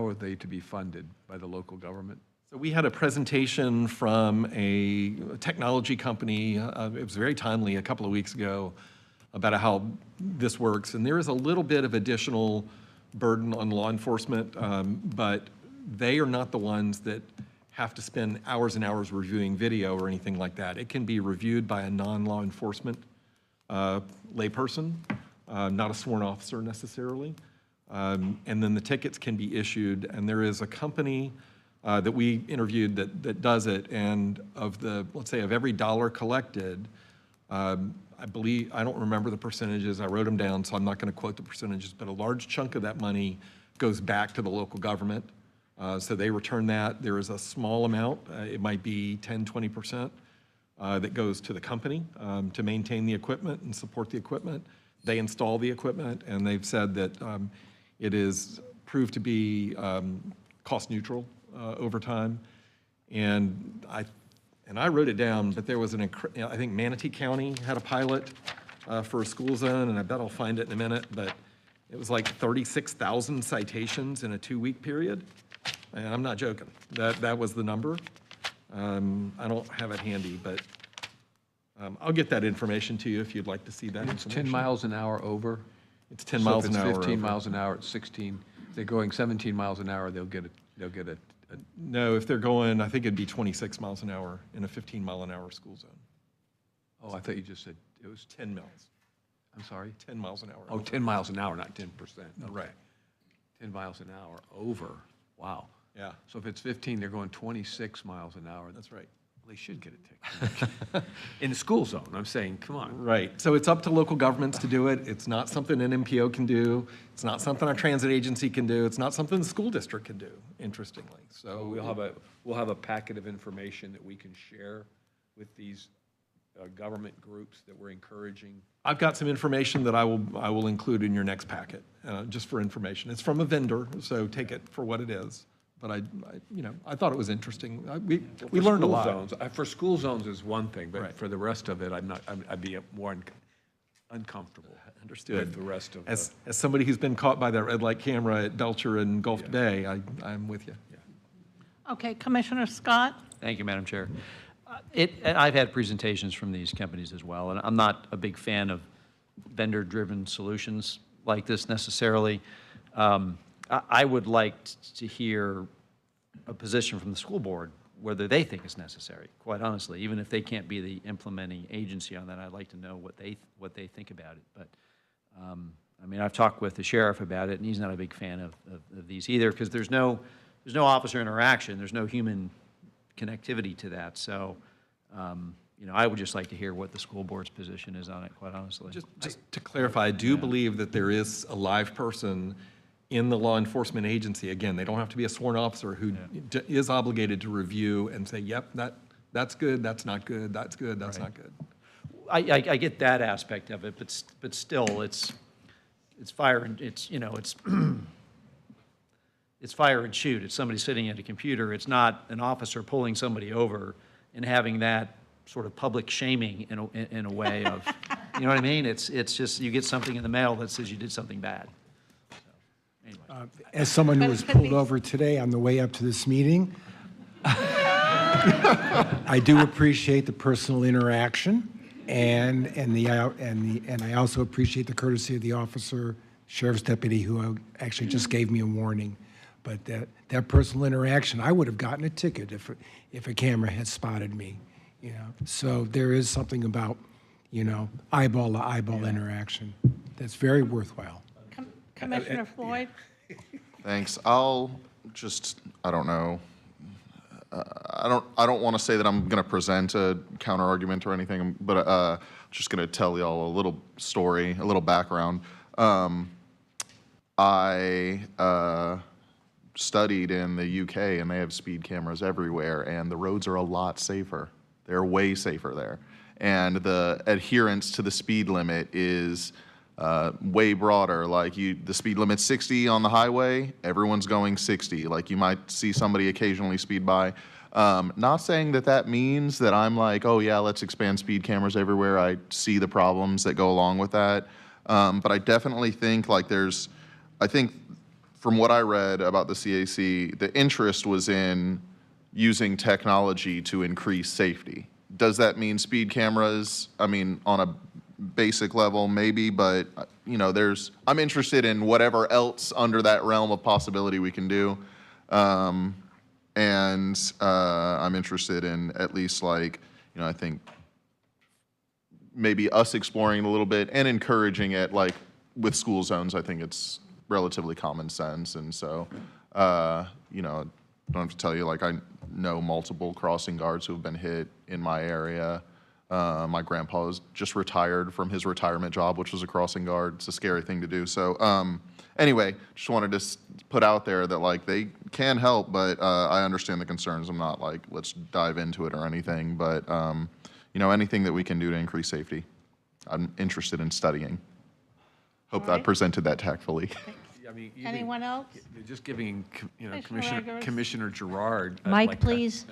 are they to be funded by the local government? So we had a presentation from a technology company. It was very timely a couple of weeks ago about how this works. And there is a little bit of additional burden on law enforcement, but they are not the ones that have to spend hours and hours reviewing video or anything like that. It can be reviewed by a non-law enforcement layperson, not a sworn officer necessarily. And then the tickets can be issued, and there is a company that we interviewed that does it, and let's say of every dollar collected, I believe, I don't remember the percentages, I wrote them down, so I'm not going to quote the percentages, but a large chunk of that money goes back to the local government. So they return that. There is a small amount, it might be 10, 20%, that goes to the company to maintain the equipment and support the equipment. They install the equipment, and they've said that it is proved to be cost neutral over time. And I wrote it down, but there was I think Manatee County had a pilot for a school zone, and I bet I'll find it in a minute, but it was like 36,000 citations in a 2-week period. And I'm not joking. That was the number. I don't have it handy, but I'll get that information to you if you'd like to see that It's information. 10 miles an hour over? It's 10 miles an hour So if it's 15 over. miles an hour, it's 16. If they're going 17 miles an hour, they'll get a No, if they're going, I think it'd be 26 miles an hour in a 15-mile-an-hour school zone. Oh, I thought you just said it was 10 mils. I'm sorry? 10 miles an hour. Oh, 10 miles an hour, not 10%. Okay. Right. 10 miles an hour over. Wow. Yeah. So if it's 15, they're going 26 miles an hour. That's right. Well, they should get a ticket. In the school zone, I'm saying, come on. Right. So it's up to local governments to do it. It's not something an MPO can do. It's not something our transit agency can do. It's not something the school district can do, interestingly. So we'll have a packet of information that we can share with these government groups that we're encouraging. I've got some information that I will include in your next packet, just for information. It's from a vendor, so take it for what it is. But I thought it was interesting. We learned a lot. Zones, for school zones is one thing, but for the rest of it, I'd be more uncomfortable. Understood. With the rest of as somebody who's been caught by that red light camera at Belcher and Gulf Bay, I'm with you. Okay, Commissioner Scott? Thank you, Madam Chair. I've had presentations from these companies as well, and I'm not a big fan of vendor-driven solutions like this necessarily. I would like to hear a position from the school board, whether they think it's necessary, quite honestly. Even if they can't be the implementing agency on that, I'd like to know what they think about it. But, I mean, I've talked with the sheriff about it, and he's not a big fan of these either, because there's no officer interaction, there's no human connectivity to that. So, I would just like to hear what the school board's position is on it, quite honestly. Just to clarify, I do believe that there is a live person in the law enforcement agency. Again, they don't have to be a sworn officer who is obligated to review and say, yep, that's good, that's not good, that's good, that's not good. I get that aspect of it, but still, it's fire and it's it's fire and shoot. It's somebody sitting at a computer. It's not an officer pulling somebody over and having that sort of public shaming in a way of, you know what I mean? It's just you get something in the mail that says you did something bad. So, anyway. As someone who was pulled over today on the way up to this meeting, I do appreciate the personal interaction, and I also appreciate the courtesy of the officer, sheriff's deputy, who actually just gave me a warning. But that personal interaction, I would have gotten a ticket if a camera had spotted me. So there is something about eyeball to eyeball interaction that's very worthwhile. Commissioner Floyd? Thanks. I don't know. I don't want to say that I'm going to present a counter argument or anything, but I'm just going to tell y'all a little story, a little background. I studied in the UK, and they have speed cameras everywhere, and the roads are a lot safer. They're way safer there. And the adherence to the speed limit is way broader. Like the speed limit's 60 on the highway, everyone's going 60. Like you might see somebody occasionally speed by. Not saying that means that I'm like, oh yeah, let's expand speed cameras everywhere. I see the problems that go along with that. But I definitely think I think from what I read about the CAC, the interest was in using technology to increase safety. Does that mean speed cameras? I mean, on a basic level, maybe, but I'm interested in whatever else under that realm of possibility we can do. And I'm interested in at least I think maybe us exploring it a little bit and encouraging it, like with school zones. I think it's relatively common sense. And so, I don't have to tell you, I know multiple crossing guards who have been hit in my area. My grandpa was just retired from his retirement job, which was a crossing guard. It's a scary thing to do. So anyway, just wanted to put out there that they can help, but I understand the concerns. I'm not let's dive into it or anything, but anything that we can do to increase safety, I'm interested in studying. Hope that I presented that tactfully. I mean, Anyone else? Just giving, Commissioner Eggers? Commissioner Gerard. Mike, please.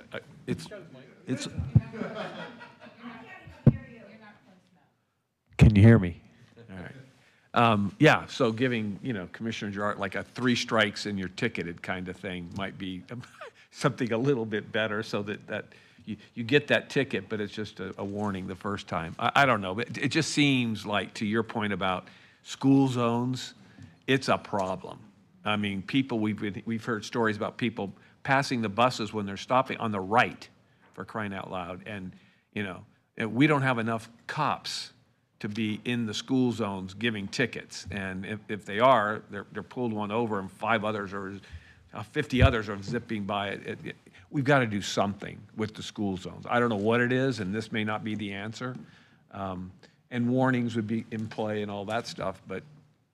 Can you hear me? All right. Yeah, so giving, Commissioner Gerard a 3 strikes and you're ticketed kind of thing might be something a little bit better so that you get that ticket, but it's just a warning the first time. I don't know, but it just seems like, to your point about school zones, it's a problem. I mean, we've heard stories about people passing the buses when they're stopping on the right, for crying out loud, and And we don't have enough cops to be in the school zones giving tickets. And if they are, they're pulled one over and 50 others are zipping by it. We've got to do something with the school zones. I don't know what it is, and this may not be the answer. And warnings would be in play and all that stuff, but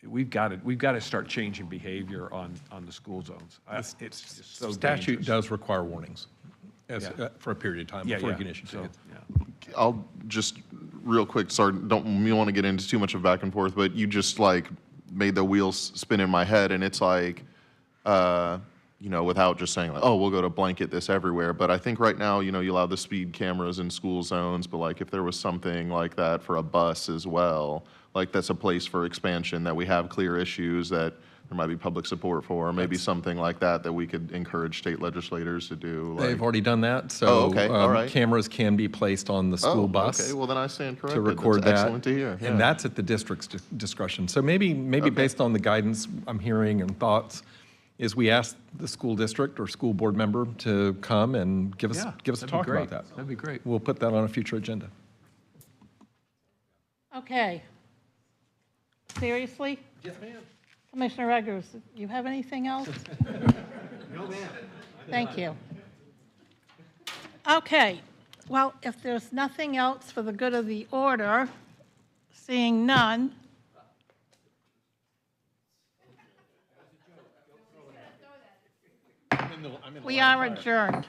we've got to start changing behavior on the school zones. It's just so Statute dangerous. does require warnings for a period of time before you can issue tickets. I'll just, real quick, sorry, don't want to get into too much of back and forth, but you just like made the wheels spin in my head, and it's like, you know, without just saying like, oh, we'll go to blanket this everywhere. But I think right now, you know, you allow the speed cameras in school zones, but like if there was something like that for a bus as well, like that's a place for expansion that we have clear issues that there might be public support for, or maybe something like that that we could encourage state legislators to do. Like, They've already done that, so Oh, okay. All right. cameras can be placed on the school bus. Okay, well then I stand corrected. To record That's that. excellent to hear. Yeah. And that's at the district's discretion. So maybe based on the guidance I'm hearing and thoughts, is we ask the school district or school board member to come and give us a that'd be talk great. about that. That'd be great. We'll put that on a future agenda. Okay. Seriously? Yes, ma'am. Commissioner Eggers, you have anything else? No, ma'am. Thank you. Okay, well, if there's nothing else for the good of the order, seeing none. We are adjourned.